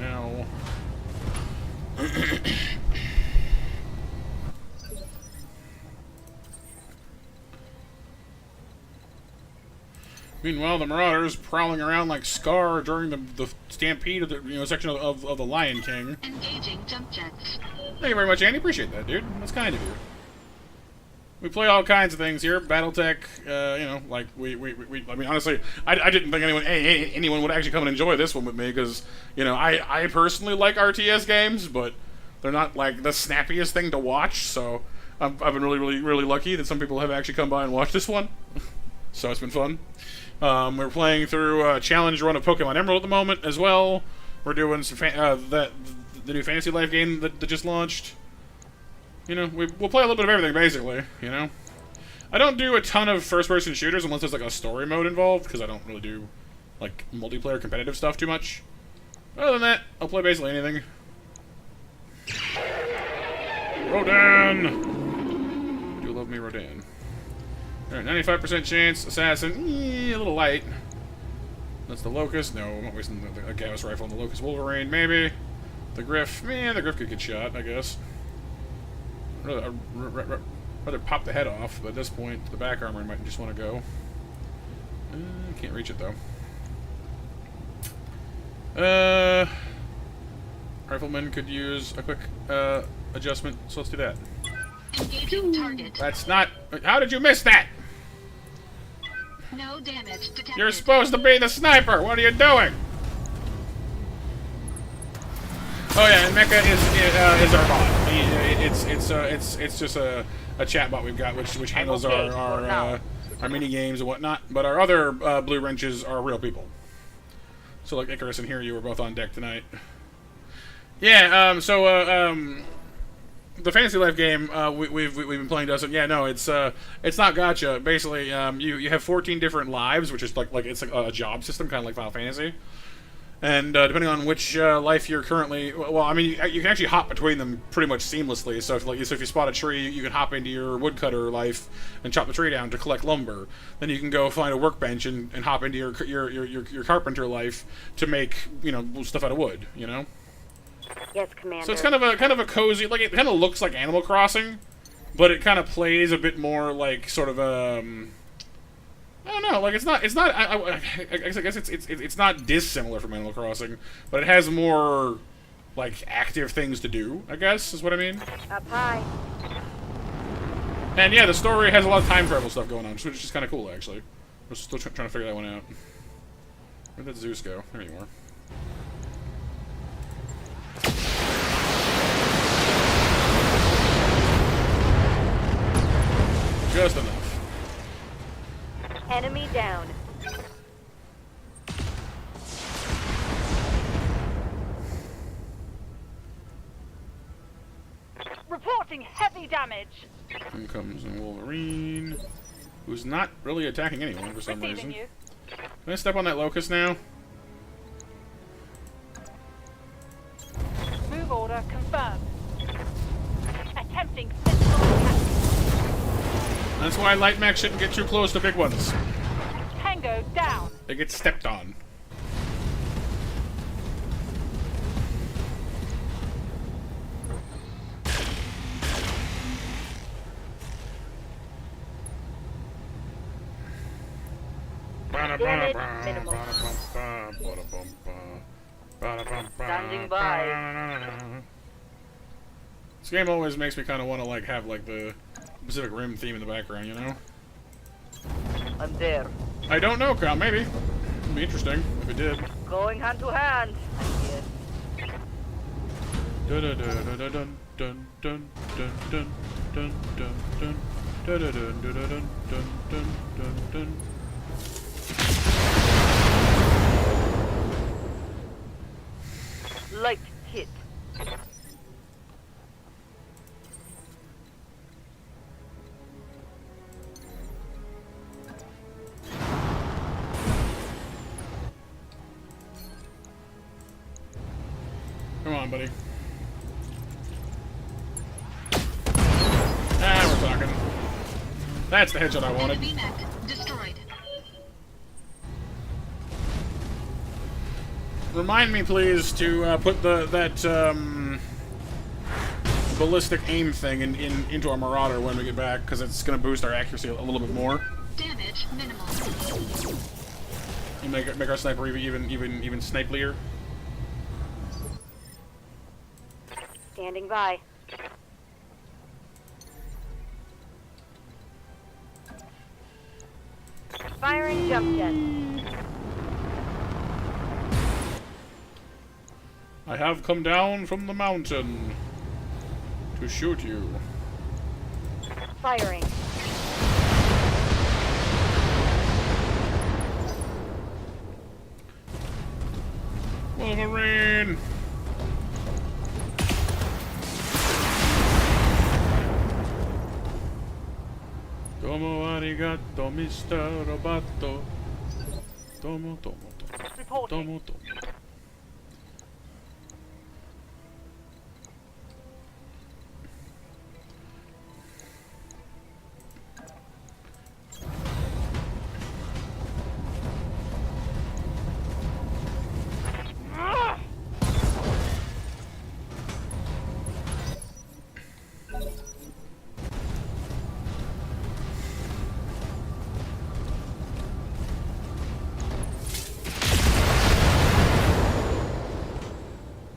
Ow. Meanwhile, the Marauders prowling around like Scar during the stampede of the section of the Lion King. Engaging jump jets. Thank you very much, Andy. Appreciate that, dude. That's kind of you. We play all kinds of things here. Battletech, like we I mean, honestly, I didn't think anyone would actually come and enjoy this one with me because, I personally like RTS games, but they're not like the snappiest thing to watch. So I've been really lucky that some people have actually come by and watched this one. So it's been fun. We're playing through a challenge run of Pokemon Emerald at the moment as well. We're doing some the new Fantasy Life game that just launched. We'll play a little bit of everything, basically, I don't do a ton of first-person shooters unless there's, like, a story mode involved, because I don't really do, like, multiplayer competitive stuff too much. Other than that, I'll play basically anything. Rodan! Do love me, Rodan. Alright, 95% chance, Assassin, a little light. That's the Locust. No, I'm not wasting a Gauss rifle on the Locust. Wolverine, maybe. The Griff, the Griff could get shot, I guess. I'd rather pop the head off, but at this point, the back armor might just want to go. Can't reach it, though. Rifleman could use a quick adjustment, so let's do that. Engaging target. That's not... How did you miss that? No damage detected. You're supposed to be the sniper! What are you doing? Oh yeah, and Mecha is our bot. It's just a chat bot we've got, which handles our mini games and whatnot. But our other blue wrenches are real people. So like Icarus and Here You were both on deck tonight. Yeah. The Fantasy Life game we've been playing doesn't. Yeah, no, it's not gacha. Basically, you have 14 different lives, which is like it's like a job system, kind of like Final Fantasy. And depending on which life you're currently, well, I mean, you can actually hop between them pretty much seamlessly. So if you spot a tree, you can hop into your woodcutter life and chop the tree down to collect lumber. Then you can go find a workbench and hop into your carpenter life to make stuff out of wood. Yes, Commander. So it's kind of a cozy, like it kind of looks like Animal Crossing, but it kind of plays a bit more like sort of I don't know, like it's not I guess it's not dissimilar from Animal Crossing, but it has more like active things to do, I guess is what I mean. Up high. And yeah, the story has a lot of time travel stuff going on, which is just kind of cool actually. We're still trying to figure that one out. Where'd that Zeus go? There you are. Just enough. Enemy down. Reporting heavy damage. In comes a Wolverine, who's not really attacking anyone for some Receiving reason. you. Can I step on that Locust now? Move order confirmed. Attempting physical attack. That's why light mechs shouldn't get too close to big ones. Tango down. They get stepped on. Standing by. This game always makes me kind of want to like have like the Pacific Rim theme in the background, you know? I'm there. I don't know, Kyle. Maybe. It'd be interesting if it did. Going hand to hand. Yes. Dun dun dun dun dun dun dun dun dun dun dun dun dun dun dun dun dun. Light hit. Come on, buddy. Ah, we're talking. That's the headshot I wanted. Enemy mech destroyed. Remind me, please, to put that ballistic aim thing into our Marauder when we get back, because it's going to boost our accuracy a little bit more. Damage minimal. And make our sniper even snipelier. Standing by. Firing jump jet. I have come down from the mountain to shoot you. Firing. Wolverine! Tomo arigato, Mr. Roboto. Tomo. Reporting. Tomo.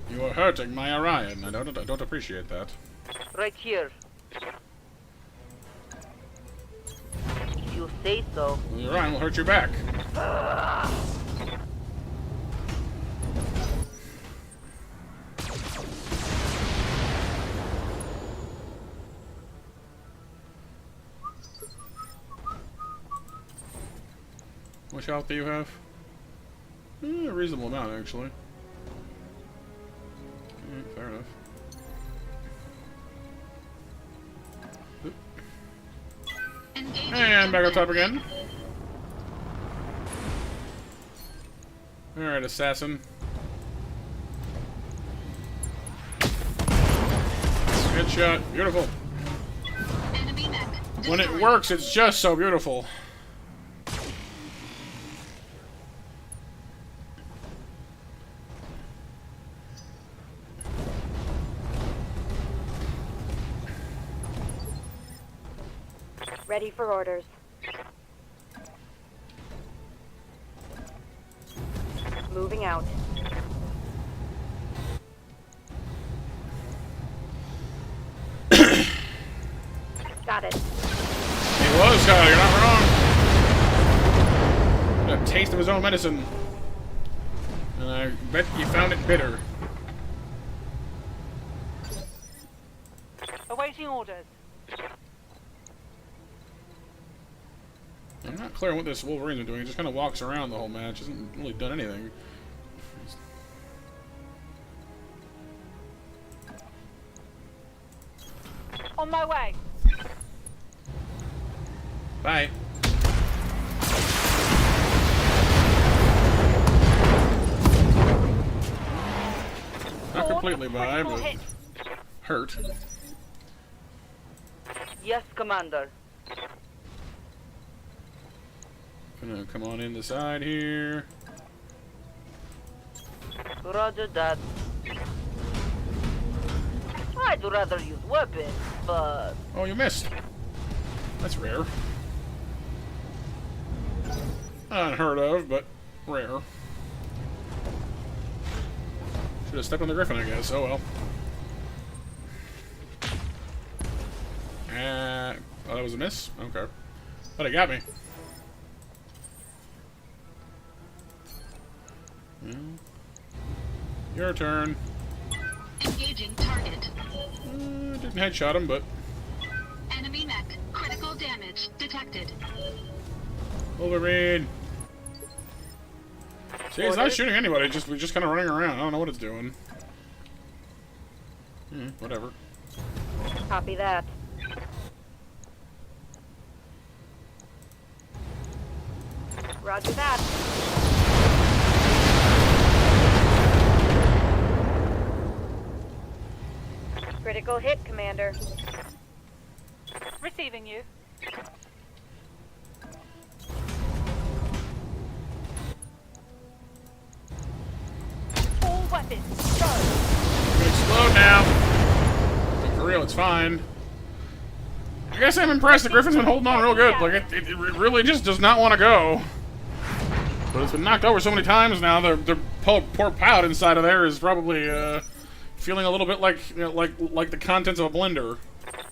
You are hurting my Orion. I don't appreciate that. Right here. If you say so. The Orion will hurt you back. What health do you have? A reasonable amount, actually. Fair enough. Oop. And back up top again. Alright, assassin. Good shot. Beautiful. Enemy mech When it destroyed. works, it's just so beautiful. Ready for orders. Moving out. Got it. He was, Kyle. You're not wrong. Got a taste of his own medicine. And I bet you found it bitter. Awaiting orders. I'm not clear on what this Wolverine's been doing. He just kind of walks around the whole match. Hasn't really done anything. On my way. Bye. Not completely bye, but hurt. Yes, Commander. Gonna come on in the side here. Roger that. I'd rather use weapons, but... Oh, you missed. That's rare. Unheard of, but rare. Should have stepped on the Griffin, I guess. Oh well. Oh, that was a miss? Okay. But it got me. Well, your turn. Engaging target. Didn't headshot him, but... Enemy mech. Critical damage detected. Wolverine! See, it's not shooting anybody, we're just kind of running around. I don't know what it's doing. Whatever. Copy that. Roger that. Critical hit, Commander. Receiving you. All weapons, go! Gonna explode now. For real, it's fine. I guess I'm impressed. The Griffin's been holding on real good. Like, it really just does not want to go. But it's been knocked over so many times now. The poor pilot inside of there is probably feeling a little bit like, you know, like the contents of a blender.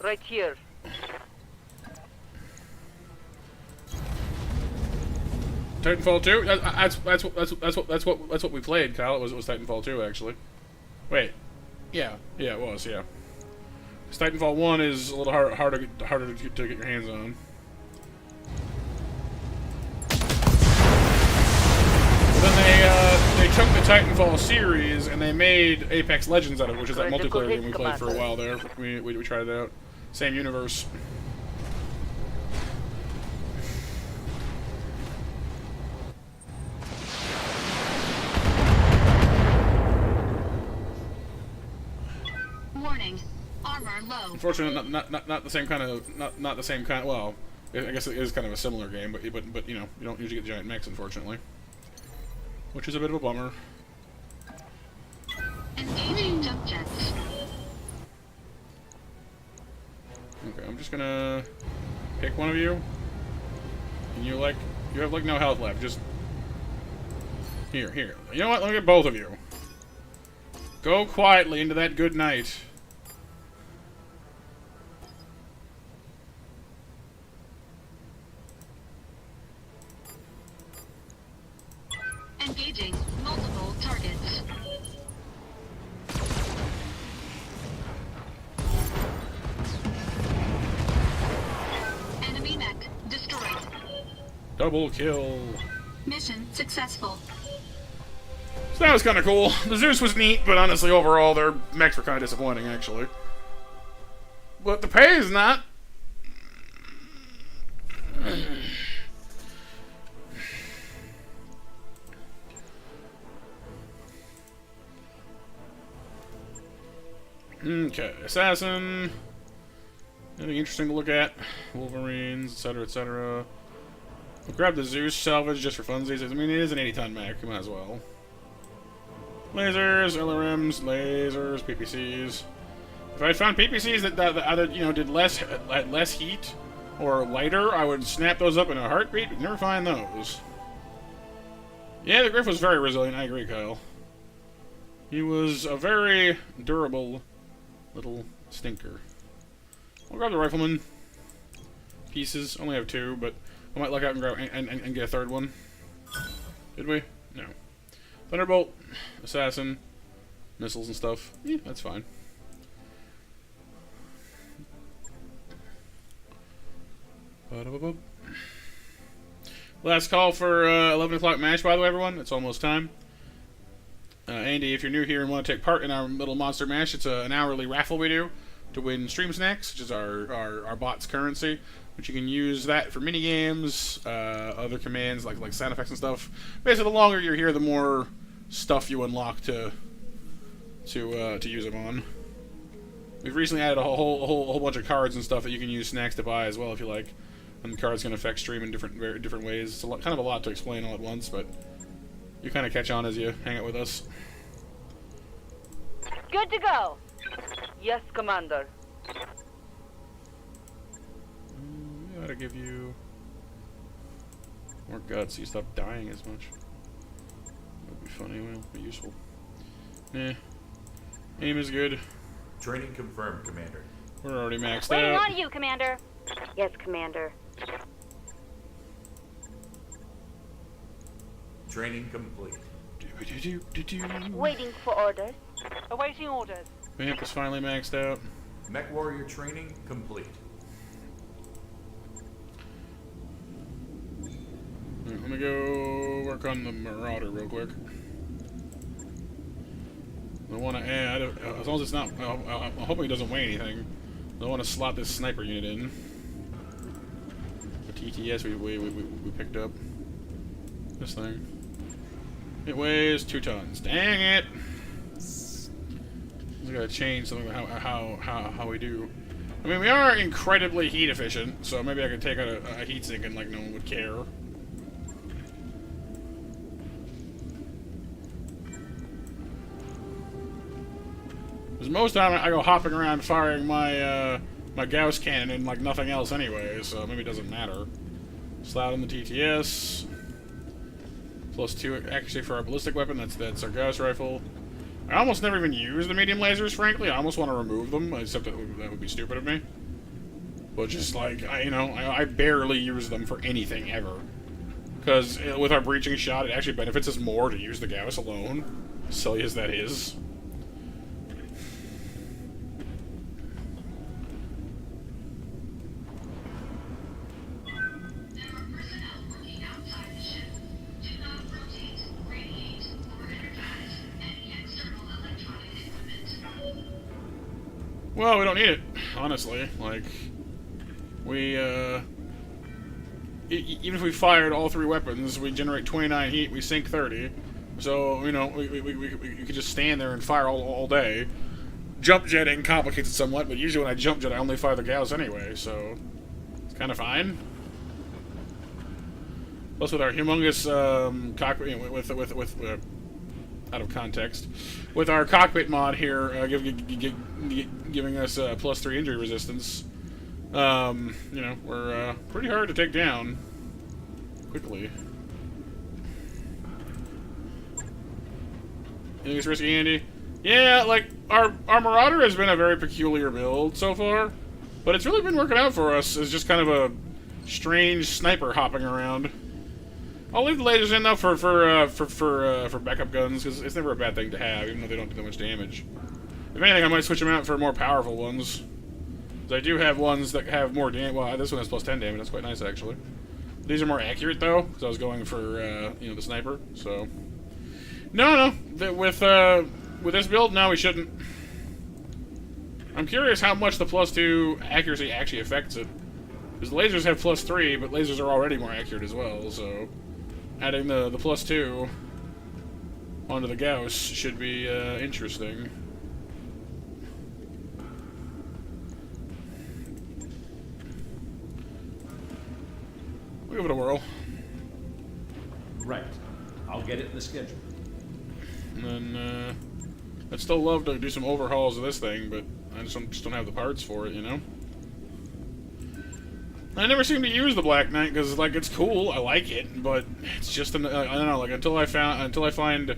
Right here. Titanfall 2. That's what we played, Kyle. It was Titanfall 2 actually. Wait. Yeah, it was. Yeah. 'Cause Titanfall 1 is a little harder to get your hands on. Then they took the Titanfall series and they made Apex Legends out of it, which is that multiplayer game we played for a while there. We tried it out. Same universe. Warning. Armor low. Unfortunately, not the same kind of not the same kind. Well, I guess it is kind of a similar game, but you know, you don't usually get giant mechs, unfortunately, which is a bit of a bummer. Engaging jump jets. Okay, I'm just gonna pick one of you, and you have like no health left. Just here. You know what? Let me get both of you. Go quietly into that good night. Engaging multiple targets. Enemy mech destroyed. Double kill. Mission successful. So that was kind of cool. The Zeus was neat, but honestly, overall, their mechs were kind of disappointing, actually. But the pay is not. Okay, Assassin. Anything interesting to look at? Wolverines, etc., etc. We'll grab the Zeus salvage just for funsies. I mean, it is an 80-ton mech. You might as well. Lasers, LRMs, lasers, PPCs. If I had found PPCs that either, you know, had less heat, or lighter, I would snap those up in a heartbeat. You'd never find those. Yeah, the Griff was very resilient. I agree, Kyle. He was a very durable little stinker. We'll grab the Rifleman pieces. Only have 2, but I might luck out and grab and get a 3rd one. Did we? No. Thunderbolt, Assassin, missiles and stuff. Yeah, that's fine. Last call for 11 o'clock match, by the way, everyone. It's almost time. Andy, if you're new here and want to take part in our little monster mash, it's an hourly raffle we do to win stream snacks, which is our bot's currency, which you can use that for mini games, other commands like sound effects and stuff. Basically, the longer you're here, the more stuff you unlock to use them on. We've recently added a whole bunch of cards and stuff that you can use snacks to buy as well if you like. And the cards can affect stream in different ways. It's kind of a lot to explain all at once, but you kind of catch on as you hang out with us. Good to go. Yes, Commander. We ought to give you more guts so you stop dying as much. That would be funny. Well, be useful. Nah. Aim is good. Training confirmed, Commander. We're already maxed Waiting out. on you, Commander. Yes, Commander. Training complete. Waiting for orders. Awaiting orders. Vamp is finally maxed out. Mech Warrior training complete. Right, let me go work on the Marauder real quick. I want to add, as long as it's not, I'm hoping it doesn't weigh anything. I want to slot this sniper unit in. The TTS we picked up. This thing. It weighs 2 tons. Dang it! We gotta change something about how we do. I mean, we are incredibly heat efficient, so maybe I could take out a heat sink and like no one would care. Because most of the time I go hopping around firing my my Gauss cannon and like nothing else anyway, so maybe it doesn't matter. Slot in the TTS. +2 accuracy for our ballistic weapon. That's our Gauss rifle. I almost never even use the medium lasers, frankly. I almost want to remove them, except that would be stupid of me. But just like I barely use them for anything ever. Because with our breaching shot, it actually benefits us more to use the Gauss alone, silly as that is. Well, we don't need it, honestly. Like, we, even if we fired all 3 weapons, we generate 29 heat, we sink 30. So, you know, we could just stand there and fire all day. Jump jetting complicates it somewhat, but usually when I jump jet, I only fire the Gauss anyway, so it's kind of fine. Plus, with our humongous cockpit, with out of context, with our cockpit mod here, giving us +3 injury resistance, you know, we're pretty hard to take down quickly. You think it's risky, Andy? Yeah, like our Marauder has been a very peculiar build so far, but it's really been working out for us as just kind of a strange sniper hopping around. I'll leave the lasers in though for backup guns, because it's never a bad thing to have, even though they don't do that much damage. If anything, I might switch them out for more powerful ones. Because I do have ones that have more damage. Well, this one has +10 damage. That's quite nice, actually. These are more accurate though, because I was going for you know, the sniper. So no, with this build, no, we shouldn't. I'm curious how much the +2 accuracy actually affects it. Because the lasers have +3, but lasers are already more accurate as well, so adding the +2 onto the Gauss should be interesting. We'll give it a whirl. Right. I'll get it in the schedule. And then, I'd still love to do some overhauls of this thing, but I just don't have the parts for it, you know? I never seem to use the Black Knight because, like, it's cool. I like it, but it's just I don't know. Like until I find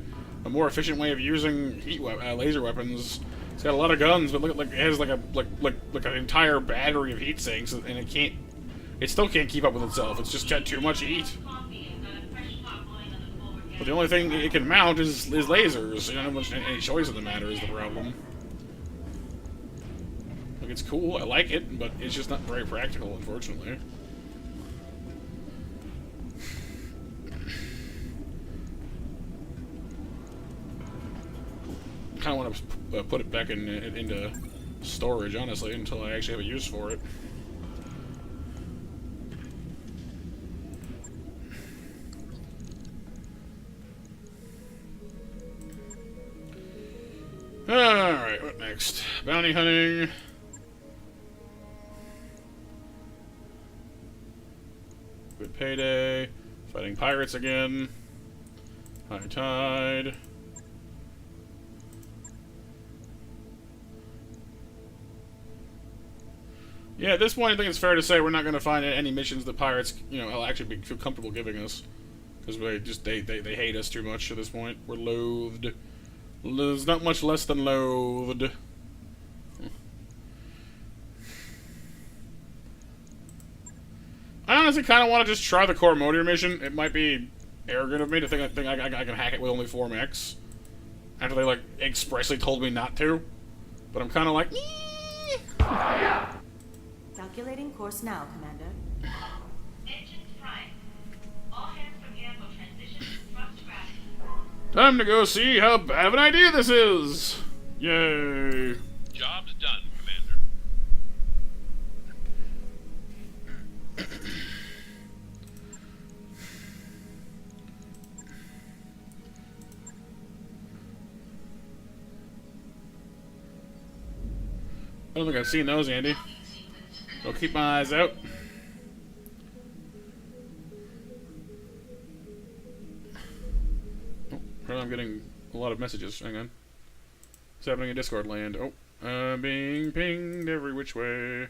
a more efficient way of using laser weapons. It's got a lot of guns, but look, like it has like an entire battery of heat sinks, and it still can't keep up with itself. It's just got too much heat. But the only thing it can mount is lasers. You know, any choice of the matter is the problem. Like, it's cool, I like it, but it's just not very practical, unfortunately. I kind of want to put it back into storage, honestly, until I actually have a use for it. Alright, what next? Bounty hunting. Good payday. Fighting pirates again. High tide. Yeah, at this point I think it's fair to say we're not going to find any missions that pirates, you know, will actually feel comfortable giving us. Because they hate us too much at this point. We're loathed. There's not much less than loathed. I honestly kind of want to just try the core motor mission. It might be arrogant of me to think I can hack it with only 4 mechs. After they, like, expressly told me not to. But I'm kind of like, Calculating course now, Commander. Engines prime. All hands from air will transition to thrust gravity. time to go see how bad of an idea this is. Yay. Job's done, Commander. I don't think I've seen those, Andy. I'll keep my eyes out. Oh, I'm getting a lot of messages. Hang on. What's happening in Discord land? Oh, being pinged every which way.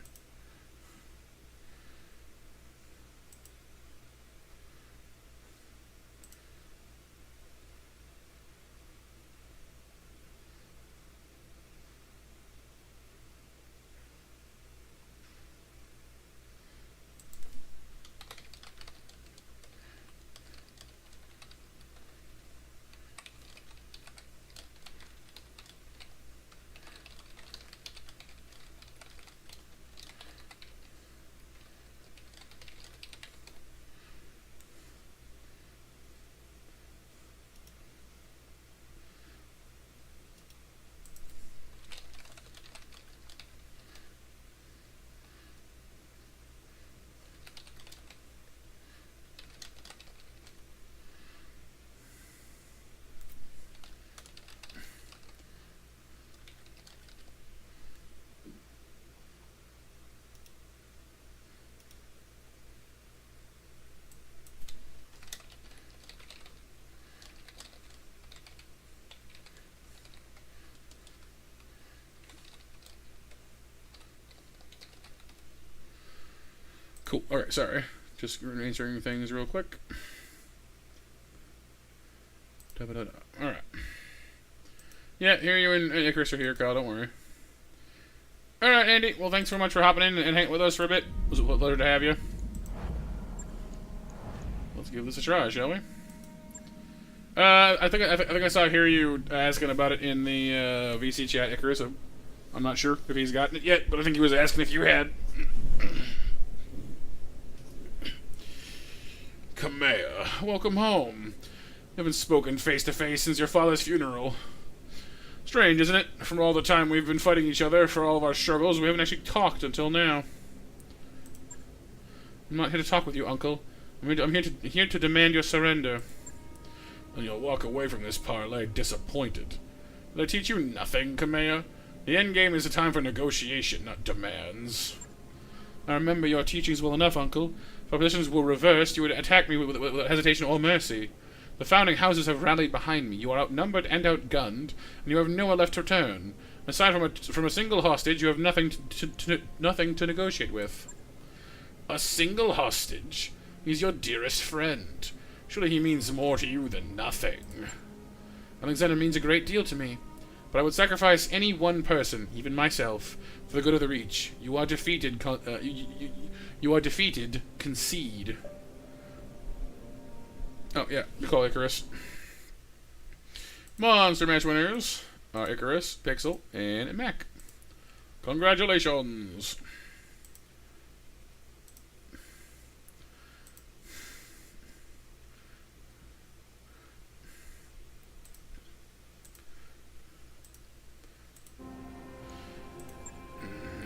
Cool. Alright, sorry. Just answering things real quick. Alright. Yeah, here you and Icarus are here, Kyle, don't worry. Alright, Andy. Well, thanks so much for hopping in and hanging with us for a bit. It was a pleasure to have you. Let's give this a try, shall we? I think I saw you asking about it in the VC chat, Icarus. I'm not sure if he's gotten it yet, but I think he was asking if you had. Kamea, welcome home. We haven't spoken face to face since your father's funeral. Strange, isn't it? From all the time we've been fighting each other, for all of our struggles, we haven't actually talked until now. I'm not here to talk with you, Uncle. I'm here to demand your surrender. And you'll walk away from this parley disappointed. Did I teach you nothing, Kamea? The endgame is a time for negotiation, not demands. I remember your teachings well enough, Uncle. If our positions were reversed, you would attack me with hesitation or mercy. The founding houses have rallied behind me. You are outnumbered and outgunned, and you have nowhere left to turn. Aside from a single hostage, you have nothing to negotiate with. A single hostage? He's your dearest friend. Surely he means more to you than nothing. Alexander means a great deal to me, but I would sacrifice any one person, even myself, for the good of the Reach. You are defeated. You are defeated. Concede. Oh yeah, you call Icarus. Monster match winners are Icarus, Pixel, and Mech. Congratulations.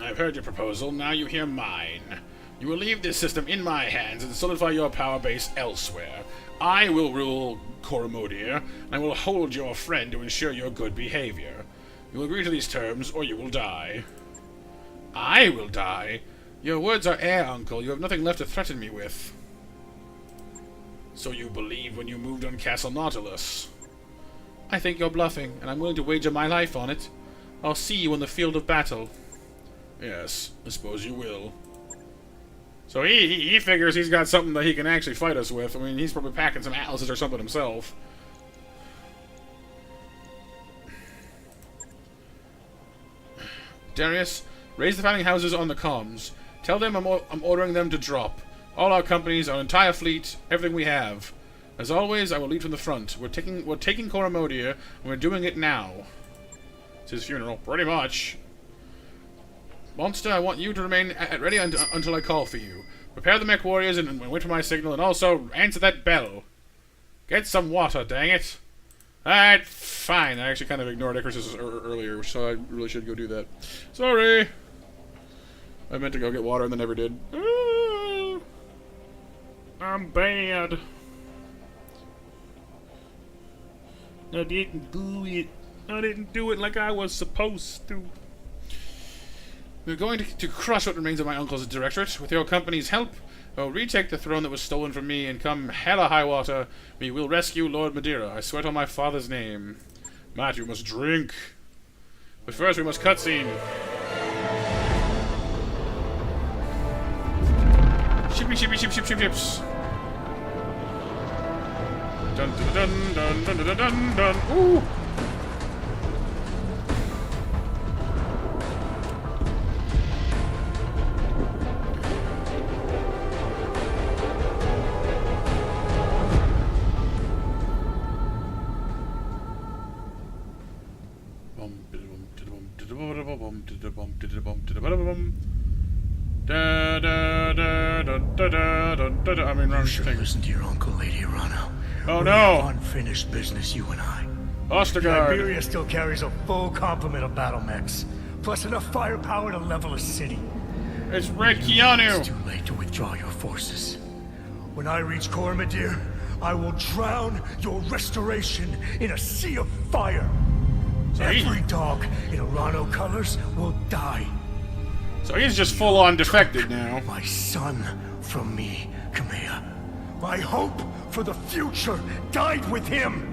I've heard your proposal, now you hear mine. You will leave this system in my hands and solidify your power base elsewhere. I will rule Coromodia, and I will hold your friend to ensure your good behavior. You will agree to these terms, or you will die. I will die? Your words are air, Uncle. You have nothing left to threaten me with. So you believed when you moved on Castle Nautilus? I think you're bluffing, and I'm willing to wager my life on it. I'll see you in the field of battle. Yes, I suppose you will. So he figures he's got something that he can actually fight us with. I mean, he's probably packing some atlases or something himself. Darius, raise the fighting houses on the comms. Tell them I'm ordering them to drop. All our companies, our entire fleet, everything we have. As always, I will lead from the front. We're taking Coromodia, and we're doing it now. It's his funeral, pretty much. Monster, I want you to remain ready until I call for you. Prepare the mech warriors and wait for my signal, and also answer that bell. Get some water, dang it. Alright, fine. I actually kind of ignored Icarus earlier, so I really should go do that. Sorry. I meant to go get water and then never did. I'm bad. I didn't do it. I didn't do it like I was supposed to. We're going to crush what remains of my uncle's directorate. With your company's help, I'll retake the throne that was stolen from me, and come hell or high water, we will rescue Lord Madeira. I swear it on my father's name. Matt, you must drink. But first we must cutscene. Shippy, shippy, ship, ship, ship, ships. Dun dun dun dun dun dun dun dun. Ooh. I mean, you should listen to your uncle, Lady Arano. Oh we no! have unfinished business, you and I. Ostergaard. Iberia still carries a full complement of battlemechs, plus enough firepower to level a city. It's Red Keanu. It's too late to withdraw your forces. When I reach Coromodia, I will drown your restoration in a sea of fire. Every dog in Arano colors will die. So he's just full-on defected now. My son from me, Kamea. My hope for the future died with him.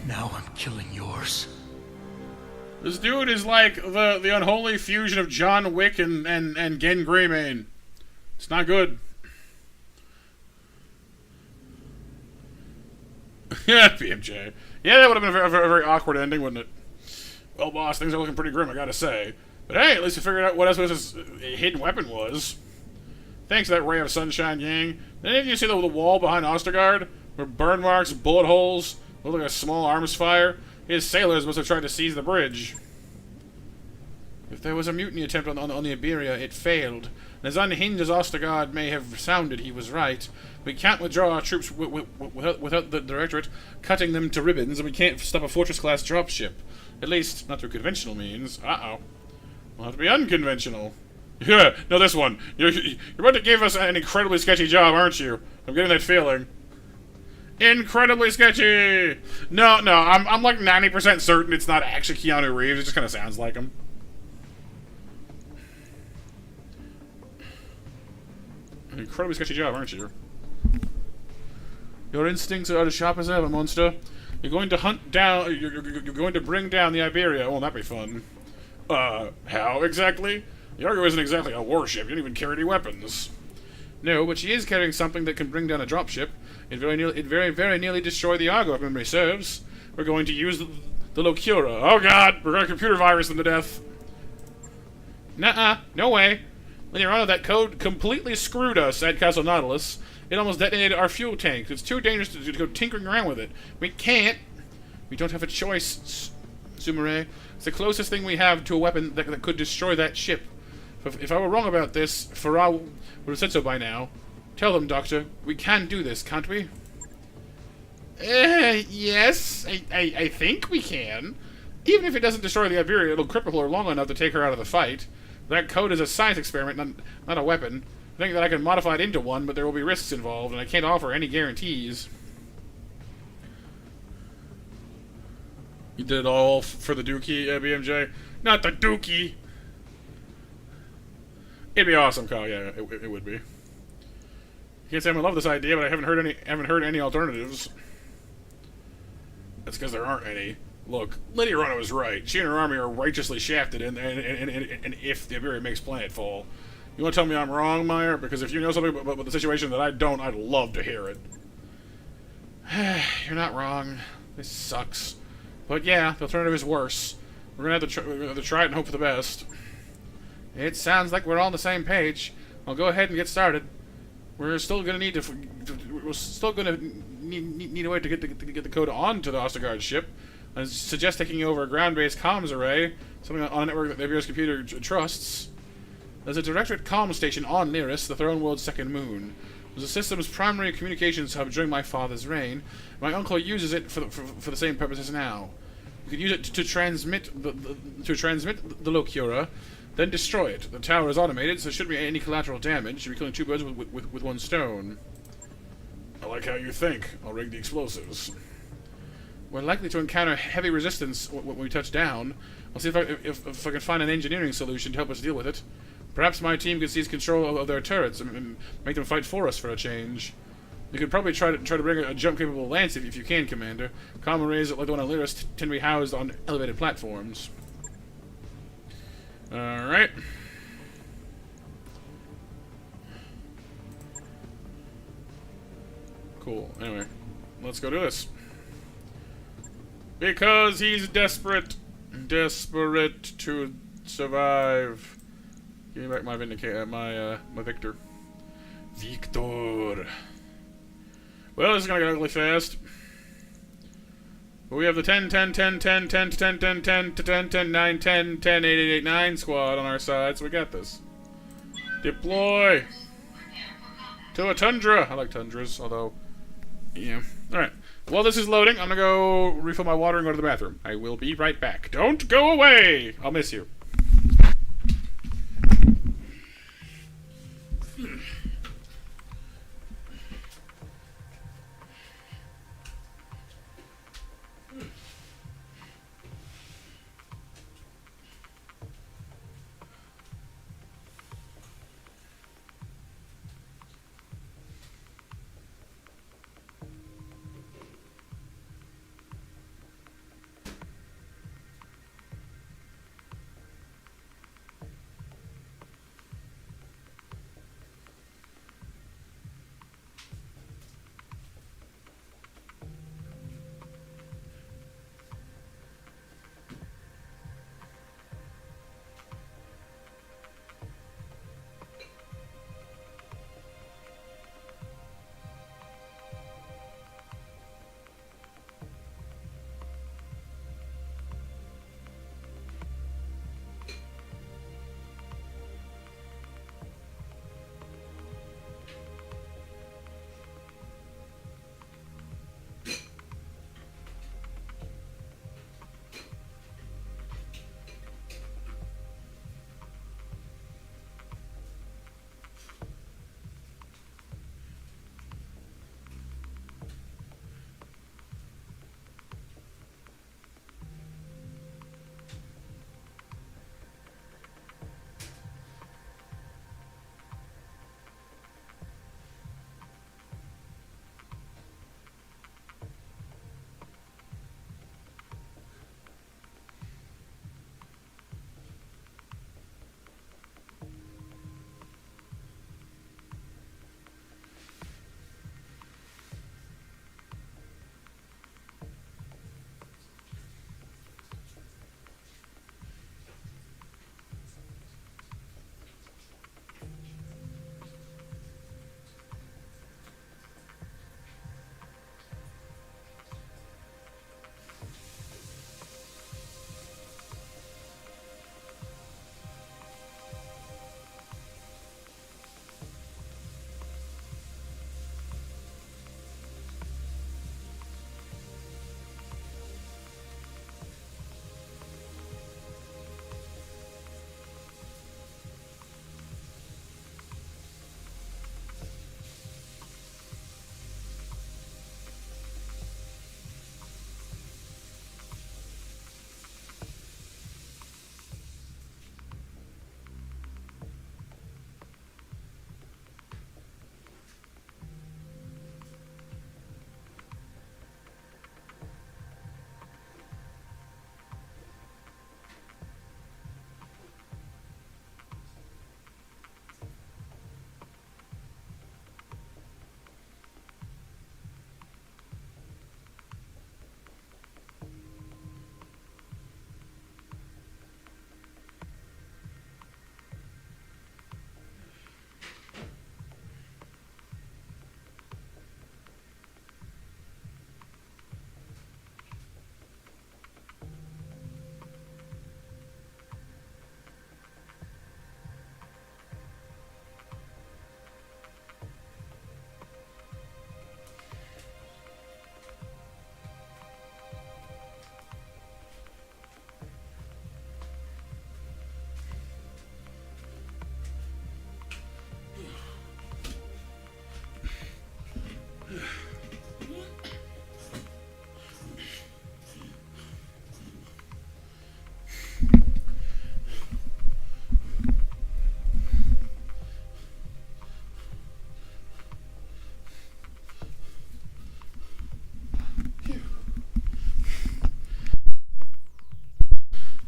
Now I'm killing yours. This dude is like the unholy fusion of John Wick and Gen Greymane. It's not good. Yeah, BMJ. Yeah, that would have been a very awkward ending, wouldn't it? Well, boss, things are looking pretty grim, I gotta say. But hey, at least we figured out what his hidden weapon was. Thanks to that ray of sunshine, Yang. Did any of you see the wall behind Ostergaard? Where burn marks, bullet holes, look like a small arms fire? His sailors must have tried to seize the bridge. If there was a mutiny attempt on the Iberia, it failed. And as unhinged as Ostergaard may have sounded, he was right. We can't withdraw our troops without the Directorate cutting them to ribbons, and we can't stop a Fortress-class dropship. At least, not through conventional means. Uh-oh. We'll have to be unconventional. Yeah, no, this one. You're about to give us an incredibly sketchy job, aren't you? I'm getting that feeling. Incredibly sketchy! No, I'm like 90% certain it's not actually Keanu Reeves. It just kind of sounds like him. An incredibly sketchy job, aren't you? Your instincts are as sharp as ever, monster. You're going to hunt down... You're going to bring down the Iberia. Won't that be fun? How exactly? The Argo isn't exactly a warship. You don't even carry any weapons. No, but she is carrying something that can bring down a dropship. It very nearly destroyed the Argo, if memory serves. We're going to use the Locura. Oh god, we're going to computer virus them to death. Nuh-uh, no way. Liliana, that code completely screwed us at Castle Nautilus. It almost detonated our fuel tank. It's too dangerous to go tinkering around with it. We can't. We don't have a choice, Sumire. It's the closest thing we have to a weapon that could destroy that ship. If I were wrong about this, Farah would have said so by now. Tell them, Doctor. We can do this, can't we? Yes. I think we can. Even if it doesn't destroy the Iberia, it'll cripple her long enough to take her out of the fight. That code is a science experiment, not a weapon. I think that I can modify it into one, but there will be risks involved, and I can't offer any guarantees. You did it all for the Dookie, BMJ? Not the Dookie! It'd be awesome, Kyle. Yeah, it would be. You can't say I'm in love with this idea, but I haven't heard any alternatives. That's because there aren't any. Look, Lydia Rana was right. She and her army are righteously shafted, and if the Iberia makes planetfall. You want to tell me I'm wrong, Meyer? Because if you know something about the situation that I don't, I'd love to hear it. You're not wrong. This sucks. But yeah, the alternative is worse. We're gonna have to try it and hope for the best. It sounds like we're all on the same page. I'll go ahead and get started. We're still gonna need need a way to get the code onto the Ostergaard ship. I suggest taking over a ground-based comms array, something on a network that the Iberia's computer trusts. There's a directorate comms station on Lyris, the Throne World's second moon. It was the system's primary communications hub during my father's reign. My uncle uses it for the same purposes now. You could use it to transmit the Locura, then destroy it. The tower is automated, so there shouldn't be any collateral damage. You'll be killing two birds with one stone. I like how you think. I'll rig the explosives. We're likely to encounter heavy resistance when we touch down. I'll see if I can find an engineering solution to help us deal with it. Perhaps my team could seize control of their turrets and make them fight for us for a change. You could probably try to bring a jump-capable lance if you can, Commander. Comm arrays like the one on Lyris tend to be housed on elevated platforms. Alright. Cool. Anyway, let's go do this. Because he's desperate. Desperate to survive. Give me back my my Victor. Victor. Well, this is gonna get ugly fast. But we have the 10, 10, 10, 10, 10, 10, 10, 10, 10, 10, 9, 10, 10, 8, 8, 8, 9 squad on our side, so we got this. Deploy to a tundra. I like tundras, although, yeah. Alright. While this is loading, I'm gonna go refill my water and go to the bathroom. I will be right back. Don't go away! I'll miss you.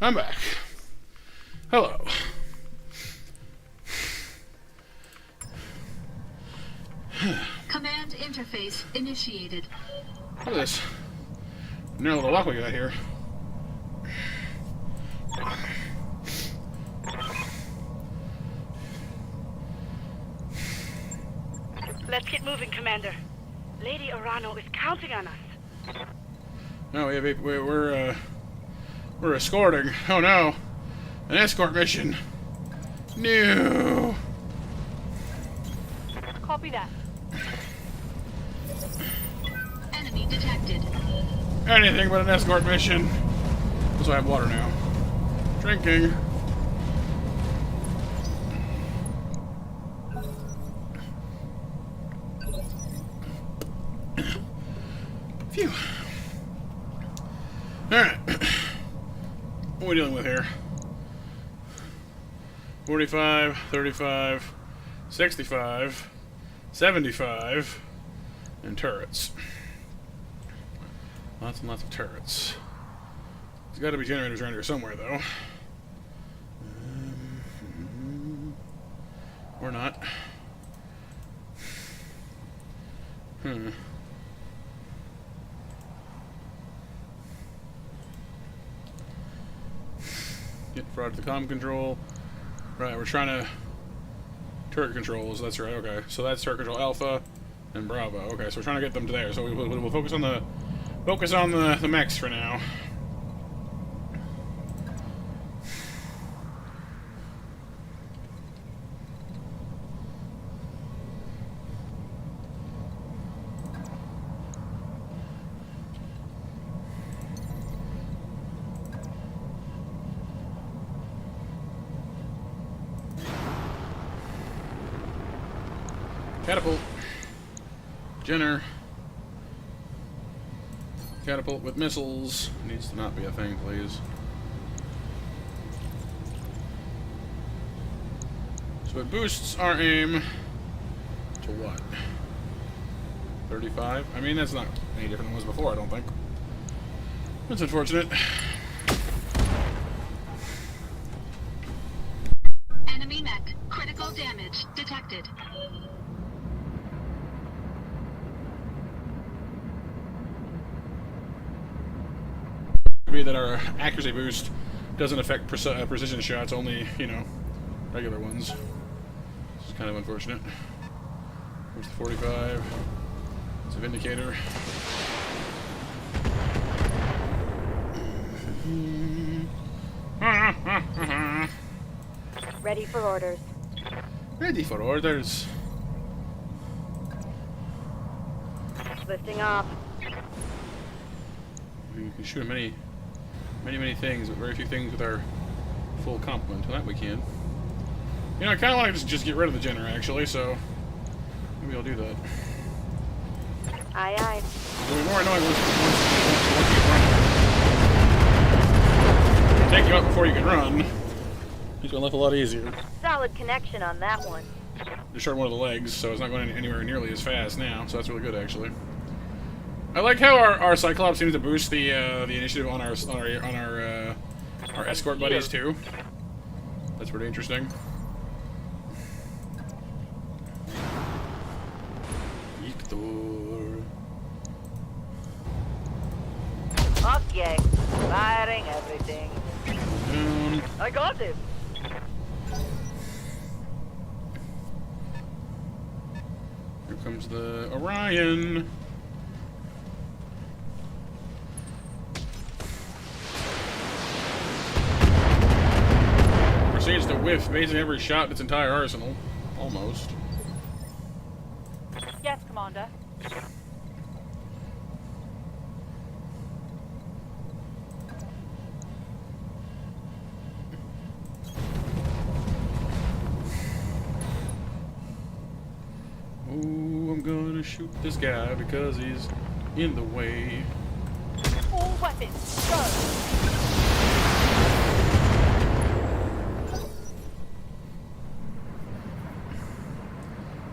I'm back. Hello. Command interface initiated. Look at this. Narrow little walk we got here. Let's get moving, Commander. Lady Arano is counting on us. No, we're escorting. Oh no, an escort mission. No. Copy that. Enemy detected. Anything but an escort mission. So I have water now. Drinking. Phew. Alright. What are we dealing with here? 45, 35, 65, 75, and turrets. Lots and lots of turrets. There's got to be generators around here somewhere, though. Or not. Get fraud to the comm control. Right, we're trying to... Turret controls, that's right, okay. So that's turret control Alpha and Bravo. Okay, so we're trying to get them to there. So we'll focus on the mechs for now. Catapult. Jenner. Catapult with missiles. Needs to not be a thing, please. So it boosts our aim to what? 35? I mean, that's not any different than it was before, I don't think. That's unfortunate. Enemy mech. Critical damage detected. Be that our accuracy boost doesn't affect precision shots, only, you know, regular ones. This is kind of unfortunate. Here's the 45. It's a Vindicator. Ready for orders. Ready for orders. Lifting off. We can shoot many things, but very few things with our full complement. Well, that we can. You know, I kind of want to just get rid of the Jenner, actually, so maybe I'll do that. Aye, aye. It'll be more annoying once you run. Take you out before you can run. He's gonna lift a lot easier. Solid connection on that one. Just short one of the legs, so it's not going anywhere nearly as fast now, so that's really good, actually. I like how our Cyclops seems to boost the initiative on our escort buddies too. That's pretty interesting. Victor. Okay, firing everything. I got it. Here comes the Orion. Proceeds to whiff basically every shot in its entire arsenal. Almost. Yes, Commander. Oh, I'm gonna shoot this guy because he's in the way. All weapons, go!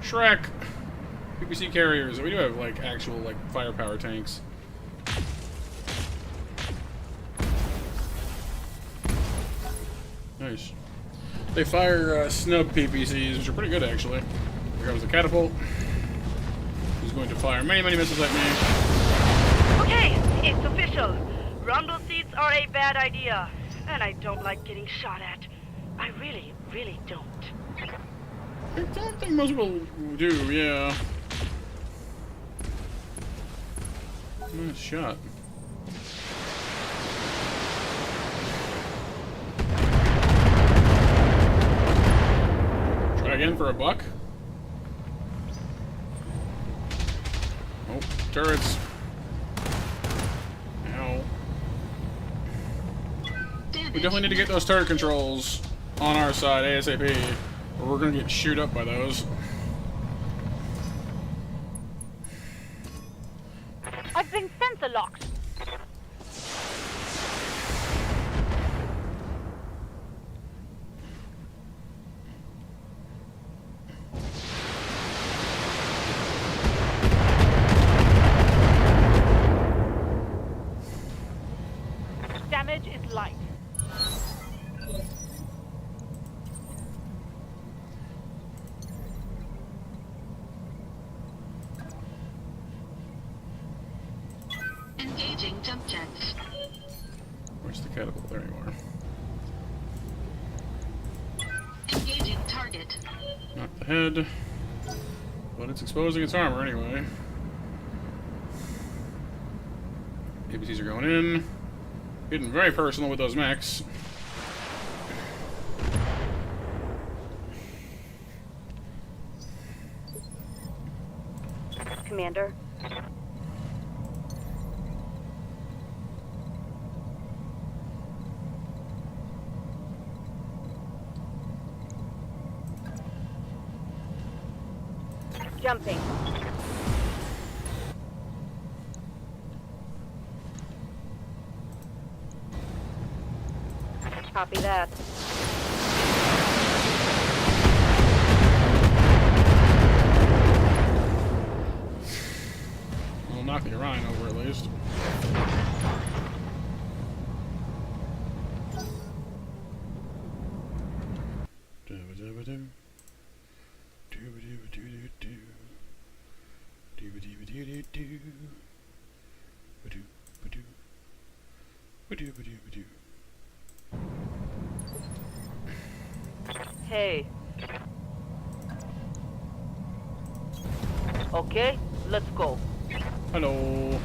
Shrek! PPC carriers. We do have, like, actual, like, firepower tanks. Nice. They fire snub PPCs, which are pretty good actually. Here comes the catapult. He's going to fire many, many missiles at me. Okay, it's official. Rumble seats are a bad idea, and I don't like getting shot at. I really, really don't. I don't think most people do, yeah. Nice shot. Try again for a buck. Oh, turrets. Ow. We definitely need to get those turret controls on our side ASAP, or we're gonna get shoot up by those. I've been sensor locked. Damage is light. Engaging jump jets. Where's the catapult? There you are. Engaging target. Not the head. But it's exposing its armor anyway. APCs are going in. Getting very personal with those mechs. Commander. Jumping. Copy that. We'll knock the Orion over at least. Hey. Okay, let's go. Hello.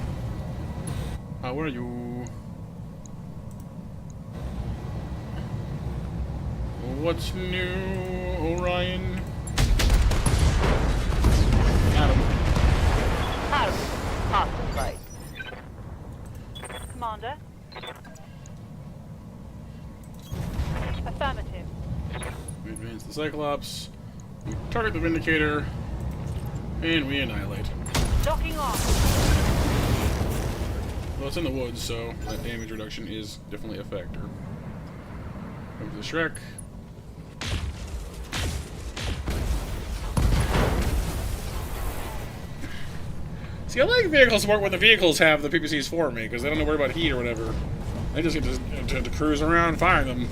How are you? What's new, Orion? Got him. Awesome, right. Commander. Affirmative. We advance the Cyclops. We target the Vindicator. And we annihilate. Docking off. Well, it's in the woods, so that damage reduction is definitely a factor. Come to the Shrek. See, I like vehicle support when the vehicles have the PPCs for me, because they don't have to worry about heat or whatever. I just get to cruise around firing them.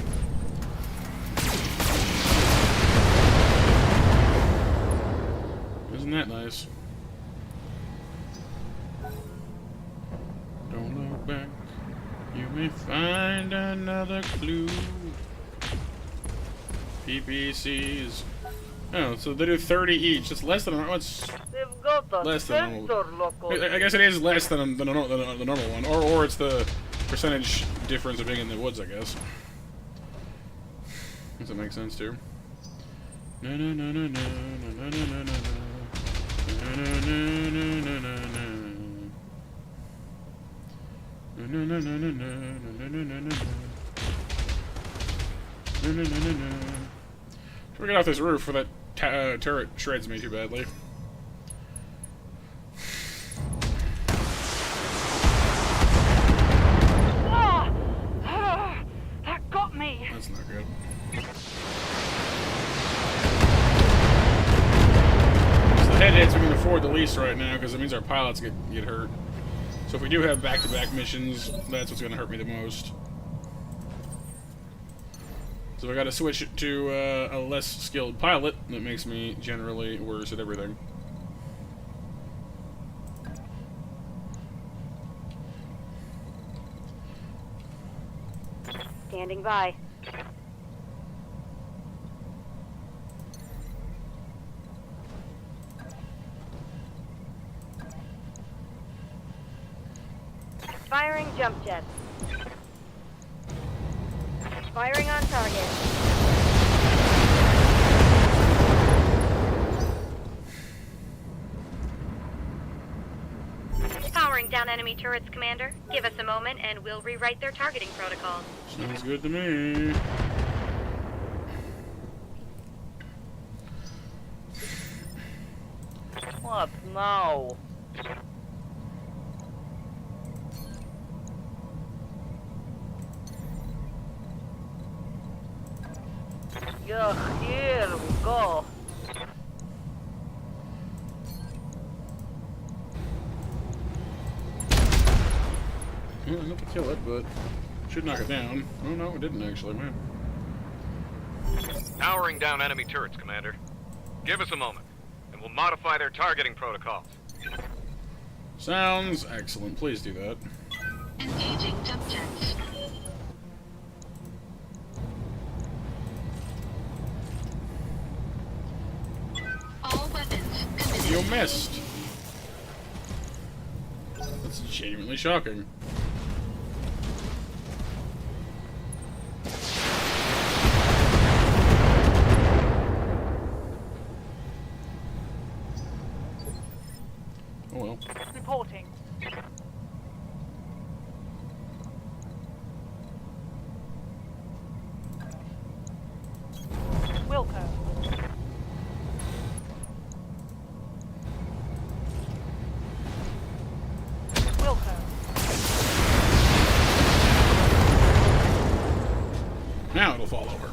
Isn't that nice? Don't look back, you may find another clue. PPCs. Oh, so they do 30 each. It's less than what's They've got a less than sensor local. I guess it is less than the normal one, or it's the percentage difference of being in the woods. I guess. Does that make sense too? No no no no no no no no no no. No no no no no no no. No no no no no no no no no no. No no no no no. Should we get off this roof before that turret shreds me too badly? That got me. That's not good. It's the head hits we can afford the least right now because it means our pilots get hurt. So if we do have back-to-back missions, that's what's going to hurt me the most. So I gotta switch it to a less skilled pilot. That makes me generally worse at everything. Standing by. Firing jump jets. Firing on target. Powering down enemy turrets, Commander. Give us a moment and we'll rewrite their targeting protocols. Sounds good to me. What now? Yeah, here we go. Well, not to kill it, but should knock it down. Oh no, it didn't actually, man. Powering down enemy turrets, Commander. Give us a moment, and we'll modify their targeting protocols. Sounds excellent. Please do that. Engaging jump jets. All weapons committed. You missed. That's genuinely shocking. Oh well. Reporting. Wilco. Wilco. Now it'll fall over.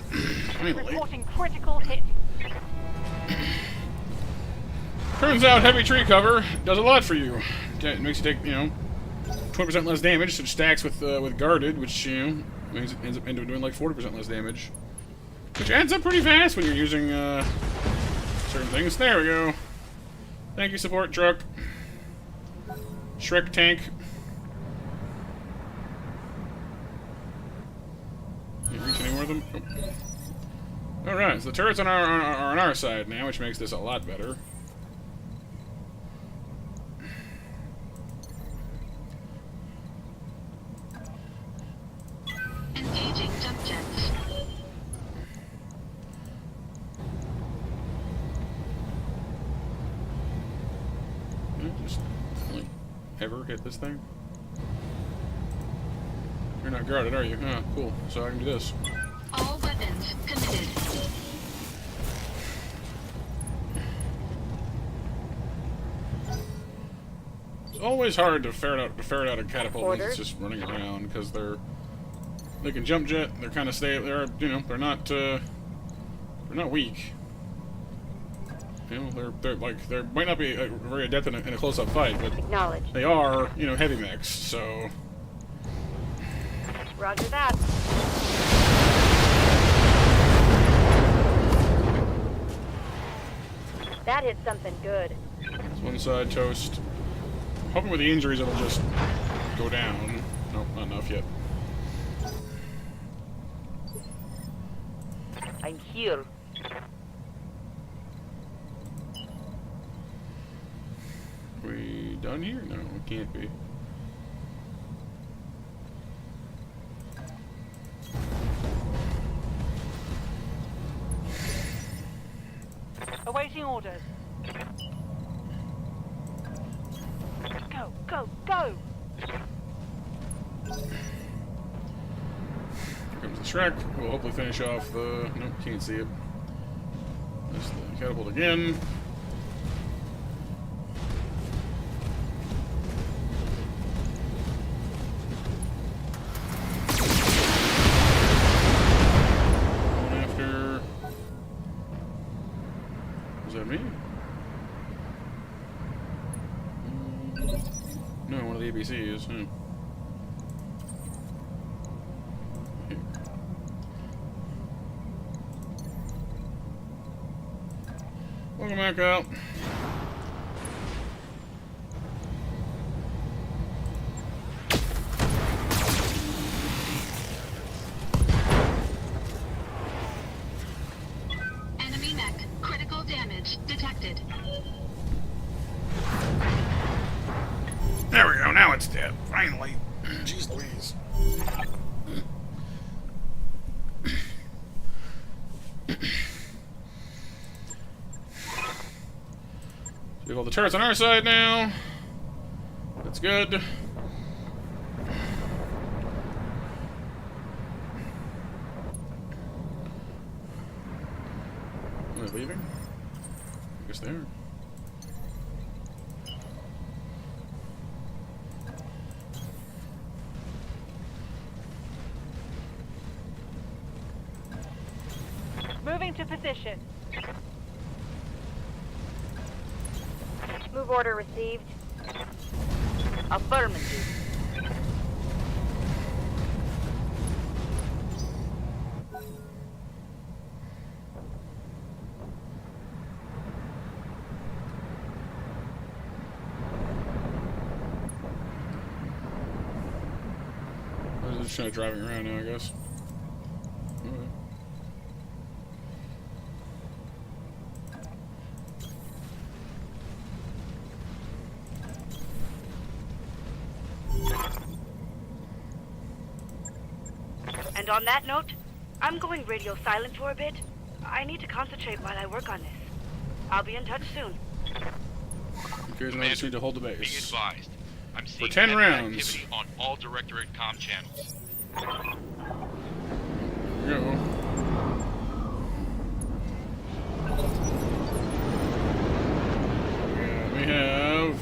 Finally. Reporting critical hit. Turns out heavy tree cover does a lot for you. It makes you take, 20% less damage, so it stacks with guarded, which, ends up doing like 40% less damage. Which adds up pretty fast when you're using certain things. There we go. Thank you, support truck. Shrek tank. Can't reach any more of them. Oh. Alright, so the turrets are on our side now, which makes this a lot better. Engaging jump jets. Just, like, ever hit this thing? You're not guarded, are you? Huh, cool. So I can do this. All weapons committed. It's always hard to ferret out a catapult that's just running around because they can jump jet. They're kind of they're not weak. They might not be very adept in a close-up fight, but they are heavy mechs. So Roger that. That hit something good. it's one side toast. Hoping with the injuries it'll just go down. Nope, not enough yet. I'm here. We done here? No, we can't be. Awaiting orders. Go, go, go! Here comes the Shrek. We'll hopefully finish off the... Nope, can't see it. There's the catapult again. Going after... Was that me? No, one of the ABCs. Hmm. Welcome back out. Enemy mech. Critical damage detected. There we go. Now it's dead. Finally. Jeez Louise. We have all the turrets on our side now. That's good. Are they leaving? I guess they are. Moving to position. Move order received. Affirmative. They're just kind of driving around now, I guess. And on that note, I'm going radio silent for a bit. I need to concentrate while I work on this. I'll be in touch soon. Here's another just need to hold the Be base. advised. I'm seeing For 10 enemy rounds. activity on all Directorate comm channels. Here we go. Yeah, we have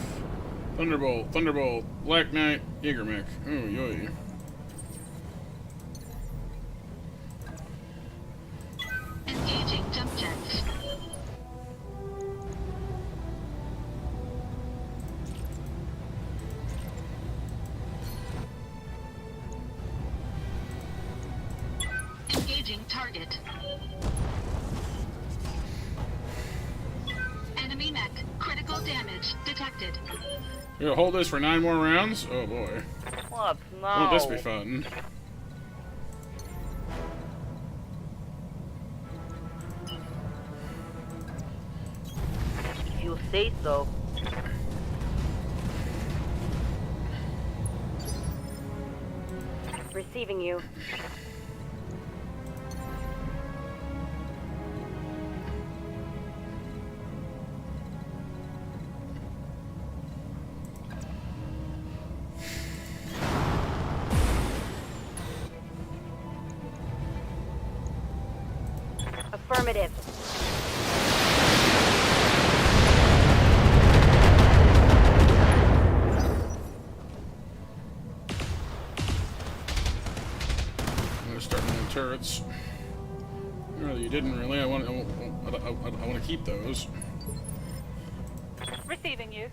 Thunderbolt, Black Knight, Jägermech. Oh, yoy. Engaging jump jets. Engaging target. Enemy mech. Critical damage detected. We're gonna hold this for 9 more rounds? Oh boy. What? No. Won't this be fun? If you say so. Receiving you. Affirmative. I'm gonna start moving turrets. Well, you didn't really. I want to keep those. Receiving you.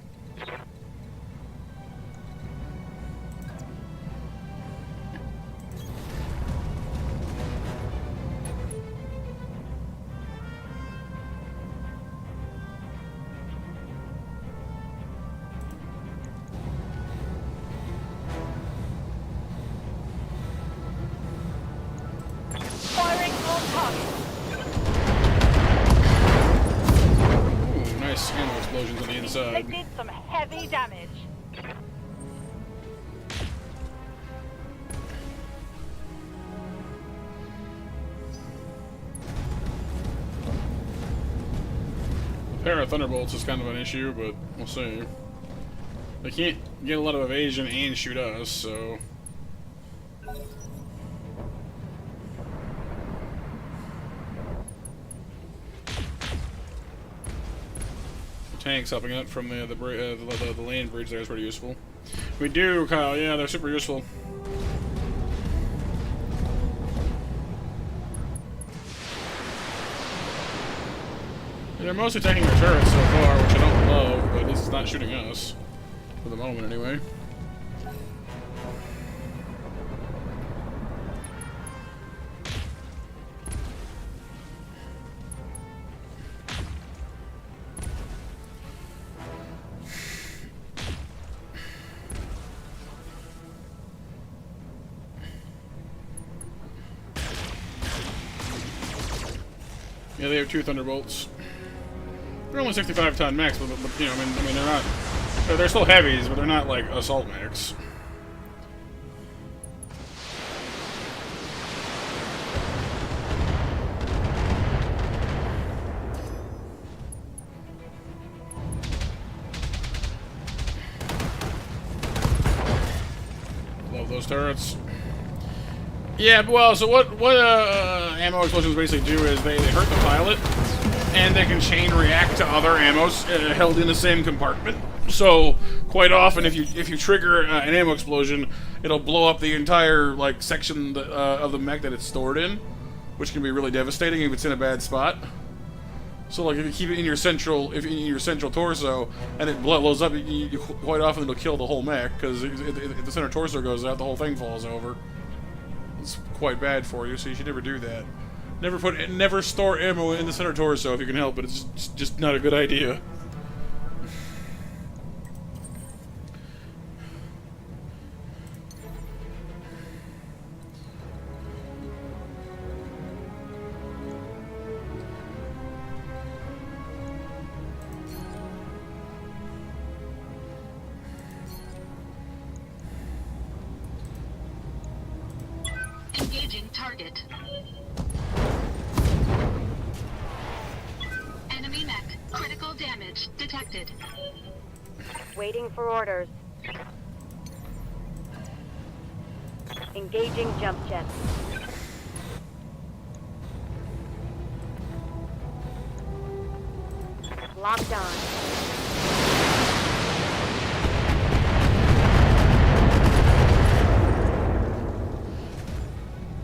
Firing on target. Ooh, nice ammo explosions on the inside. Inflicted some heavy damage. A pair of Thunderbolts is kind of an issue, but we'll see. They can't get a lot of evasion and shoot us, so... Tanks helping out from the land bridge there is pretty useful. We do, Kyle. Yeah, they're super useful. They're mostly taking our turrets so far, which I don't love, but at least it's not shooting us. For the moment, anyway. Yeah, they have 2 Thunderbolts. They're only 65-ton mechs, but you know, I mean, they're not. They're still heavies, but they're not like assault mechs. Love those turrets. Yeah, well, so what ammo explosions basically do is they hurt the pilot, and they can chain react to other ammos held in the same compartment. So quite often, if you trigger an ammo explosion, it'll blow up the entire like section of the mech that it's stored in, which can be really devastating if it's in a bad spot. So like if you keep it in your central torso and it blows up, quite often it'll kill the whole mech, because if the center torso goes out, the whole thing falls over. It's quite bad for you, so you should never do that. Never store ammo in the center torso if you can help it. It's just not a good idea. Engaging target. Enemy mech. Critical damage detected. Waiting for orders. Engaging jump jets. Locked on.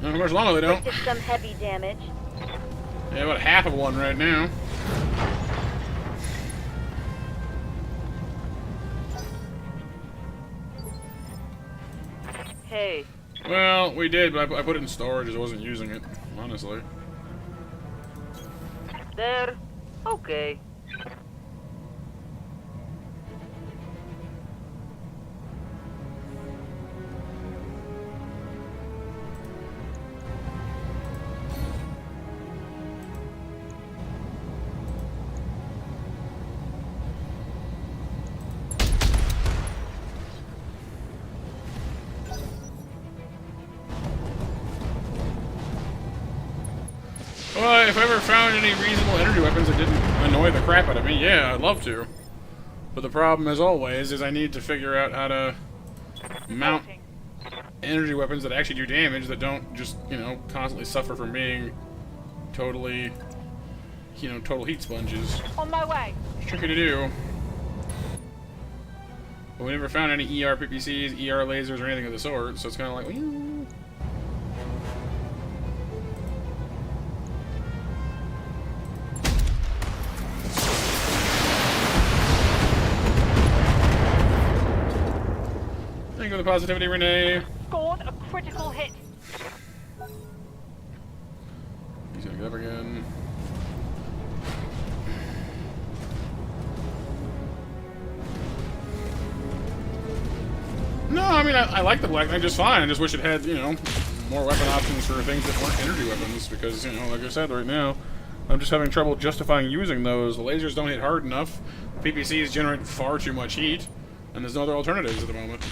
Not much longer they don't. Just some heavy damage. Yeah, about half of one right now. Hey. Well, we did, but I put it in storage as I wasn't using it, honestly. There. Okay. Well, if I ever found any reasonable energy weapons that didn't annoy the crap out of me, yeah, I'd love to. But the problem, as always, is I need to figure out how to mount energy weapons that actually do damage, that don't just, you know, constantly suffer from being totally, you know, total heat sponges. On my way. It's tricky to do. But we never found any ER PPCs, ER lasers, or anything of the sort, so it's kind of like, well, thank you for the positivity, Renee. Scored a critical hit. He's gonna get up again. No, I mean, I like the black knight just fine. I just wish it had, you know, more weapon options for things that weren't energy weapons, because, you know, like I said, right now, I'm just having trouble justifying using those. The lasers don't hit hard enough, the PPCs generate far too much heat, and there's no other alternatives at the moment.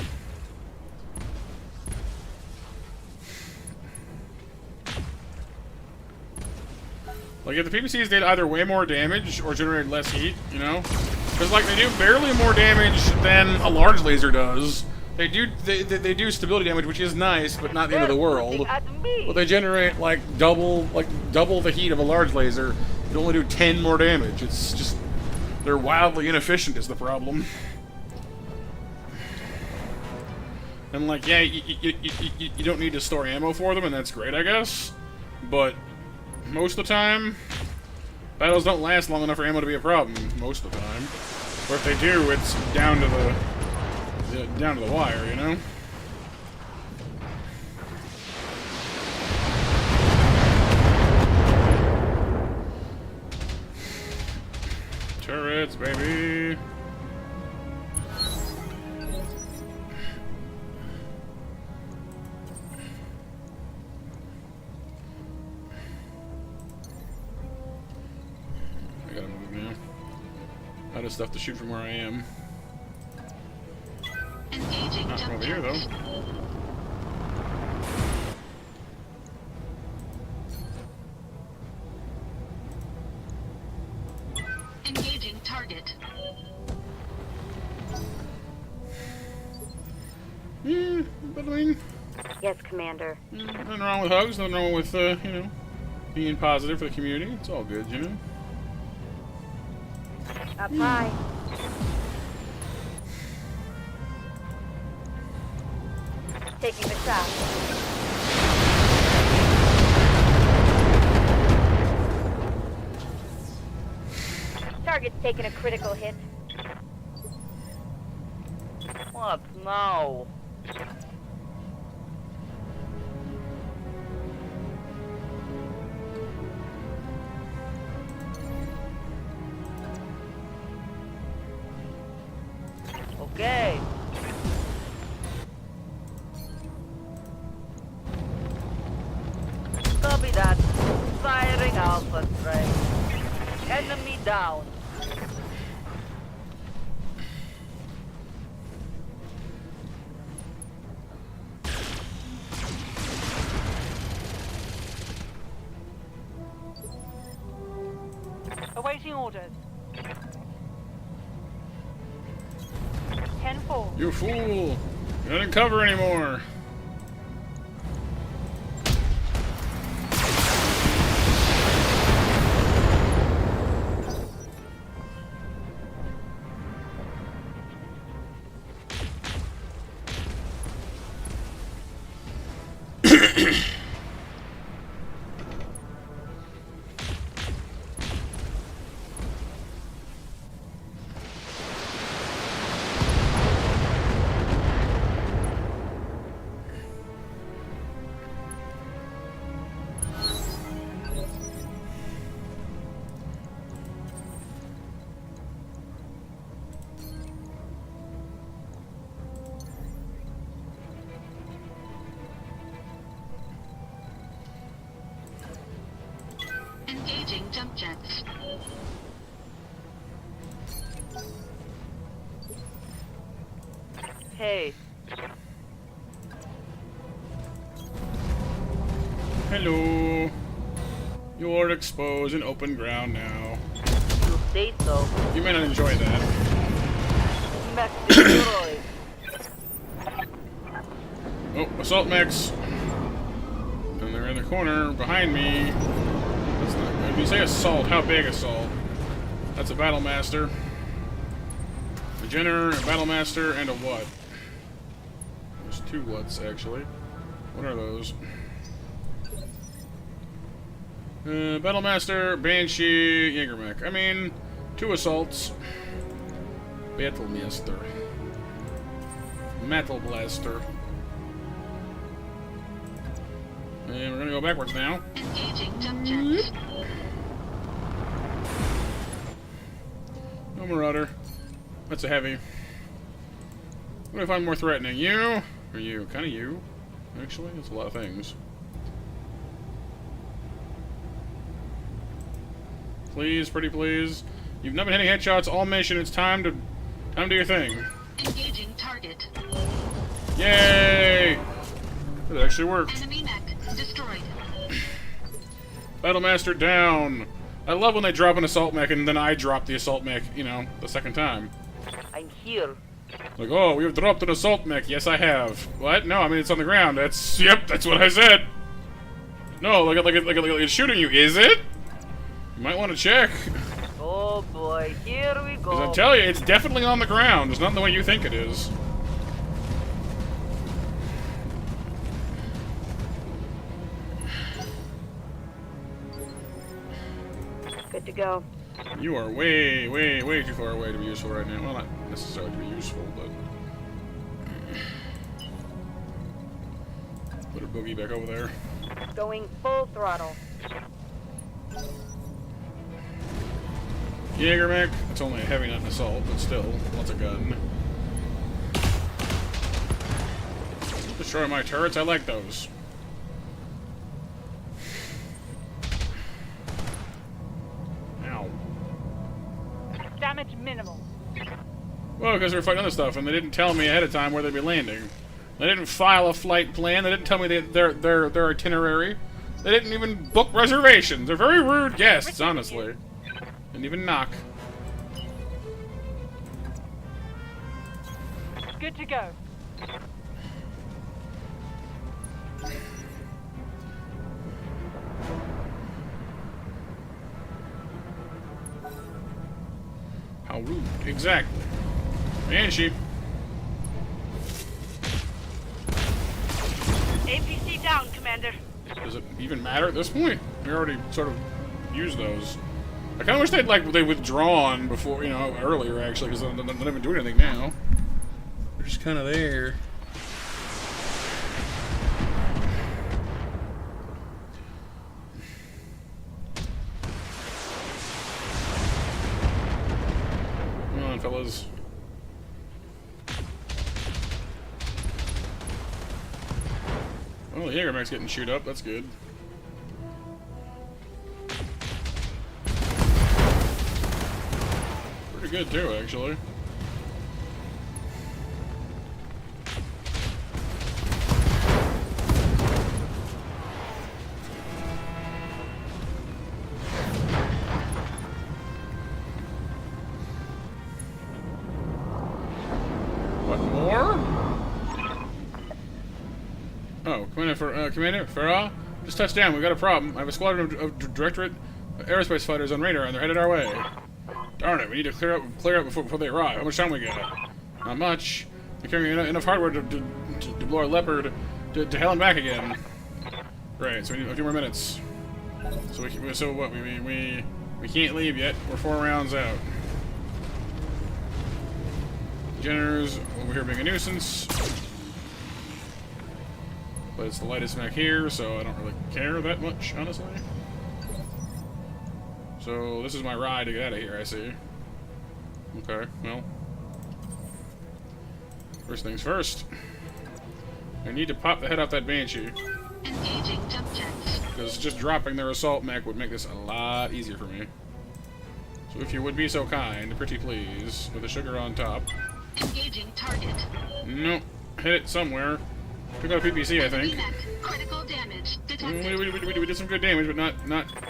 Like, if the PPCs did either way more damage or generated less heat, you know? Because, like, they do barely more damage than a large laser does. They do stability damage, which is nice, but not the end of the world. But they generate, like, double the heat of a large laser. They only do 10 more damage. It's just... they're wildly inefficient is the problem. And, like, yeah, you don't need to store ammo for them, and that's great, I guess. But... most of the time, battles don't last long enough for ammo to be a problem. Most of the time, or if they do, it's down to the wire, you know. Turrets, baby. of stuff to shoot from where I am. Engaging Not from jump over here, though. jets. Engaging target. Yeah, but I mean, Yes, Commander. nothing wrong with hugs, nothing wrong with, you know, being positive for the community. It's all good, you know? Up high. Taking the shot. Target's taking a critical hit. What now? Okay. Copy that. Firing Alpha strike. Enemy down. Awaiting orders. 10-4. You fool! You're not in cover anymore! Engaging jump jets. Hey. Hello. You're exposed in open ground now. You say so. You may not enjoy that. Mech destroyed. Oh, assault mechs. And they're in the corner behind me. That's not good. When you say assault, how big assault? That's a battlemaster. A Jenner, a battlemaster, and a what? There's two whats, actually. What are those? Battlemaster, Banshee, Jägermech. I mean, two assaults. Battlemaster. Metal Blaster. And we're gonna go backwards now. Engaging jump jets. No Marauder. That's a heavy. What do I find more threatening? You? Or you? Kinda you. Actually, that's a lot of things. Please, pretty please. You've not been hitting headshots all mission. It's time to do your thing. Engaging target. Yay! It actually worked. Enemy mech destroyed. Battlemaster down. I love when they drop an assault mech and then I drop the assault mech, you know, the second time. I'm here. Like, oh, we have dropped an assault mech. Yes, I have. What? No, I mean, it's on the ground. Yep, that's what I said. No, like it's shooting you. Is it? You might want to check. Oh boy, here we go. Because I'm telling you, it's definitely on the ground. It's not the way you think it is. Good to go. You are way, way, way too far away to be useful right now. Well, not necessarily to be useful, but... Put a boogie back over there. Going full throttle. Jägermech. It's only a heavy, not an assault, but still, lots of gun. Destroy my turrets. I like those. damage minimal. Well, because they were fighting other stuff, and they didn't tell me ahead of time where they'd be landing. They didn't file a flight plan. They didn't tell me their itinerary. They didn't even book reservations. They're very rude guests, honestly. Didn't even knock. Good to go. How rude. Exactly. Banshee. APC down, Commander. Does it even matter at this point? We already sort of used those. I kind of wish they'd withdrawn before, you know, earlier actually, because they're not even doing anything now. They're just kind of there. Come on, fellas. Well, the Jaegermech's getting chewed up. That's good. Pretty good too, actually. What more? Oh, Commander Farah, just touched down. We've got a problem. I have a squadron of Directorate aerospace fighters on radar, and they're headed our way. Darn it, we need to clear up before they arrive. How much time we got? Not much. They're carrying enough hardware to blow our Leopard to hell and back again. Right, so we need a few more minutes. So what? We can't leave yet. We're 4 rounds out. Generators over here being a nuisance. But it's the lightest mech here, so I don't really care that much, honestly. So this is my ride to get out of here, I see. Okay, well. First things first. I need to pop the head off that Banshee. Engaging jump jets. Because just dropping their assault mech would make this a lot easier for me. So if you would be so kind, pretty please, with the sugar on top. Engaging target. Nope. Hit it somewhere. Took out a PPC, I think. Critical damage detected. We did some good damage, but not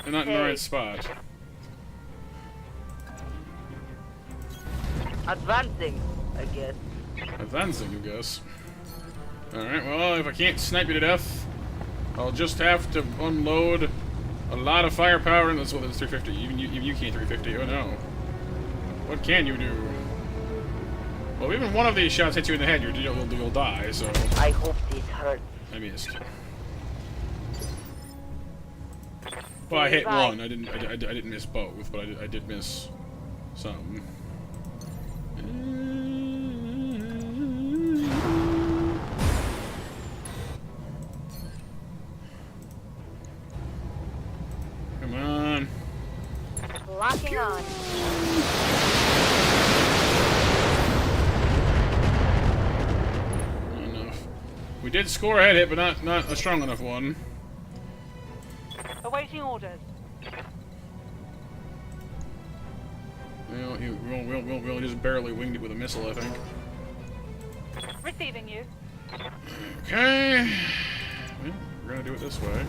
in the right spot. Advancing, I guess. Advancing, I guess. Alright, well, if I can't snipe you to death, I'll just have to unload a lot of firepower, and that's what it's 350. Even you can't 350. Oh no. What can you do? Well, even one of these shots hits you in the head, you'll die, so... I hope this hurts. I missed. Well, I hit one. I didn't miss both, but I did miss some. Come on. Locking on. We did score a head hit, but not a strong enough one. Awaiting orders. Well, we just barely winged it with a missile, I think. Receiving you. Okay. Well, we're gonna do it this way.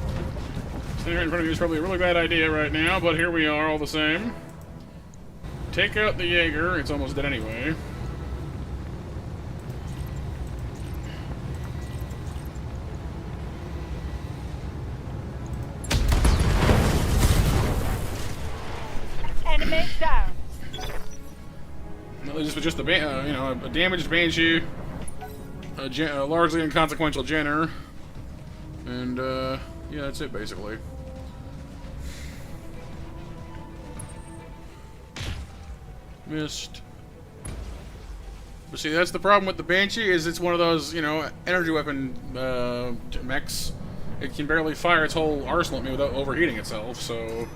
Standing right in front of you is probably a really bad idea right now, but here we are all the same. Take out the Jaeger. It's almost dead anyway. Enemy down. No, just a damaged Banshee, a largely inconsequential Jenner, and yeah, that's it basically. Missed. But see, that's the problem with the Banshee, is it's one of those, you know, energy weapon mechs. It can barely fire its whole arsenal at me without overheating itself, so...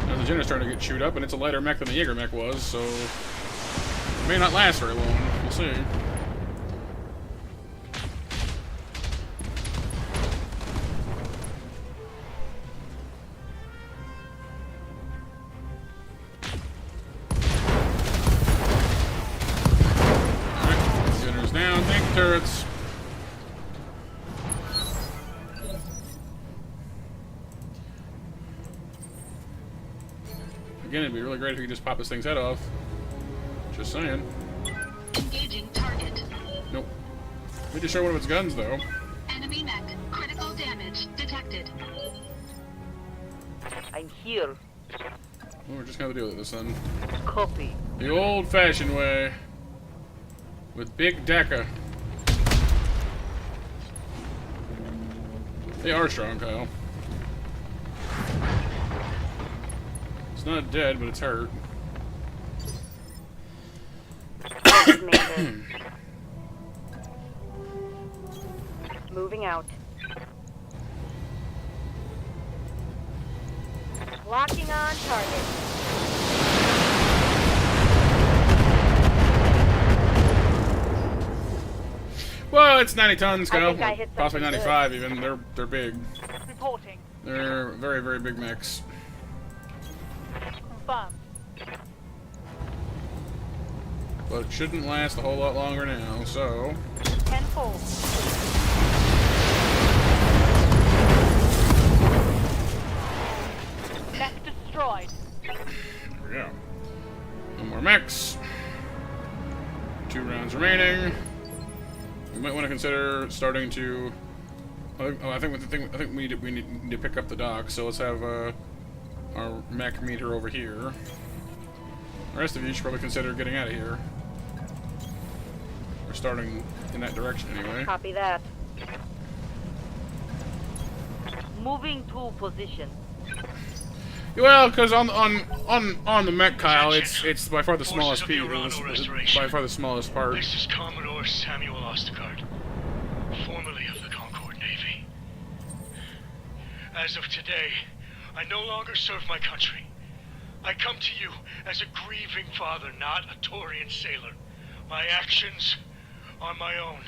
Now the Jenner's starting to get chewed up, and it's a lighter mech than the Jaeger mech was, so... It may not last very long. We'll see. Again, it'd be really great if you could just pop this thing's head off. Just saying. Engaging target. Nope. Need to show one of its guns, though. Enemy mech. Critical damage detected. I'm here. Well, we're just gonna deal with this then. Copy. The old-fashioned way. With Big Dakka. They are strong, Kyle. It's not dead, but it's hurt. Moving out. Locking on target. Well, it's 90 tons, I Kyle. think I hit Possibly something 95 even. They're big. Reporting. They're very, very big mechs. Confirmed. But it shouldn't last a whole lot longer now, so... 10-4. Mech destroyed. There we go. No more mechs. 2 rounds remaining. We might want to consider starting to... I think we need to pick up the dock, so let's have our mech meter over here. The rest of you should probably consider getting out of here. We're starting in that direction anyway. Copy that. Moving to position. Well, because on the mech, Kyle, it's by far the smallest piece. By far the smallest part. This is Commodore Samuel Ostergaard, formerly of the Concord Navy. As of today, I no longer serve my country. I come to you as a grieving father, not a Taurian sailor. My actions are my own.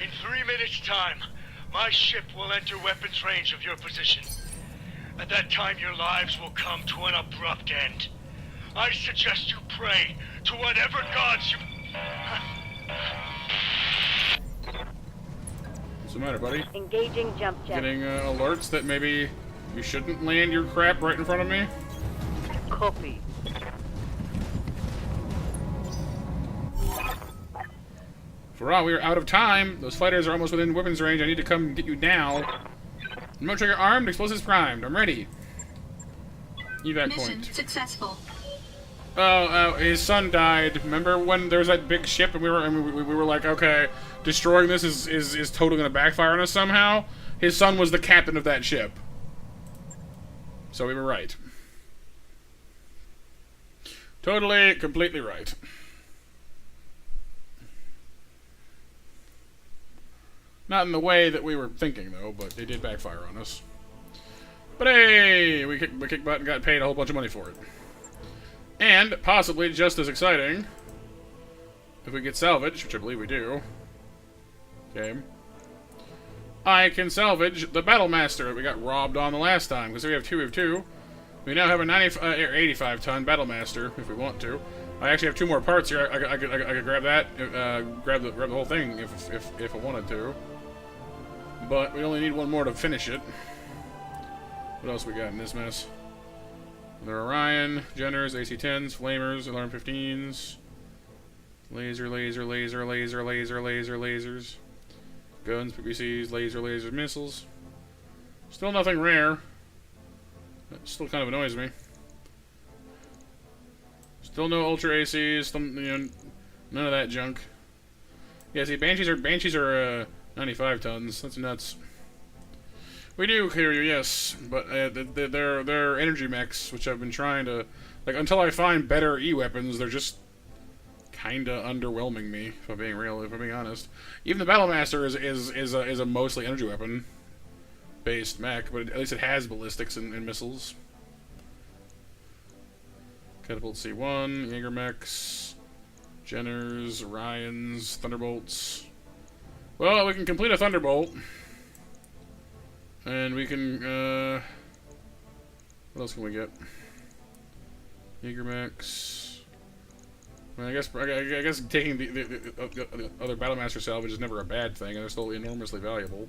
In 3 minutes' time, my ship will enter weapons range of your position. At that time, your lives will come to an abrupt end. I suggest you pray to whatever gods you... What's the matter, buddy? Engaging jump jet. Getting alerts that maybe you shouldn't land your crap right in front of me? Copy. Farah, we are out of time. Those fighters are almost within weapons range. I need to come get you now. Remote trigger armed, explosives primed. I'm ready. Evac Mission point. successful. Oh, his son died. Remember when there was that big ship and we were like, okay, destroying this is totally gonna backfire on us somehow? His son was the captain of that ship. So we were right. Totally, completely right. Not in the way that we were thinking, though, but they did backfire on us. But hey, we kicked butt and got paid a whole bunch of money for it. And, possibly just as exciting, if we get salvage, which I believe we do, okay, I can salvage the Battlemaster that we got robbed on the last time, because we have two. We now have a 85-ton Battlemaster, if we want to. I actually have 2 more parts here. I could grab that, grab the whole thing if I wanted to. But we only need 1 more to finish it. What else we got in this mess? There are Orion, Jenners, AC-10s, Flamers, Alarm 15s, lasers, guns, PPCs, laser missiles. Still nothing rare. That still kind of annoys me. Still no Ultra ACs, still, you know, none of that junk. Yeah, see, Banshees are 95 tons. That's nuts. We do hear you, yes, but they're energy mechs, which I've been trying to, like, until I find better E-weapons, they're just kinda underwhelming me, if I'm being real, if I'm being honest. Even the Battlemaster is a mostly energy weapon based mech, but at least it has ballistics and missiles. Catapult C1, Jaeger mechs, Jenners, Orions, Thunderbolts. Well, we can complete a Thunderbolt. And we can, what else can we get? Jaeger mechs. I mean, I guess taking the other Battlemaster salvage is never a bad thing, and they're still enormously valuable.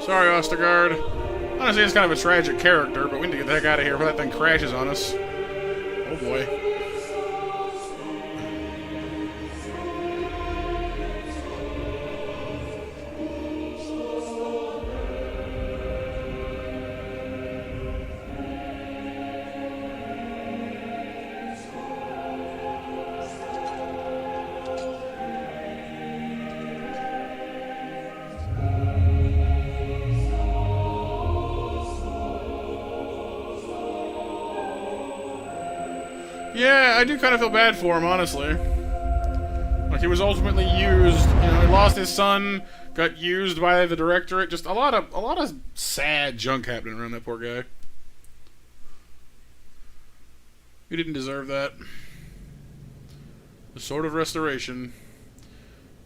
Sorry, Ostergaard. Honestly, it's kind of a tragic character, but we need to get the heck out of here before that thing crashes on us. Oh boy. Yeah, I do kind of feel bad for him, honestly. Like, he was ultimately used, you know, he lost his son, got used by the directorate, just a lot of sad junk happening around that poor guy. He didn't deserve that. The Sword of Restoration.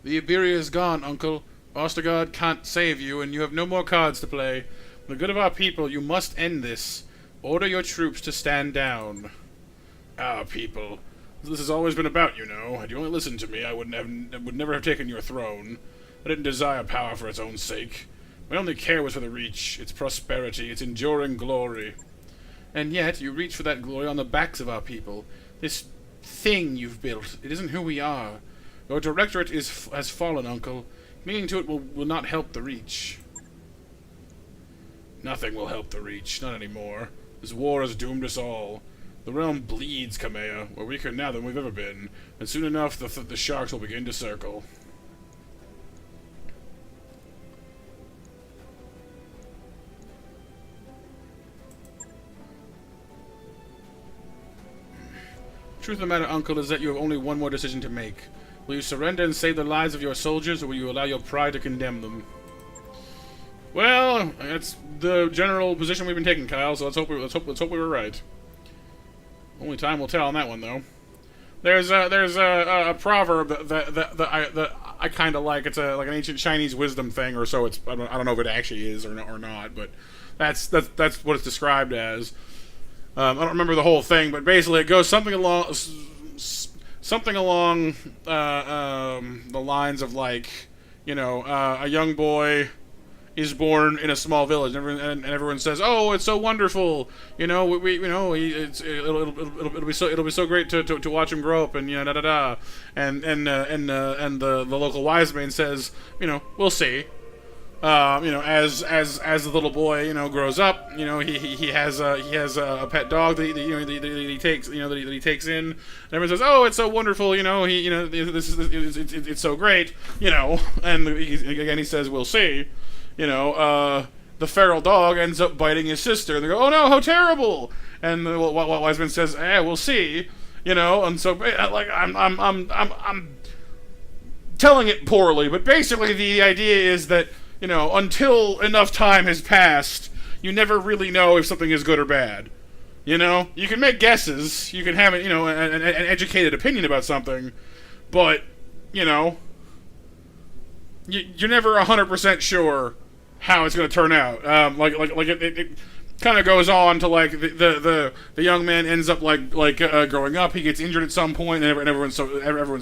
The Iberia is gone, Uncle. Ostergaard can't save you, and you have no more cards to play. For the good of our people, you must end this. Order your troops to stand down. Our people. This has always been about, you know. Had you only listened to me, I would never have taken your throne. I didn't desire power for its own sake. My only care was for the Reach, its prosperity, its enduring glory. And yet, you reach for that glory on the backs of our people. This thing you've built, it isn't who we are. Your directorate has fallen, Uncle. Clinging to it will not help the Reach. Nothing will help the Reach, not anymore. This war has doomed us all. The realm bleeds, Kamea. We're weaker now than we've ever been, and soon enough the sharks will begin to circle. The truth of the matter, Uncle, is that you have only one more decision to make. Will you surrender and save the lives of your soldiers, or will you allow your pride to condemn them? Well, that's the general position we've been taking, Kyle. So let's hope we were right. Only time will tell on that one, though. There's a proverb that I kind of like. It's like an ancient Chinese wisdom thing, or so. I don't know if it actually is or not, but that's what it's described as. I don't remember the whole thing, but basically it goes something along the lines of, like, you know, a young boy is born in a small village, and everyone says, "Oh, it's so wonderful! You know, it'll be so great to watch him grow up," and you know, and the local wise man says, "You know, we'll see." You know, as the little boy, you know, grows up, you know, he has a pet dog that he takes in, and everyone says, "Oh, it's so wonderful!" You know, it's so great, you know, and again he says, "We'll see." You know, the feral dog ends up biting his sister. And they go, "Oh no, how terrible!" And the Wiseman says, "We'll see." You know, and so like I'm telling it poorly, but basically the idea is that, you know, until enough time has passed, you never really know if something is good or bad. You know, you can make guesses, you can have it, you know, an educated opinion about something, but you know, you're never 100% sure how it's going to turn out. It kind of goes on to, like, the young man ends up like growing up. He gets injured at some point, and everyone's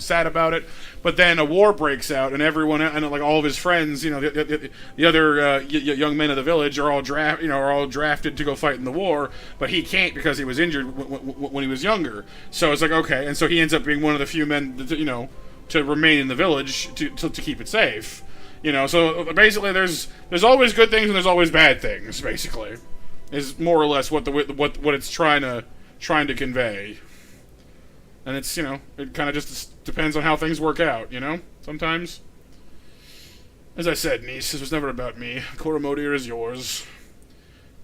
sad about it. But then a war breaks out, and everyone, and like all of his friends, you know, the other young men of the village are all drafted to go fight in the war, but he can't because he was injured when he was younger. So it's like, okay, and so he ends up being one of the few men, you know, to remain in the village to keep it safe. You know, so basically there's always good things and there's always bad things, basically. Is more or less what it's trying to convey. And it's, you know, it kind of just depends on how things work out, you know, sometimes. As I said, niece, this was never about me. Koromodir is yours.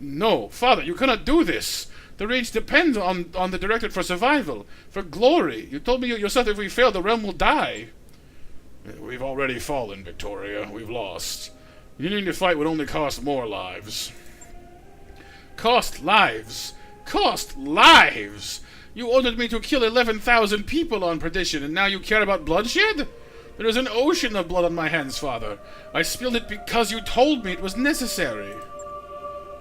No, father, you cannot do this. The Reach depends on the Directorate for survival, for glory. You told me yourself that if we fail, the realm will die. We've already fallen, Victoria. We've lost. Continuing to fight would only cost more lives. Cost lives? Cost lives? You ordered me to kill 11,000 people on Perdition, and now you care about bloodshed? There is an ocean of blood on my hands, father. I spilled it because you told me it was necessary.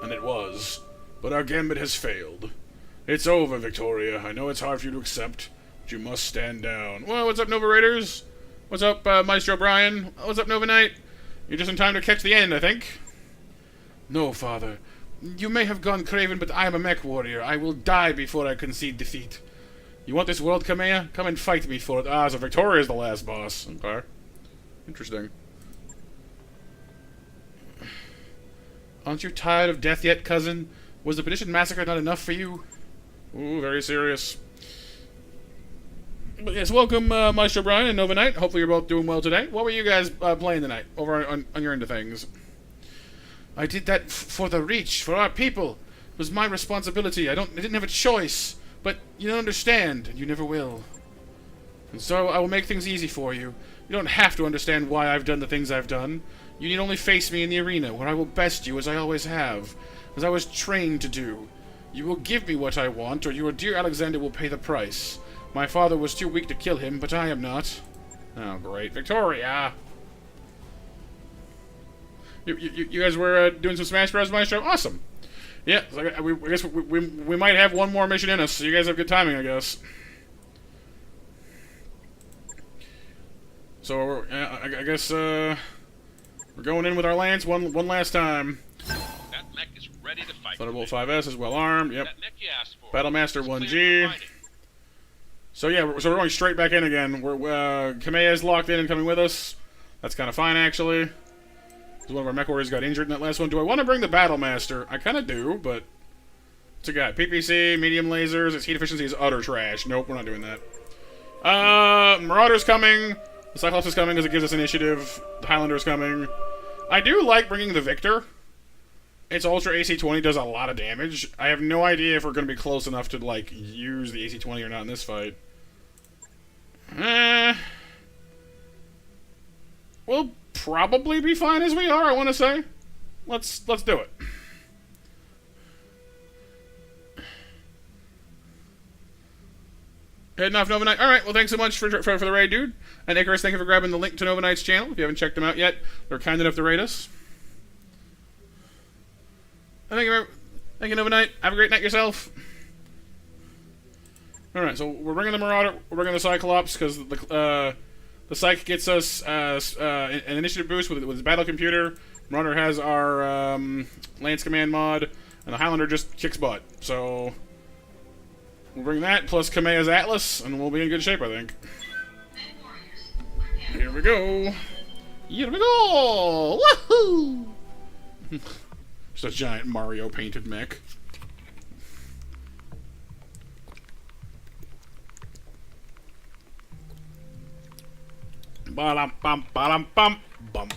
And it was. But our gambit has failed. It's over, Victoria. I know it's hard for you to accept, but you must stand down. Well, what's up, Nova Raiders? What's up, Maestro Brian? What's up, Nova Knight? You're just in time to catch the end, I think. No, father. You may have gone craven, but I am a mech warrior. I will die before I concede defeat. You want this world, Kamea? Come and fight me for it. Ah, so Victoria is the last boss. Okay. Interesting. Aren't you tired of death yet, cousin? Was the Petition Massacre not enough for you? Ooh, very serious. But yes, welcome, Maestro Brian and Nova Knight. Hopefully you're both doing well today. What were you guys playing tonight, over on your end of things? I did that for the Reach, for our people. It was my responsibility. I didn't have a choice. But you don't understand, and you never will. And so I will make things easy for you. You don't have to understand why I've done the things I've done. You need only face me in the arena, where I will best you as I always have, as I was trained to do. You will give me what I want, or your dear Alexander will pay the price. My father was too weak to kill him, but I am not. Oh, great. Victoria! You guys were doing some Smash Bros. Maestro? Awesome. Yeah, so I guess we might have one more mission in us, so you guys have good timing, I guess. So, I guess, we're going in with our lance one last time. That mech is ready to fight. Thunderbolt 5S is well armed, yep. That mech you asked for. Battlemaster 1G. So yeah, we're going straight back in again. Kamea is locked in and coming with us. That's kind of fine, actually. One of our mech warriors got injured in that last one. Do I want to bring the Battlemaster? I kind of do, but... What's it got? PPC, medium lasers, its heat efficiency is utter trash. Nope, we're not doing that. Marauder's coming. The Cyclops is coming because it gives us initiative. The Highlander's coming. I do like bringing the Victor. Its Ultra AC-20 does a lot of damage. I have no idea if we're going to be close enough to, like, use the AC-20 or not in this fight. We'll probably be fine as we are, I want to say. Let's do it. Heading off Nova Knight. Alright, well thanks so much for the raid, dude. And Icarus, thank you for grabbing the link to Nova Knight's channel. If you haven't checked them out yet, they're kind enough to raid us. And thank you, Nova Knight. Have a great night yourself. Alright, so we're bringing the Marauder, we're bringing the Cyclops, because the Psych gets us an initiative boost with his battle computer. Marauder has our Lance Command mod, and the Highlander just kicks butt. So we'll bring that plus Kamea's Atlas, and we'll be in good shape, I think. Here we go. Here we go. Woohoo! Just a giant Mario painted mech. Ba-dum-bum.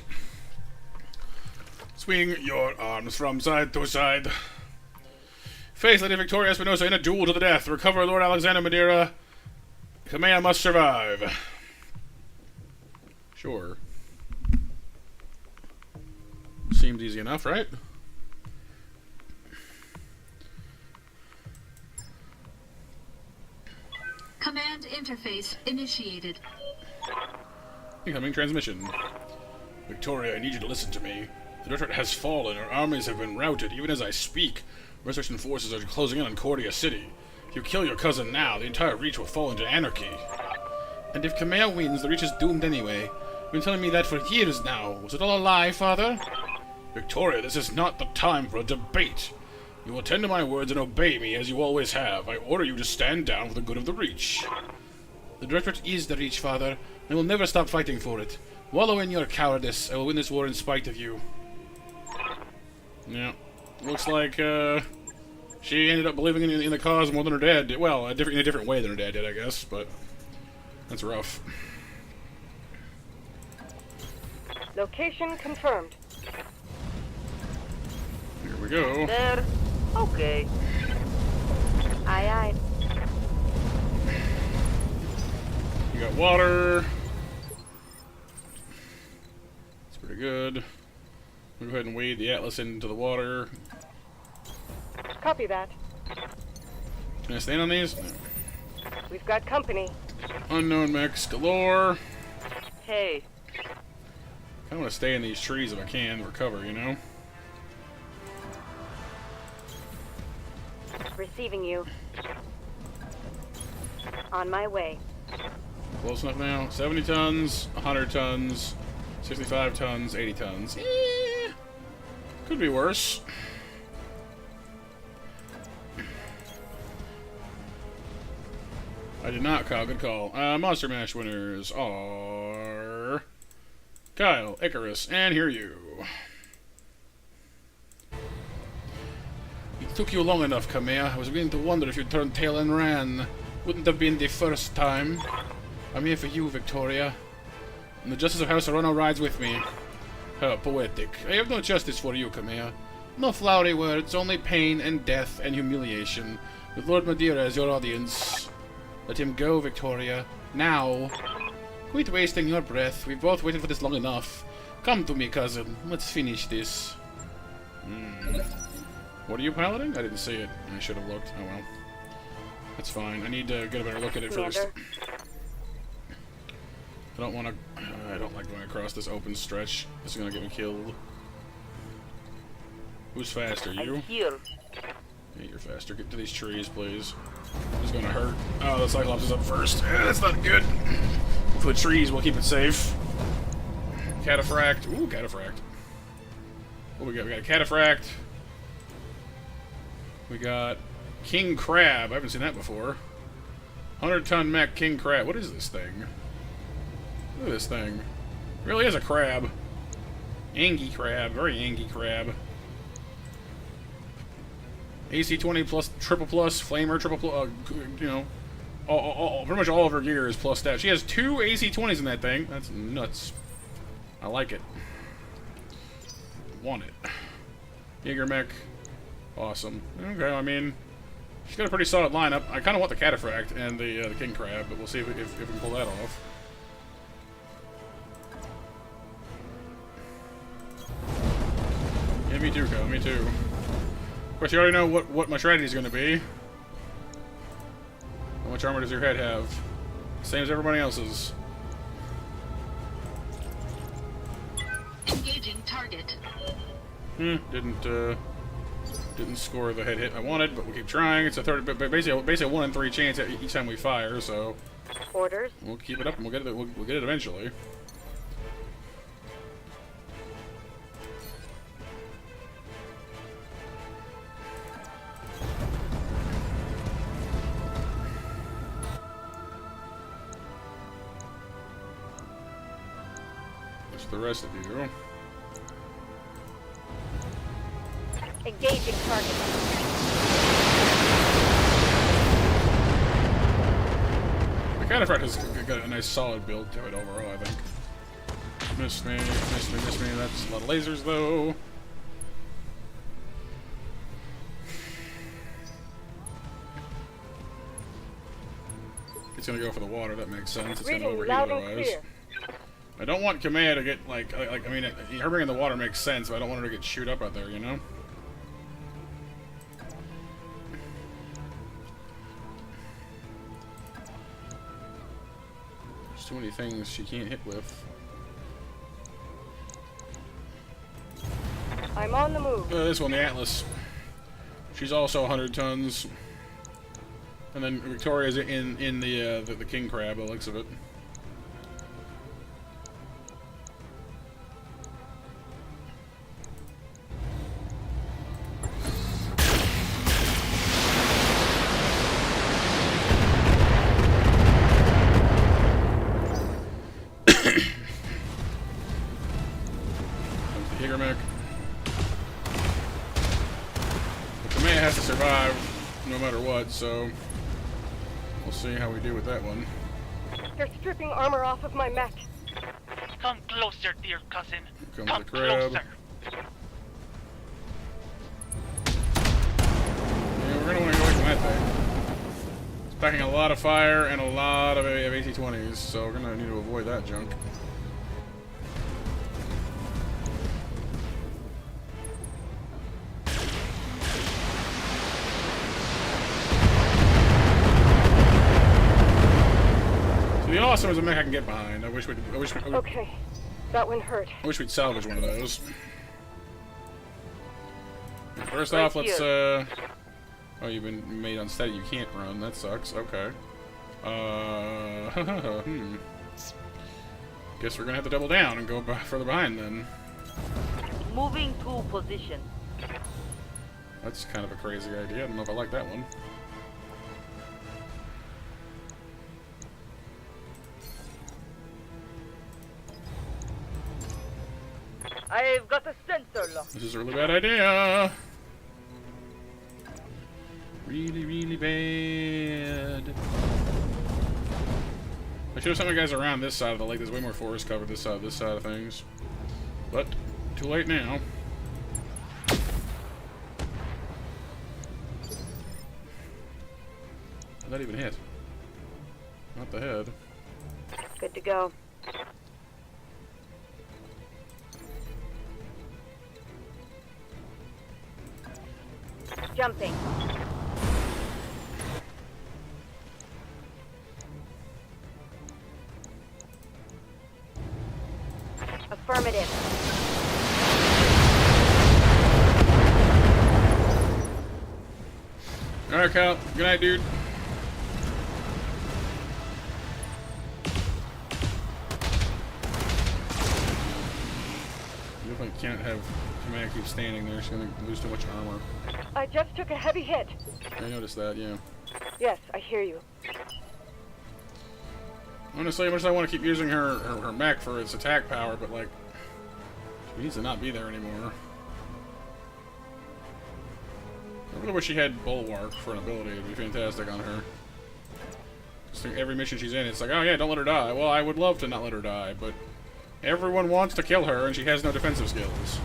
Swing your arms from side to side. Face Lady Victoria Espinosa in a duel to the death. Recover Lord Alexander Madeira. Kamea must survive. Sure. Seems easy enough, right? Command interface initiated. Incoming transmission. Victoria, I need you to listen to me. The Directorate has fallen. Our armies have been routed. Even as I speak, Resurrection forces are closing in on Cordia City. If you kill your cousin now, the entire Reach will fall into anarchy. And if Kamea wins, the Reach is doomed anyway. You've been telling me that for years now. Was it all a lie, Father? Victoria, this is not the time for a debate. You will attend to my words and obey me as you always have. I order you to stand down for the good of the Reach. The Directorate is the Reach, Father. I will never stop fighting for it. Wallow in your cowardice. I will win this war in spite of you. Yeah. Looks like, she ended up believing in the cause more than her dad did. Well, in a different way than her dad did, I guess, but that's rough. Location confirmed. Here we go. There. Okay. Aye, aye. You got water. It's pretty good. We'll go ahead and wade the Atlas into the water. Copy that. Can I stand on these? No. We've got company. Unknown mechs galore. Hey. I want to stay in these trees if I can, recover, you know? Receiving you. On my way. Close enough now. 70 tons, 100 tons, 65 tons, 80 tons. Could be worse. I did not call. Good call. Monster Mash winners are Kyle, Icarus, and here you. It took you long enough, Kamea. I was beginning to wonder if you turned tail and ran. Wouldn't have been the first time. I'm here for you, Victoria. And the Justice of House Arano rides with me. How poetic. I have no justice for you, Kamea. No flowery words, only pain and death and humiliation. With Lord Madeira as your audience. Let him go, Victoria. Now. Quit wasting your breath. We've both waited for this long enough. Come to me, cousin. Let's finish this. What are you piloting? I didn't see it. I should have looked. Oh well. That's fine. I need to get a better look at it first. I don't want to... I don't like going across this open stretch. This is going to get me killed. Who's faster? You? Here. Yeah, you're faster. Get to these trees, please. This is going to hurt. Oh, the Cyclops is up first. That's not good. For the trees, we'll keep it safe. Cataphract. Ooh, Cataphract. What we got? We got a Cataphract. We got King Crab. I haven't seen that before. 100-ton mech King Crab. What is this thing? Look at this thing. It really is a crab. Angy crab. Very angy crab. AC-20 plus, triple plus, flamer, triple plus, you know, pretty much all of her gear is plus stat. She has 2 AC-20s in that thing. That's nuts. I like it. Want it. Jaeger mech. Awesome. Okay, I mean, she's got a pretty solid lineup. I kind of want the Cataphract and the King Crab, but we'll see if we can pull that off. Yeah, me too, Kyle. Me too. Of course, you already know what my strategy is going to be. How much armor does your head have? Same as everybody else's. Engaging target. Didn't score the head hit I wanted, but we'll keep trying. It's a basically a 1 in 3 chance each time we fire, so Orders. We'll keep it up and we'll get it. We'll get it eventually. What's the rest of you? Engaging target. The Cataphract has got a nice solid build to it overall, I think. Missed me, missed me, missed me. That's a lot of lasers, though. It's gonna go for the water, that makes sense. It's gonna overheat otherwise. I don't want Kamea to get, like I mean, her bringing the water makes sense, but I don't want her to get shoot up out there, you know? There's too many things she can't hit with. I'm on the move. This one, the Atlas. She's also 100 tons. And then Victoria's in the King Crab, by the looks of it. Has to survive no matter what, so we'll see how we do with that one. They're stripping armor off of my mech. Come closer, dear cousin. Come Come the crab. closer. Yeah, we're gonna want to go away from that thing. It's packing a lot of fire and a lot of AC-20s, so we're gonna need to avoid that junk. The awesome is a mech I can get behind. I wish we. Okay, that one hurt. I wish we'd salvage one of those. First off, let's. Oh, you've been made unsteady. You can't run. That sucks. Okay. Guess we're gonna have to double down and go further behind then. Moving to position. That's kind of a crazy idea. I don't know if I like that one. I've got a sensor lock. This is a really bad idea. Really, really bad. I should have sent my guys around this side of the lake. There's way more forest cover this side of things. But, too late now. Did that even hit? Not the head. Good to go. Jumping. Affirmative. Alright, Cal. Good night, dude. You definitely can't have Command keep standing there. She's gonna lose too much armor. I just took a heavy hit. I noticed that, yeah. Yes, I hear you. Honestly, much as I want to keep using her mech for its attack power, but like, she needs to not be there anymore. I really wish she had Bulwark for an ability. It'd be fantastic on her. Just every mission she's in, it's like, oh yeah, don't let her die. Well, I would love to not let her die, but everyone wants to kill her, and she has no defensive skills.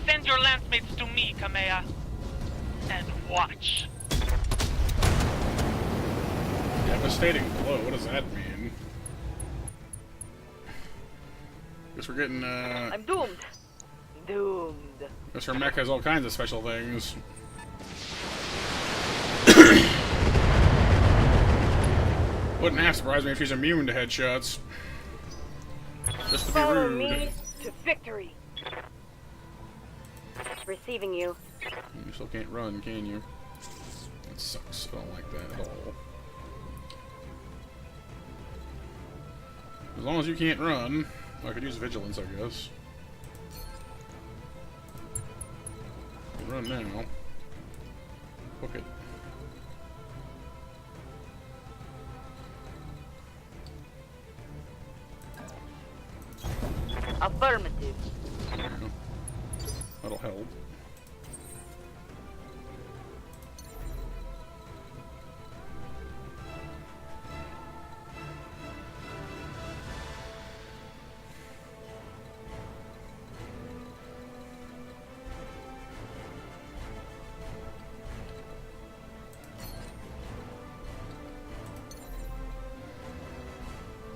Send your lancemates to me, Kamea. And watch. Devastating blow, what does that mean? Guess we're getting, I'm doomed. Doomed. Guess her mech has all kinds of special things. Wouldn't half surprise me if she's immune to headshots. Just to be Follow rude. me to victory. Receiving you. You still can't run, can you? That sucks. I don't like that at all. As long as you can't run, I could use vigilance, I guess. You can run now. Book it. Affirmative. Yeah. That'll help.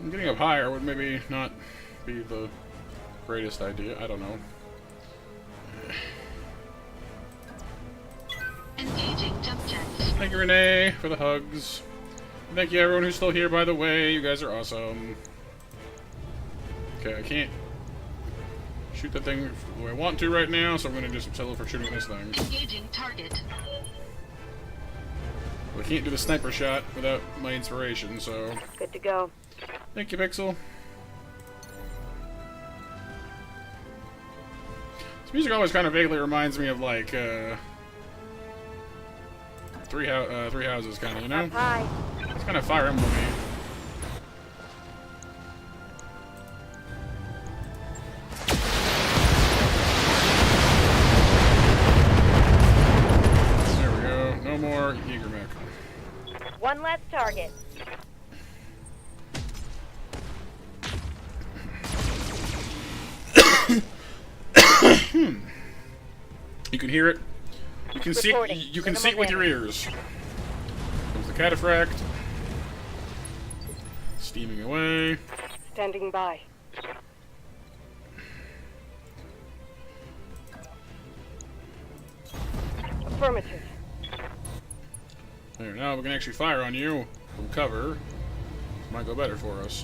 Getting up higher would maybe not be the greatest idea. I don't know. Engaging jump jets. Thank you, Renee, for the hugs. Thank you, everyone who's still here, by the way. You guys are awesome. Okay, I can't shoot that thing the way I want to right now, so I'm going to just settle for shooting this thing. Engaging target. I can't do the sniper shot without my inspiration, so... Good to go. Thank you, Pixel. This music always kind of vaguely reminds me of, like, Three Houses, kind of, you know? Hi. It's kind of Fire Emblem-y. There we go. No more Eager Mech. One less target. You can hear it. You can see. You can see it with your ears. There's the cataphract. Steaming away. Standing by. Affirmative. There, now we can actually fire on you from cover. Might go better for us.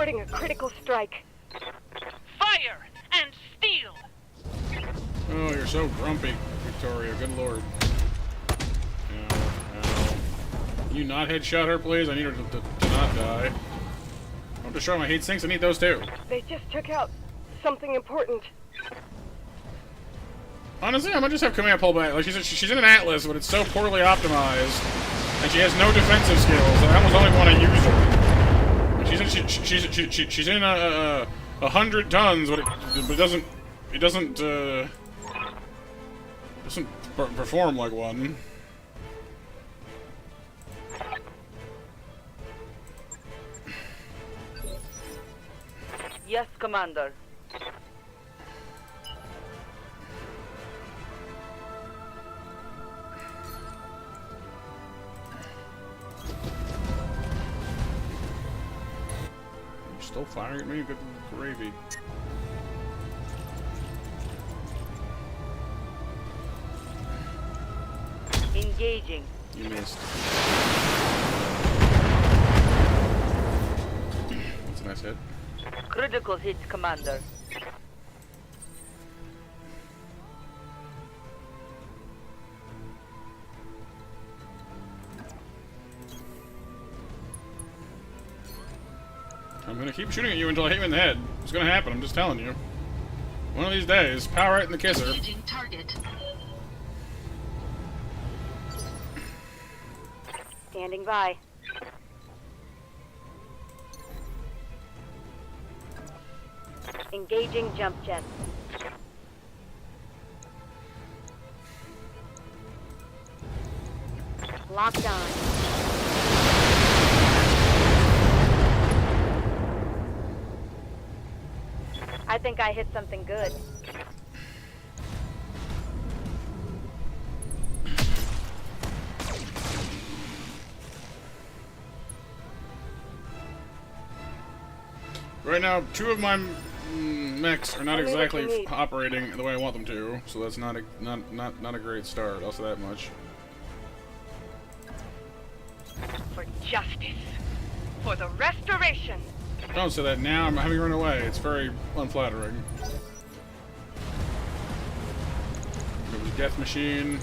reporting a critical strike. Fire and steel! Oh, you're so grumpy, Victoria. Good lord. Ow, ow. Can you not headshot her, please? I need her to not die. Don't destroy my heat sinks. I need those too. They just took out something important. Honestly, I might just have command pull back. Like she's in an Atlas, but it's so poorly optimized, and she has no defensive skills. And I was only want to use her. She's in 100 tons, but it doesn't perform like one. Yes, Commander. You're still firing at me? Good gravy. Engaging. You missed. That's a nice hit. Critical hit, Commander. I'm gonna keep shooting at you until I hit you in the head. It's gonna happen, I'm just telling you. One of these days, power right in the kisser. Engaging target. Standing by. Engaging jump jet. Locked on. I think I hit something good. Right now, two of my mechs are not exactly operating the way I want them to, so that's not a great start. I'll say that much. For justice. For the restoration. Don't say that now. I'm having run away. It's very unflattering. It was a death machine.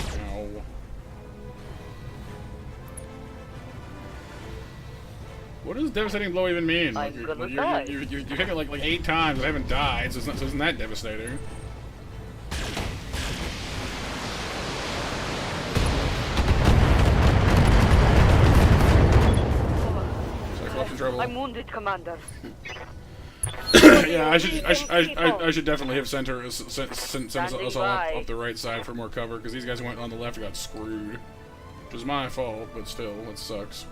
Ow. What does devastating blow even mean? Like, you hit me like 8 times, but I haven't died, so isn't that devastating? I'm wounded, Commander. Yeah, I should definitely have sent us all up the right side for more cover, because these guys went on the left and got screwed. Which is my fault, but still, it sucks.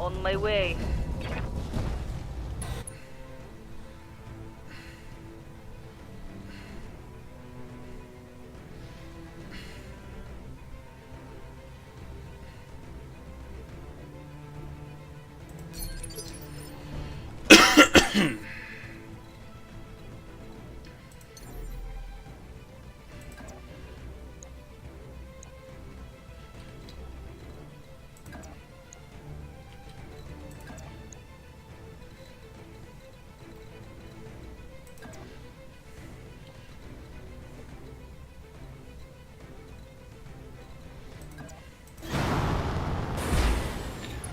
On my way.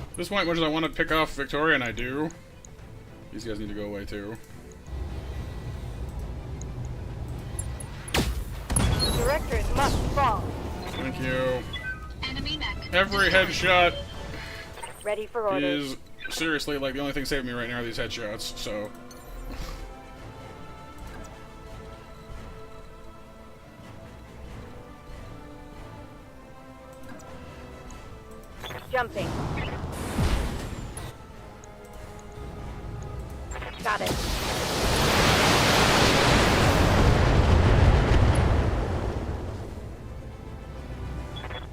At this point, much as I want to pick off Victoria, and I do, these guys need to go away too. The directors must fall. Thank you. Enemy mech. Every headshot Ready for orders. is seriously like the only thing saving me right now are these headshots, so. Jumping. Got it.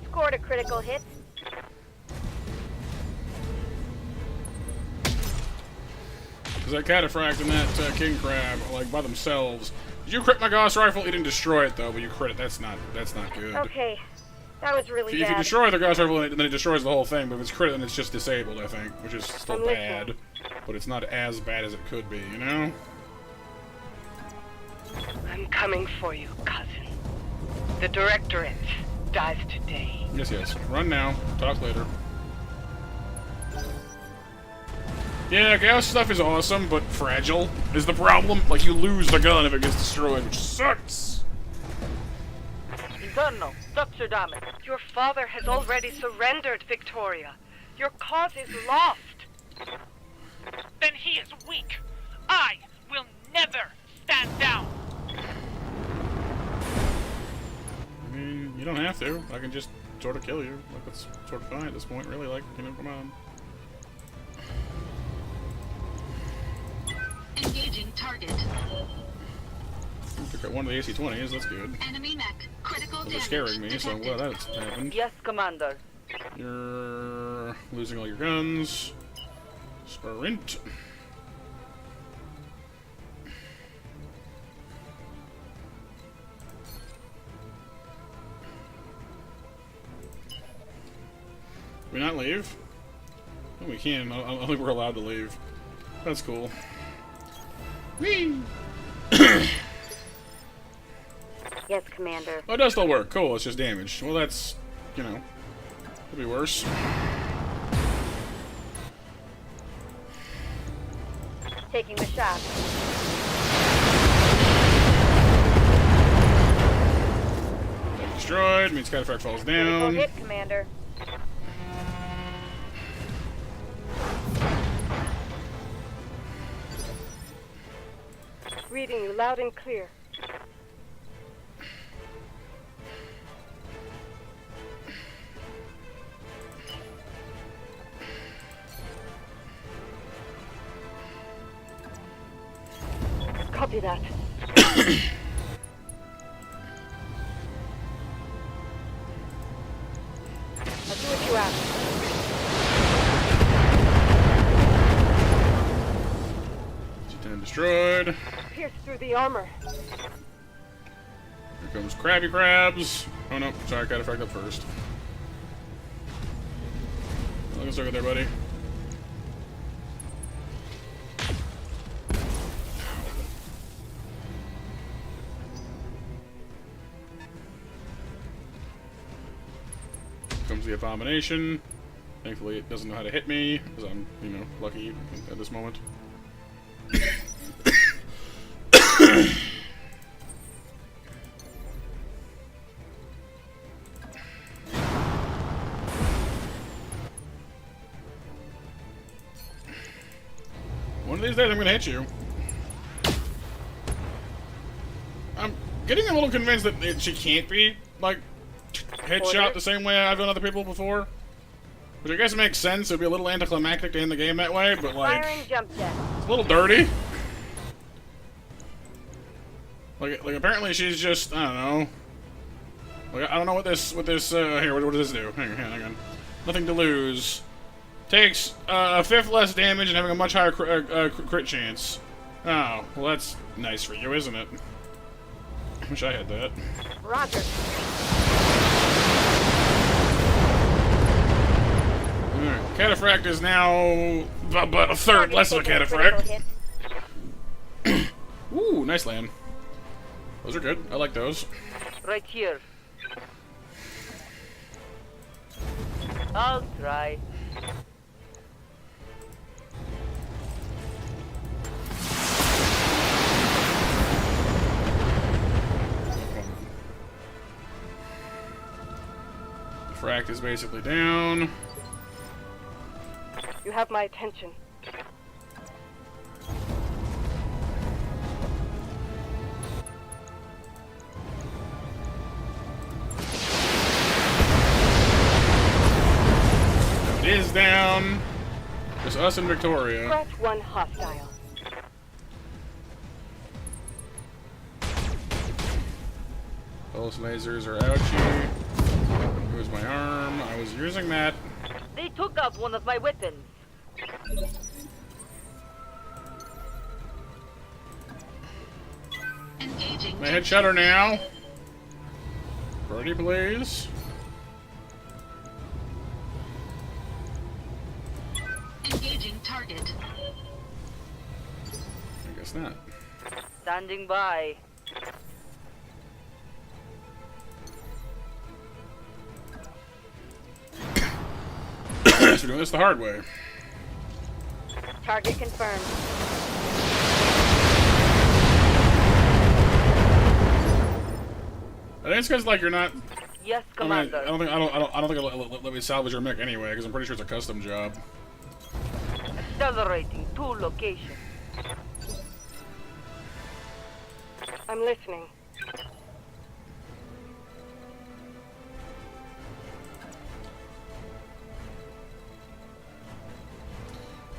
Scored a critical hit. Because that Cataphract and that King Crab are like by themselves. Did you crit my Gauss rifle? You didn't destroy it though, but you crit it. That's not good. Okay. That was really If bad. you destroy the Gauss rifle, then it destroys the whole thing. But if it's crit, then it's just disabled, I think, which is still bad. But it's not as bad as it could be, you know? I'm coming for you, cousin. The Directorate dies today. Yes. Run now. Talk later. Yeah, Gauss stuff is awesome, but fragile is the problem. Like, you lose the gun if it gets destroyed, which sucks. Internal. Structure damage. Your father has already surrendered, Victoria. Your cause is lost. Then he is weak. I will never stand down. I mean, you don't have to. I can just sort of kill you. Like, it's sort of fine at this point, really. Like, you know, come on. Engaging target. Took out one of the AC-20s, that's good. Enemy mech. Critical They're damage scaring me, detected. so well, that's happened. Yes, Commander. You're losing all your guns. Sprint. Can we not leave? Oh, we can. I don't think we're allowed to leave. That's cool. Whee! Yes, Commander. Oh, it does still work. Cool, it's just damaged. Well, that's, you know, could be worse. Taking the shot. Destroyed, means Cataphract falls Critical down. hit, Commander. Reading you loud and clear. Copy that. I'll do what you ask. G10 destroyed. Pierce through the armor. Here comes Krabby Crabs. Oh no, sorry, Cataphract up first. Look at circle there, buddy. Comes the Abomination. Thankfully, it doesn't know how to hit me, because I'm, you know, lucky at this moment. One of these days, I'm gonna hit you. I'm getting a little convinced that she can't be, like, headshot the same way I've done other people before. Which I guess makes sense. It would be a little anticlimactic to end the game that way, but, like, Firing jump jet. it's a little dirty. Like, apparently she's just, I don't know. Like, I don't know what this, here, what does this do? Hang on. Nothing to lose. Takes a fifth less damage and having a much higher crit chance. Oh, well that's nice for you, isn't it? Wish I had that. Roger. Alright, Cataphract is now about a third less of a Cataphract. Ooh, nice land. Those are good. I like those. Right here. I'll try. The fract is basically down. You have my attention. It is down. Just us and Victoria. Scratch one hostile. Pulse lasers are ouchie. Here's my arm. I was using that. They took out one of my weapons. Engaging. My head shutter now. Birdie, please. Engaging target. I guess not. Standing by. So we're doing this the hard way. Target confirmed. I think it's because like you're not. Yes, I mean, Commander. I don't think it'll let me salvage your mech anyway because I'm pretty sure it's a custom job. Accelerating to location. I'm listening.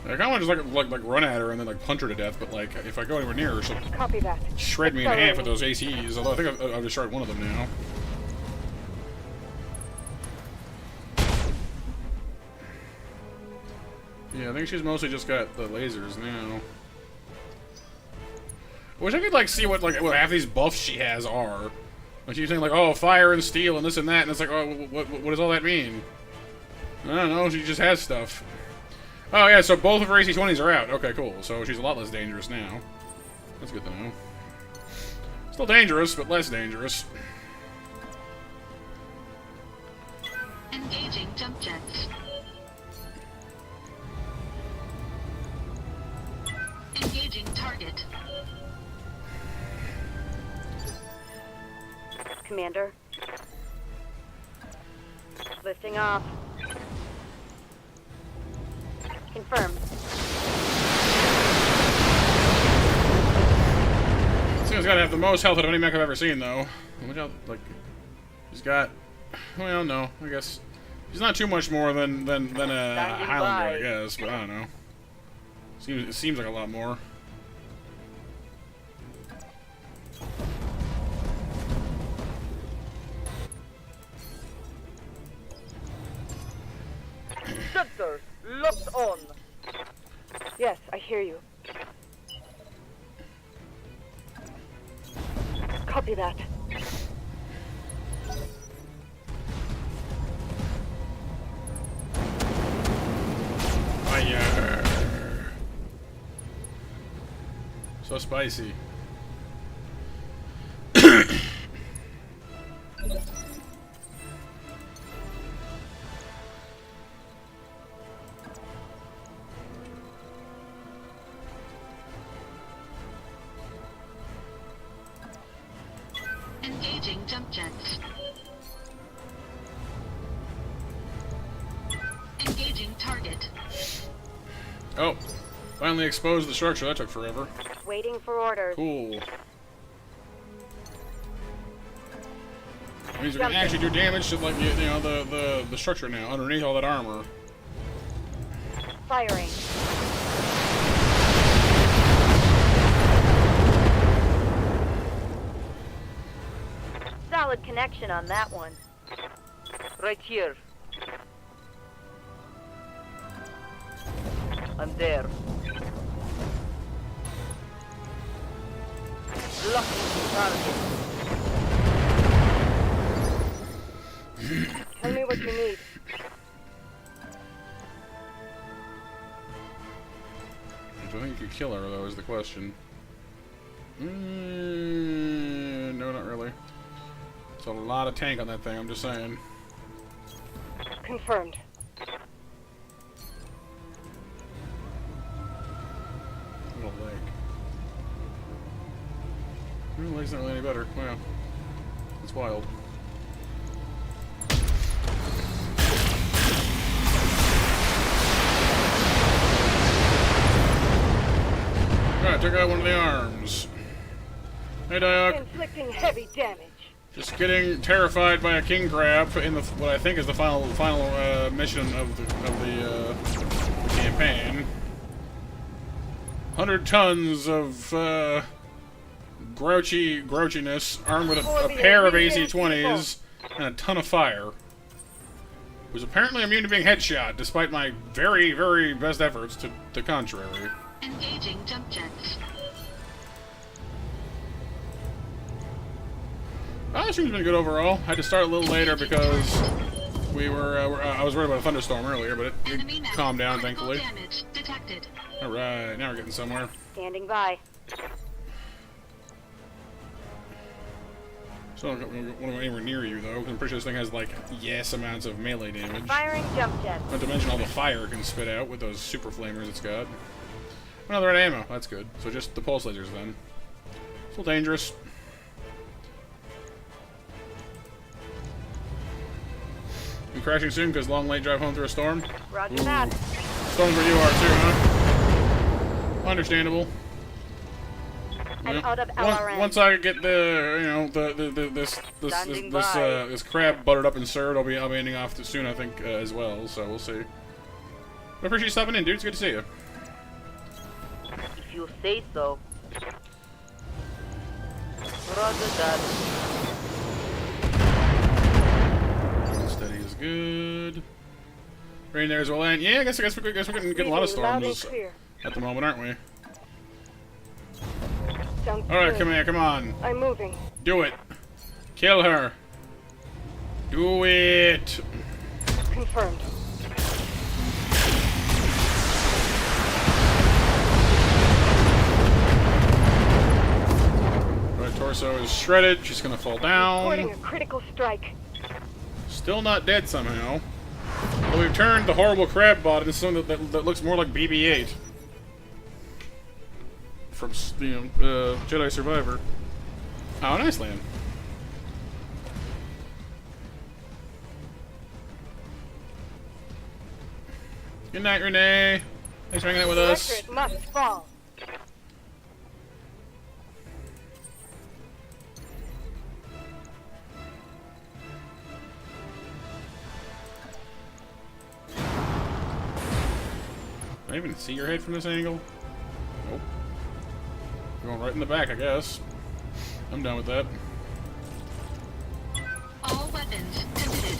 I kind of want to just like run at her and then like punch her to death, but like if I go anywhere near her, she'll Copy that. shred me in half with those ACs. Although I think I've destroyed one of them now. Yeah, I think she's mostly just got the lasers now. I wish I could like see what half these buffs she has are. Like she's saying like, oh, fire and steel and this and that, and it's like, oh, what does all that mean? I don't know. She just has stuff. Oh yeah, so both of her AC-20s are out. Okay, cool. So she's a lot less dangerous now. That's good to know. Still dangerous, but less dangerous. Engaging jump jets. Engaging target. Commander. Lifting off. Confirmed. This thing's gotta have the most health out of any mech I've ever seen, though. Look how, like, she's got. Well, no, I guess she's not too much more than a Highlander, I guess. But I don't know. It seems like a lot more. Sensors locked on. Yes, I hear you. Copy that. Fire. So spicy. Engaging jump jets. Engaging target. Oh, finally exposed the structure. That took forever. Waiting for orders. Cool. That means we can actually do damage to like the structure now underneath all that armor. Firing. Solid connection on that one. Right here. I'm there. Locking the target. Tell me what you need. Do I think you could kill her, though, is the question. No, not really. It's a lot of tank on that thing, I'm just saying. Confirmed. Little leg. Little leg's not really any better. Wow. It's wild. Alright, took out one of the arms. Hey, Diok. Inflicting heavy damage. Just getting terrified by a king crab in the what I think is the final mission of the campaign. 100 tons of grouchiness, armed with a pair of AC-20s and a ton of fire. Was apparently immune to being headshot, despite my very, very best efforts to the contrary. Engaging jump jets. The stream's been good overall. I had to start a little later because I was worried about a thunderstorm earlier, but it calmed down, thankfully. Alright, now we're getting somewhere. Standing by. So I don't want to go anywhere near you, though, because I'm pretty sure this thing has, like, yes amounts of melee damage. Firing jump jet. Not to mention all the fire it can spit out with those super flamers it's got. Another red ammo. That's good. So just the pulse lasers, then. Still dangerous. You crashing soon because long late drive home through a storm? Roger that. Storms where you are too, huh? Understandable. I'm out of LRM. Once I get this crab buttered up and served, I'll be ending off soon, I think, as well. So we'll see. I appreciate you stopping in, dude. It's good to see you. If you say so. Roger that. Steady is good. Rain there as well, and yeah, I guess we're getting a lot of storms at the moment, aren't we? Alright, come on. I'm moving. Do it. Kill her. Do it. Confirmed. Right torso is shredded. She's gonna fall down. Reporting a critical strike. Still not dead somehow. But we've turned the horrible crab bot into something that looks more like BB-8. From, Jedi Survivor. Oh, nice land. Good night, Renee. Thanks for hanging out with us. Record must fall. Can I even see your head from this angle? Nope. Going right in the back, I guess. I'm done with that. All weapons committed.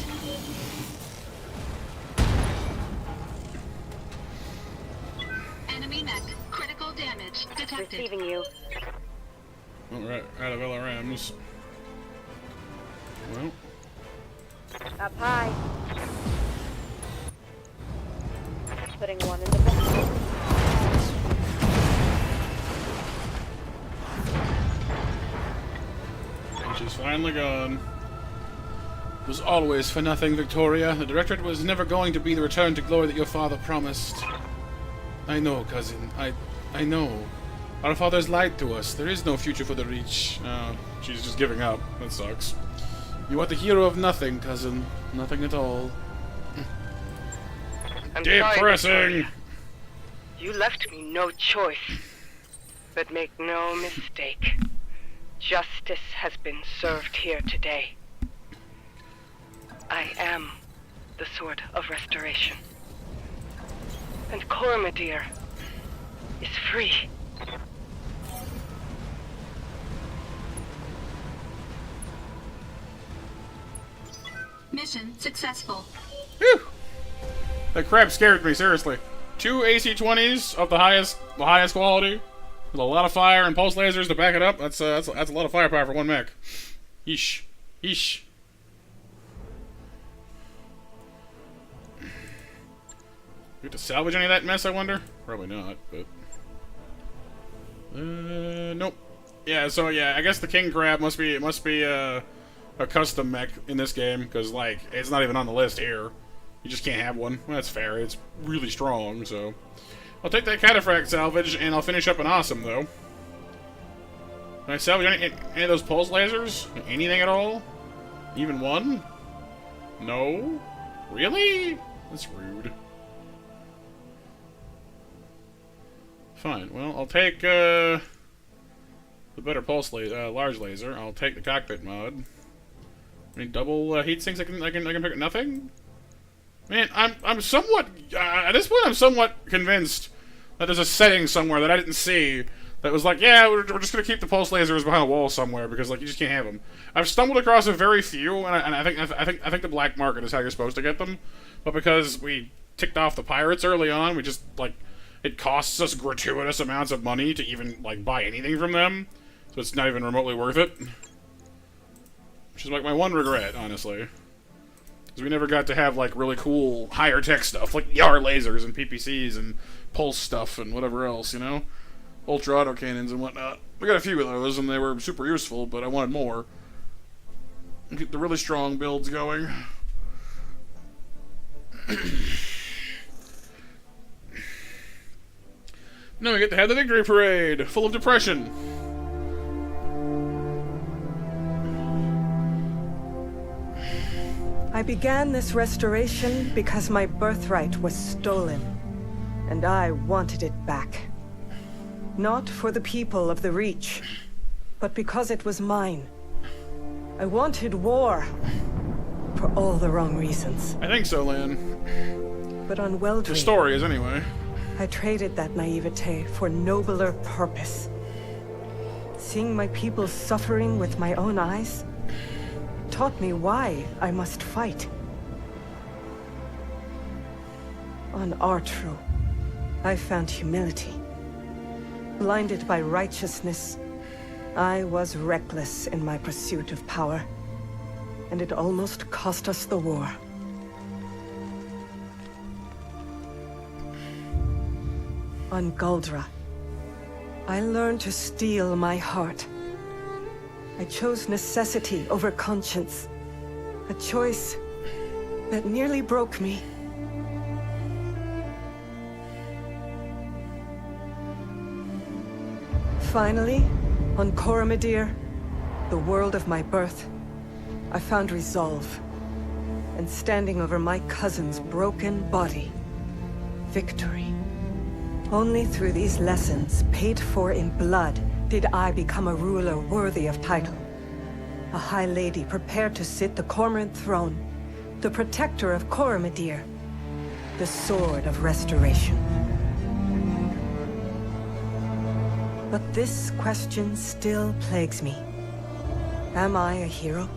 Enemy mech. Critical damage detected. Receiving you. Alright, out of LRMs. Well. Up high. Putting one in the box. And she's finally gone. It was always for nothing, Victoria. The Directorate was never going to be the return to glory that your father promised. I know, cousin. I know. Our fathers lied to us. There is no future for the Reach. She's just giving up. That sucks. You are the hero of nothing, cousin. Nothing at all. I'm depressing! Sorry, you left me no choice. But make no mistake. Justice has been served here today. I am the Sword of Restoration. And Cormadir is free. Mission successful. Whew. That crab scared me, seriously. 2 AC-20s of the highest quality, with a lot of fire and pulse lasers to back it up. That's a lot of firepower for one mech. Yeesh. Yeesh. We have to salvage any of that mess, I wonder? Probably not, but... nope. Yeah, so yeah, I guess the king crab must be a custom mech in this game, because, like, it's not even on the list here. You just can't have one. Well, that's fair. It's really strong, so... I'll take that cataphract salvage, and I'll finish up an awesome, though. Can I salvage any of those pulse lasers? Anything at all? Even one? No? Really? That's rude. Fine. Well, I'll take, the better pulse large laser. I'll take the cockpit mod. Any double heat sinks I can pick up? Nothing? Man, I'm somewhat at this point I'm somewhat convinced that there's a setting somewhere that I didn't see that was like, yeah, we're just gonna keep the pulse lasers behind a wall somewhere because like you just can't have them. I've stumbled across a very few, and I think the black market is how you're supposed to get them, but because we ticked off the pirates early on, we just like it costs us gratuitous amounts of money to even like buy anything from them, so it's not even remotely worth it. Which is like my one regret, honestly. Because we never got to have like really cool higher tech stuff, like YAR lasers and PPCs and pulse stuff and whatever else, you know? Ultra autocannons and whatnot. We got a few of those and they were super useful, but I wanted more. Get the really strong builds going. Now we get to have the victory parade, full of depression. I began this restoration because my birthright was stolen, and I wanted it back. Not for the people of the Reach, but because it was mine. I wanted war, for all the wrong reasons. I think so, Lan. But on Weldry, the story is anyway. I traded that naivete for nobler purpose. Seeing my people suffering with my own eyes taught me why I must fight. On Artru, I found humility. Blinded by righteousness, I was reckless in my pursuit of power, and it almost cost us the war. On Guldra, I learned to steel my heart. I chose necessity over conscience. A choice that nearly broke me. Finally, on Coromidere, the world of my birth, I found resolve. And standing over my cousin's broken body, victory. Only through these lessons, paid for in blood, did I become a ruler worthy of title. A high lady prepared to sit the Cormorant throne, the protector of Coromidere, the sword of restoration. But this question still plagues me. Am I a hero?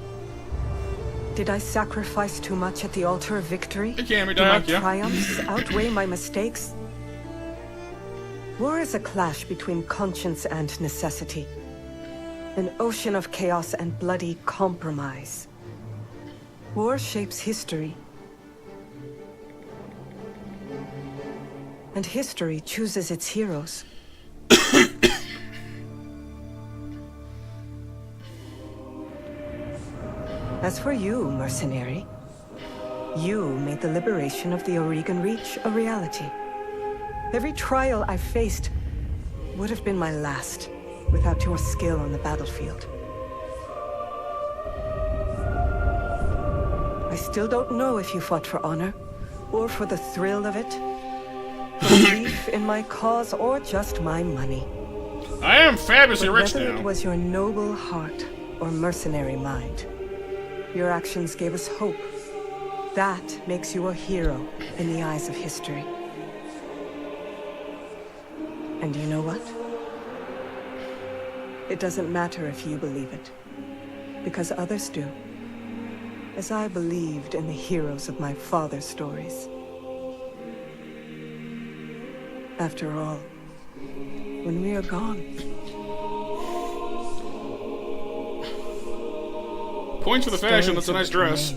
Did I sacrifice too much at the altar of victory? Do my triumphs outweigh my mistakes? War is a clash between conscience and necessity. An ocean of chaos and bloody compromise. War shapes history. And history chooses its heroes. As for you, mercenary, you made the liberation of the Oregon Reach a reality. Every trial I faced would have been my last without your skill on the battlefield. I still don't know if you fought for honor, or for the thrill of it, for belief in my cause, or just my money. I am fabulously rich whether now. It was your noble heart or mercenary mind, your actions gave us hope. That makes you a hero in the eyes of history. And you know what? It doesn't matter if you believe it, because others do. As I believed in the heroes of my father's stories. After all, when we are gone... Points for the fashion, that's a nice dress.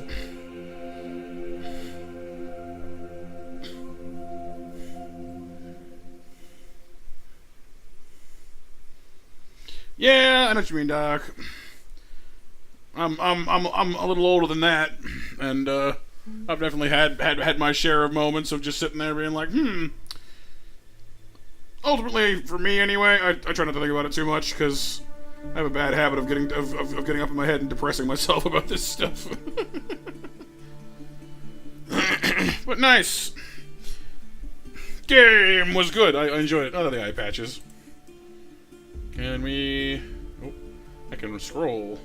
Yeah, I know what you mean, Doc. I'm a little older than that, and I've definitely had my share of moments of just sitting there being like, Ultimately, for me anyway, I try not to think about it too much because I have a bad habit of getting up in my head and depressing myself about this stuff. But nice. Game was good. I enjoyed it. Oh, the eye patches. Can we... Oh, I can scroll.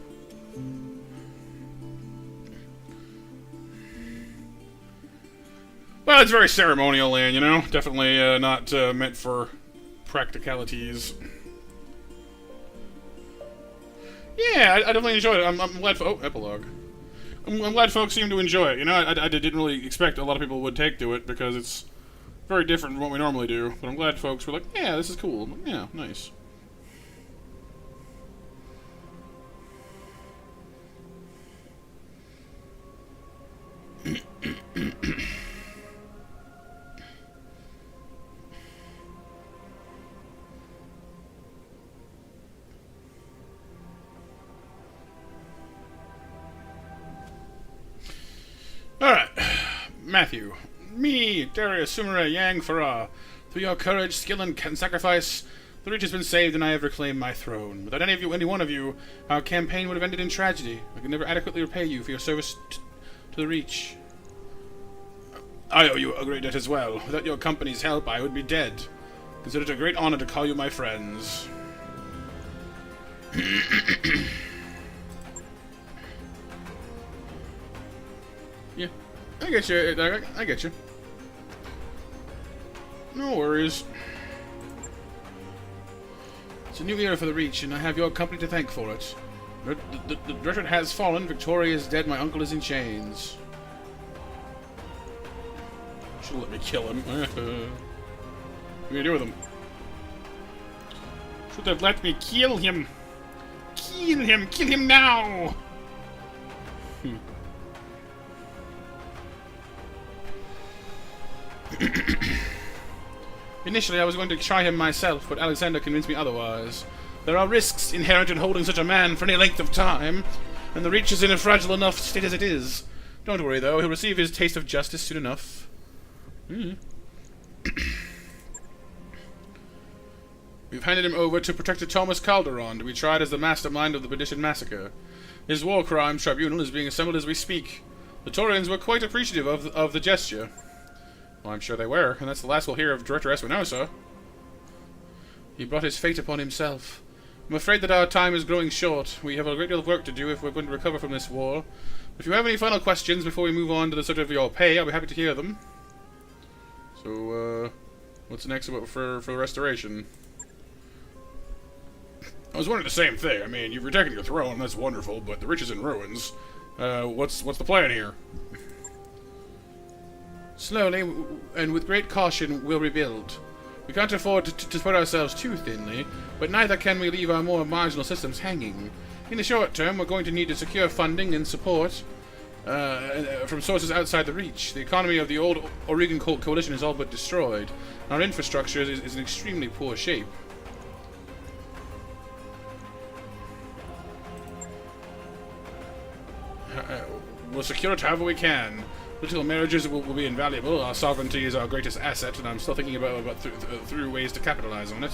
Well, it's very ceremonial land, you know? Definitely not meant for practicalities. Yeah, I definitely enjoyed it. I'm glad... Oh, epilogue. I'm glad folks seem to enjoy it. You know, I didn't really expect a lot of people would take to it because it's very different from what we normally do. But I'm glad folks were like, yeah, this is cool. Like, yeah, nice. Alright. Matthew. Me, Darius Sumera Yang Farah. Through your courage, skill, and sacrifice, the Reach has been saved and I have reclaimed my throne. Without any one of you, our campaign would have ended in tragedy. I could never adequately repay you for your service to the Reach. I owe you a great debt as well. Without your company's help, I would be dead. Consider it a great honor to call you my friends. Yeah, I get you. I get you. No worries. It's a new era for the Reach, and I have your company to thank for it. The Dreadred has fallen, Victoria is dead, my uncle is in chains. Should let me kill him. What are you gonna do with him? Should have let me kill him. Kill him! Kill him now! Initially, I was going to try him myself, but Alexander convinced me otherwise. There are risks inherent in holding such a man for any length of time, and the Reach is in a fragile enough state as it is. Don't worry, though. He'll receive his taste of justice soon enough. We've handed him over to Protector Thomas Calderon to be tried as the mastermind of the Perdition Massacre. His war crimes tribunal is being assembled as we speak. The Taurians were quite appreciative of the gesture. Well, I'm sure they were, and that's the last we'll hear of Director Espinosa. He brought his fate upon himself. I'm afraid that our time is growing short. We have a great deal of work to do if we're going to recover from this war. If you have any final questions before we move on to the subject of your pay, I'll be happy to hear them. So, what's next for restoration? I was wondering the same thing. I mean, you've protected your throne, that's wonderful, but the Reach is in ruins. What's the plan here? Slowly, and with great caution, we'll rebuild. We can't afford to spread ourselves too thinly, but neither can we leave our more marginal systems hanging. In the short term, we're going to need to secure funding and support from sources outside the Reach. The economy of the old Oregon Coalition is all but destroyed. Our infrastructure is in extremely poor shape. We'll secure it however we can. Political marriages will be invaluable. Our sovereignty is our greatest asset, and I'm still thinking about through ways to capitalize on it.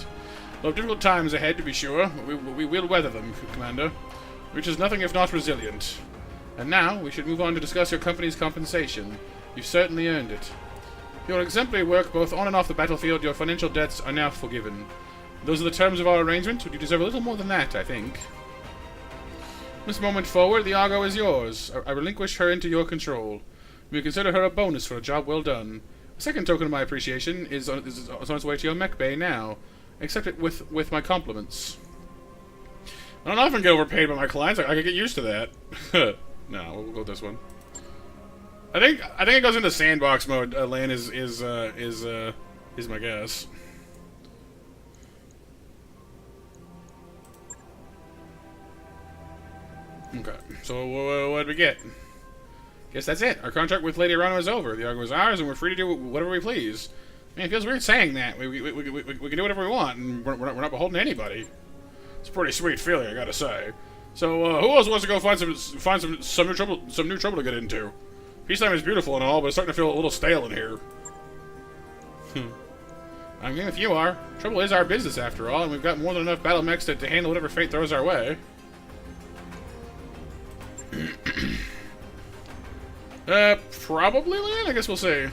We'll have difficult times ahead, to be sure. We will weather them, Commander. Which is nothing if not resilient. And now, we should move on to discuss your company's compensation. You've certainly earned it. For your exemplary work both on and off the battlefield, your financial debts are now forgiven. Those are the terms of our arrangement, but you deserve a little more than that, I think. From this moment forward, the Argo is yours. I relinquish her into your control. We consider her a bonus for a job well done. A second token of my appreciation is on its way to your mech bay now. Accept it with my compliments. I don't often get overpaid by my clients. I could get used to that. No, we'll go with this one. I think it goes into sandbox mode. Lane is my guess. Okay, so what did we get? Guess that's it. Our contract with Lady Arano is over. The Argo is ours, and we're free to do whatever we please. Man, it feels weird saying that. We can do whatever we want, and we're not beholden to anybody. It's a pretty sweet feeling, I gotta say. So, who else wants to go find some new trouble to get into? Peacetime is beautiful and all, but it's starting to feel a little stale in here. I'm getting with you are. Trouble is our business, after all, and we've got more than enough BattleMechs to handle whatever fate throws our way. Probably land? I guess we'll see.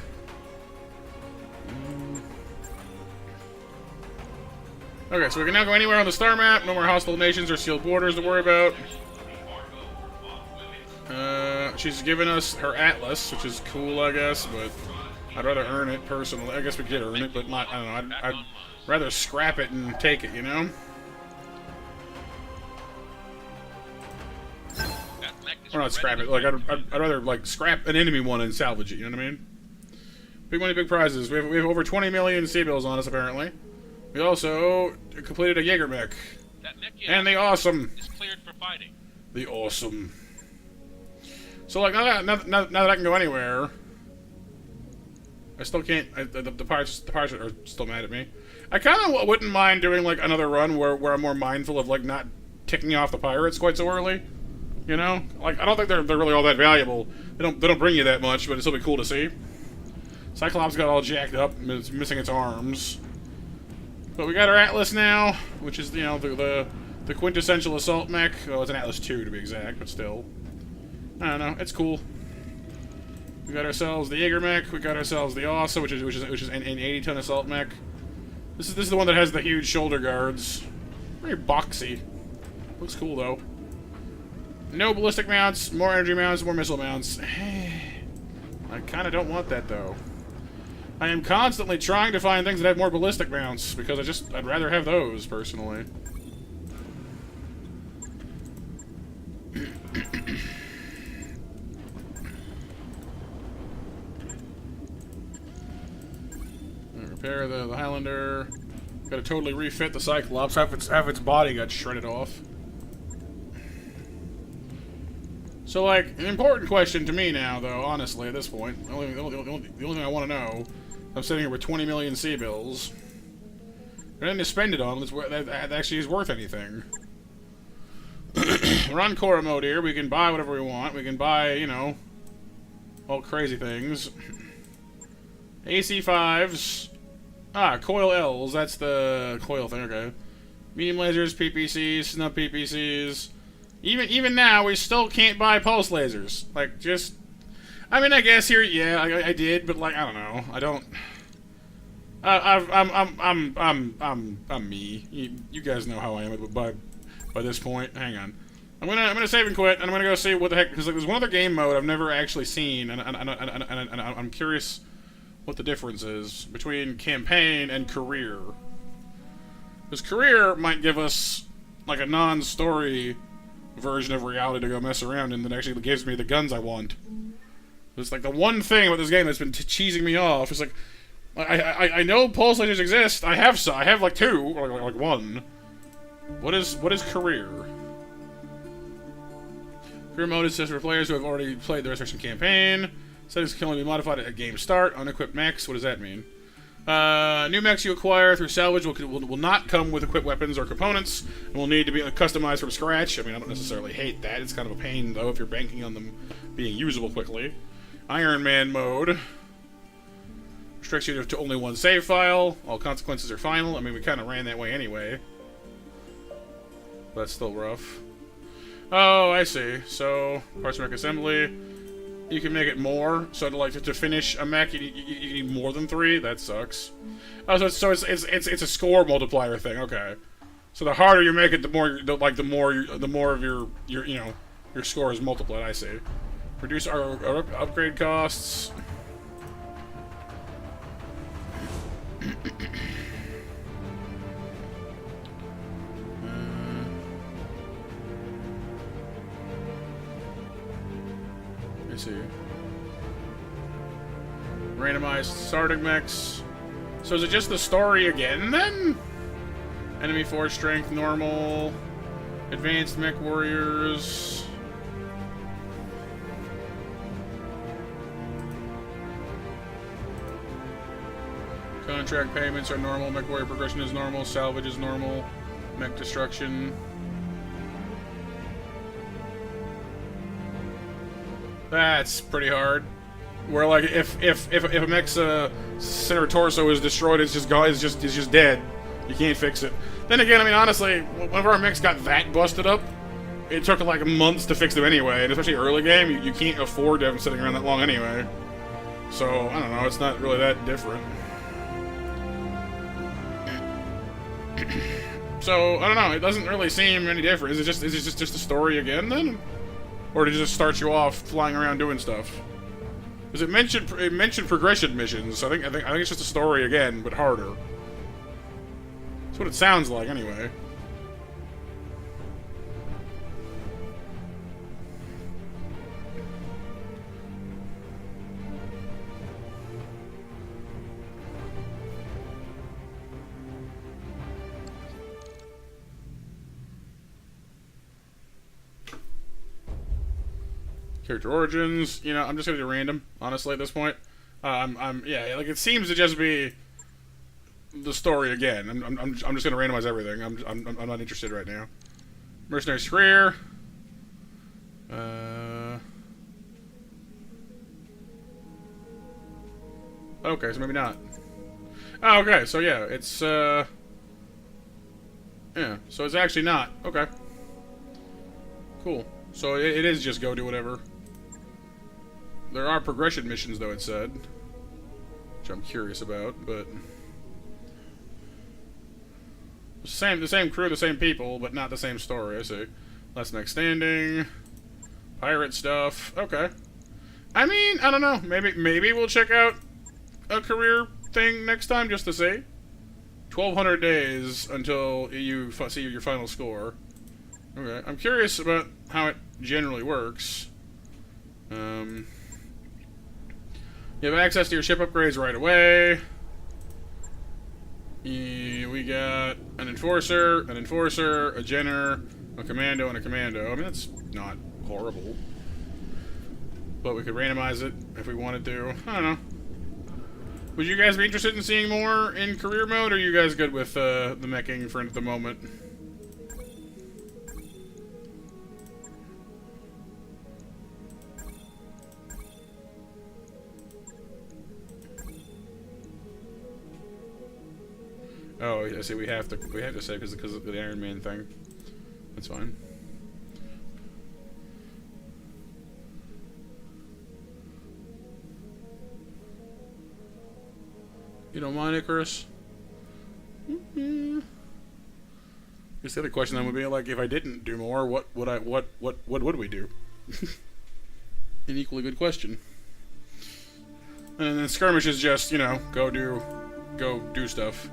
Okay, so we can now go anywhere on the star map. No more hostile nations or sealed borders to worry about. She's given us her atlas, which is cool, I guess, but I'd rather earn it personally. I guess we could earn it, but not, I don't know. I'd rather scrap it and take it, you know? Or not scrap it, like, I'd rather, like, scrap an enemy one and salvage it, you know what I mean? Big money, big prizes. We have over 20 million sea bills on us, apparently. We also completed a Jaeger mech. And the awesome. Is cleared for fighting. The awesome. So, like, now that I can go anywhere, I still can't, the pirates are still mad at me. I kind of wouldn't mind doing, like, another run where I'm more mindful of, like, not ticking off the pirates quite so early. You know? Like, I don't think they're really all that valuable. They don't bring you that much, but it'll still be cool to see. Cyclops got all jacked up, and it's missing its arms. But we got our Atlas now, which is, you know, the quintessential assault mech. Oh, it's an Atlas 2 to be exact, but still. I don't know, it's cool. We got ourselves the Jaeger mech, we got ourselves the Ossa, which is an 80-ton assault mech. This is the one that has the huge shoulder guards. Very boxy. Looks cool though. No ballistic mounts, more energy mounts, more missile mounts. I kinda don't want that though. I am constantly trying to find things that have more ballistic mounts, because I'd rather have those, personally. Repair the Highlander. Gotta totally refit the Cyclops. Half its body got shredded off. So, like, an important question to me now, though, honestly, at this point, the only thing I want to know, I'm sitting here with 20 million C-bills. I didn't spend it on that actually is worth anything. We're on Korra mode here. We can buy whatever we want. We can buy, you know, all crazy things. AC-5s. Ah, coil Ls. That's the coil thing, okay. Medium lasers, PPCs, snub PPCs. Even now, we still can't buy pulse lasers. Like, just... I mean, I guess here, yeah, I did, but, like, I don't know. I don't... I'm me. You guys know how I am by this point. Hang on. I'm gonna save and quit, and I'm gonna go see what the heck... Because, like, there's one other game mode I've never actually seen, and I'm curious what the difference is between campaign and career. Because career might give us, like, a non-story version of reality to go mess around in that actually gives me the guns I want. It's like the one thing about this game that's been cheesing me off. It's like, I know pulse lasers exist. I have like 2 or like 1. What is career? Career mode is just for players who have already played the Resurrection campaign. Settings can only be modified at game start. Unequipped mechs. What does that mean? New mechs you acquire through salvage will not come with equipped weapons or components and will need to be customized from scratch. I mean, I don't necessarily hate that. It's kind of a pain, though, if you're banking on them being usable quickly. Iron Man mode restricts you to only one save file. All consequences are final. I mean, we kind of ran that way anyway. But that's still rough. Oh, I see. So, parts mech assembly. You can make it more, so to finish a mech, you need more than 3. That sucks. Oh, so it's a score multiplier thing. Okay, so the harder you make it, the more of your you know your score is multiplied. I see. Reduce our upgrade costs. I see. Randomized starting mechs. So is it just the story again, then? Enemy force strength, normal. Advanced mech warriors. Contract payments are normal. Mech warrior progression is normal. Salvage is normal. Mech destruction. That's pretty hard. Where like if a mech's center torso is destroyed, it's just gone. It's just dead. You can't fix it. Then again, I mean honestly, whenever our mechs got that busted up, it took like months to fix them anyway. And especially early game, you can't afford to have them sitting around that long anyway. So I don't know. It's not really that different. So I don't know. It doesn't really seem any different. Is it just a story again then? Or did it just start you off flying around doing stuff? Because it mentioned progression missions. So I think it's just a story again, but harder. That's what it sounds like, anyway. Character origins, you know, I'm just gonna do random, honestly, at this point. Yeah, like it seems to just be the story again. I'm just gonna randomize everything. I'm not interested right now. Mercenaries career. Okay, so maybe not. Oh, okay, so yeah, it's, yeah, so it's actually not. Okay. Cool. So it is just go do whatever. There are progression missions, though, it said. Which I'm curious about, but... The same crew, the same people, but not the same story, I see. Last Next Standing. Pirate stuff. Okay. I mean, I don't know. Maybe we'll check out a career thing next time just to see. 1,200 days until you see your final score. Okay. I'm curious about how it generally works. You have access to your ship upgrades right away. We got an enforcer, a jenner, a commando, and a commando. I mean, that's not horrible. But we could randomize it if we wanted to. I don't know. Would you guys be interested in seeing more in career mode, or are you guys good with the meching for the moment? Oh, I see. We have to say because of the Iron Man thing. That's fine. You don't mind, Icarus? I guess the other question then would be like, if I didn't do more, what would we do? An equally good question. And then skirmish is just, you know, go do stuff.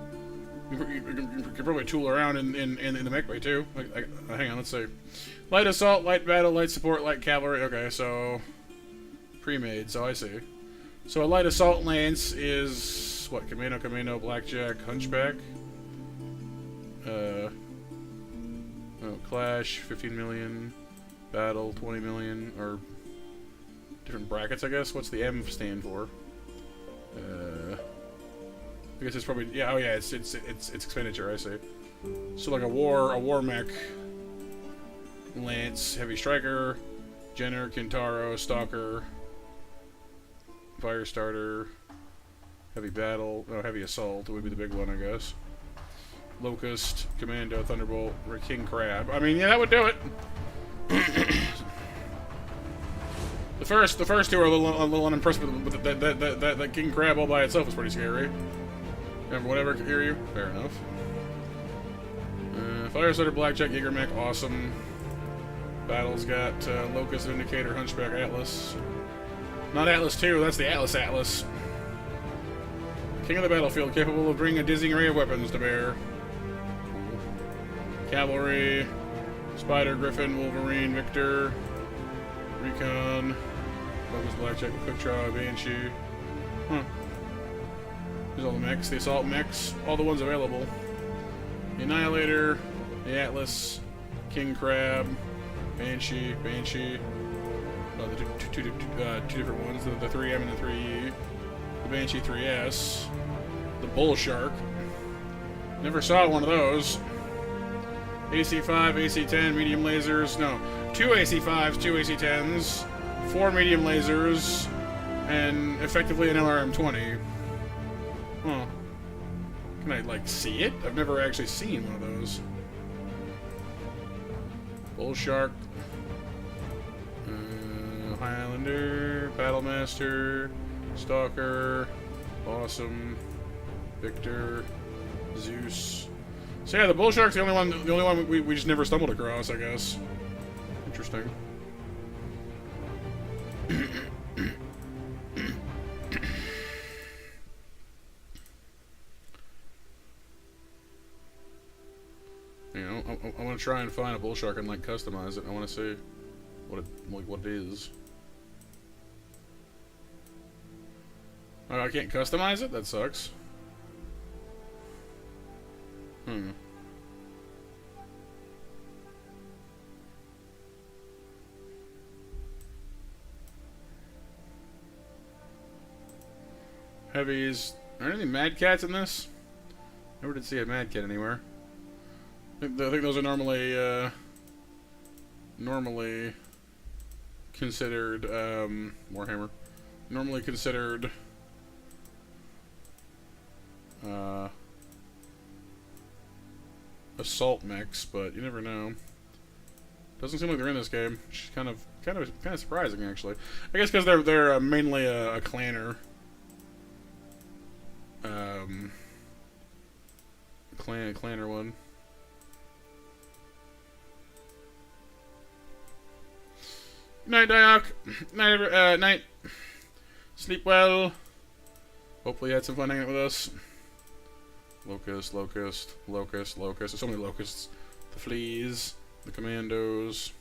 You can probably tool around in the mech bay too. Hang on, let's see. Light assault, light battle, light support, light cavalry. Okay, so pre-made. So I see. So a light assault lance is what? Commando, blackjack, hunchback. Clash, 15 million. Battle, 20 million. Or different brackets, I guess. What's the M stand for? I guess it's probably it's expenditure. I see. So like a war mech, lance, heavy striker, jenner, kintaro, stalker, fire starter, heavy battle, heavy assault would be the big one, I guess. Locust, commando, thunderbolt, or king crab. I mean, yeah, that would do it. The first two are a little unimpressive, but that king crab all by itself is pretty scary. Whatever can hear you. Fair enough. Fire starter, blackjack, Jaeger mech, awesome. Battle's got Locust, Vindicator, Hunchback, Atlas. Not Atlas 2, that's the Atlas. King of the battlefield, capable of bringing a dizzying array of weapons to bear. Cool. Cavalry, Spider, Griffin, Wolverine, Victor, Recon, Locust, Blackjack, Quick Draw, Banshee. Huh. There's all the mechs, the assault mechs, all the ones available. The Annihilator, the Atlas, King Crab, Banshee. Oh, the two different ones, the 3M and the 3E. The Banshee 3S. The Bull Shark. Never saw one of those. AC-5, AC-10, medium lasers. No, 2 AC-5s, 2 AC-10s, 4 medium lasers, and effectively an LRM-20. Huh. Can I, like, see it? I've never actually seen one of those. Bull Shark. Highlander. Battlemaster. Stalker. Awesome. Victor. Zeus. So yeah, the Bull Shark's the only one we just never stumbled across, I guess. Interesting. I want to try and find a Bull Shark and like customize it. I want to see what it is. Oh, I can't customize it? That sucks. Heavies. Are there any Mad Cats in this? Never did see a Mad Cat anywhere. I think those are normally considered Warhammer. Normally considered assault mechs, but you never know. Doesn't seem like they're in this game. Which is kind of surprising, actually. I guess because they're mainly a clanner. Clanner one. Night, Doc. Night. Sleep well. Hopefully you had some fun hanging out with us. Locust. There's so many locusts. The fleas, the commandos,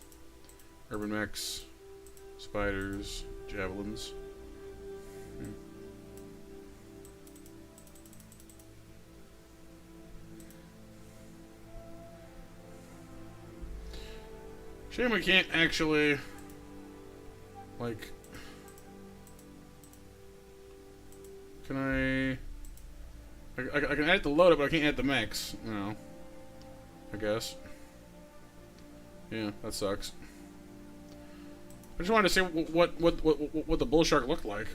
urban mechs, spiders, javelins. Shame we can't actually, like, can I can add the loadout, but I can't add the mechs. No, I guess. Yeah, that sucks. I just wanted to see what the bull shark looked like.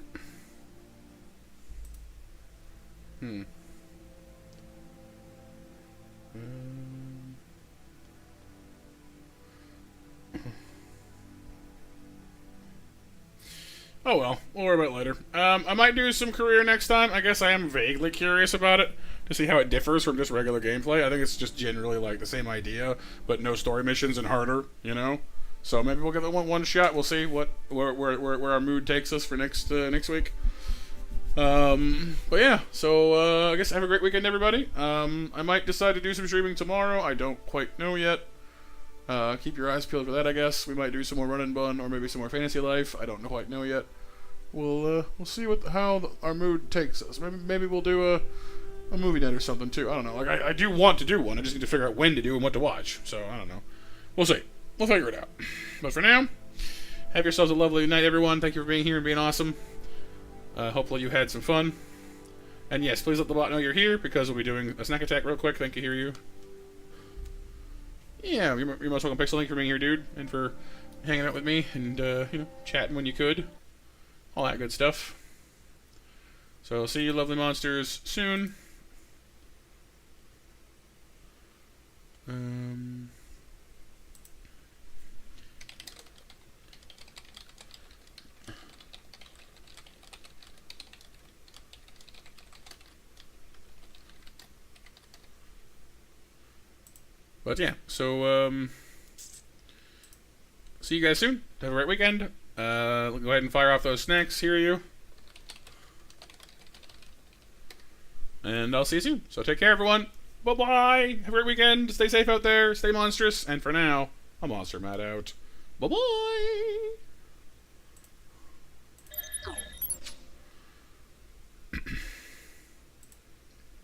Oh well, we'll worry about it later. I might do some career next time. I guess I am vaguely curious about it to see how it differs from just regular gameplay. I think it's just generally like the same idea, but no story missions and harder, you know. So maybe we'll give it one shot. We'll see where our mood takes us for next week. But yeah, so I guess have a great weekend, everybody. I might decide to do some streaming tomorrow. I don't quite know yet. Keep your eyes peeled for that, I guess. We might do some more Run and Bun or maybe some more Fantasy Life. I don't quite know yet. We'll see how our mood takes us. Maybe we'll do a movie night or something too. I don't know. Like I do want to do one. I just need to figure out when to do and what to watch. So I don't know. We'll see. We'll figure it out. But for now, have yourselves a lovely night, everyone. Thank you for being here and being awesome. Hopefully you had some fun. And yes, please let the bot know you're here because we'll be doing a snack attack real quick. Thank you, hear you. Yeah, you're most welcome, Pixel. Thank you for being here, dude, and for hanging out with me and you know, chatting when you could, all that good stuff. So I'll see you, lovely monsters, soon. But yeah, so see you guys soon. Have a great weekend. Go ahead and fire off those snacks, hear you. And I'll see you soon. So take care, everyone. Bye-bye. Have a great weekend. Stay safe out there. Stay monstrous. And for now, I'm Monster Matt out. Bye-bye.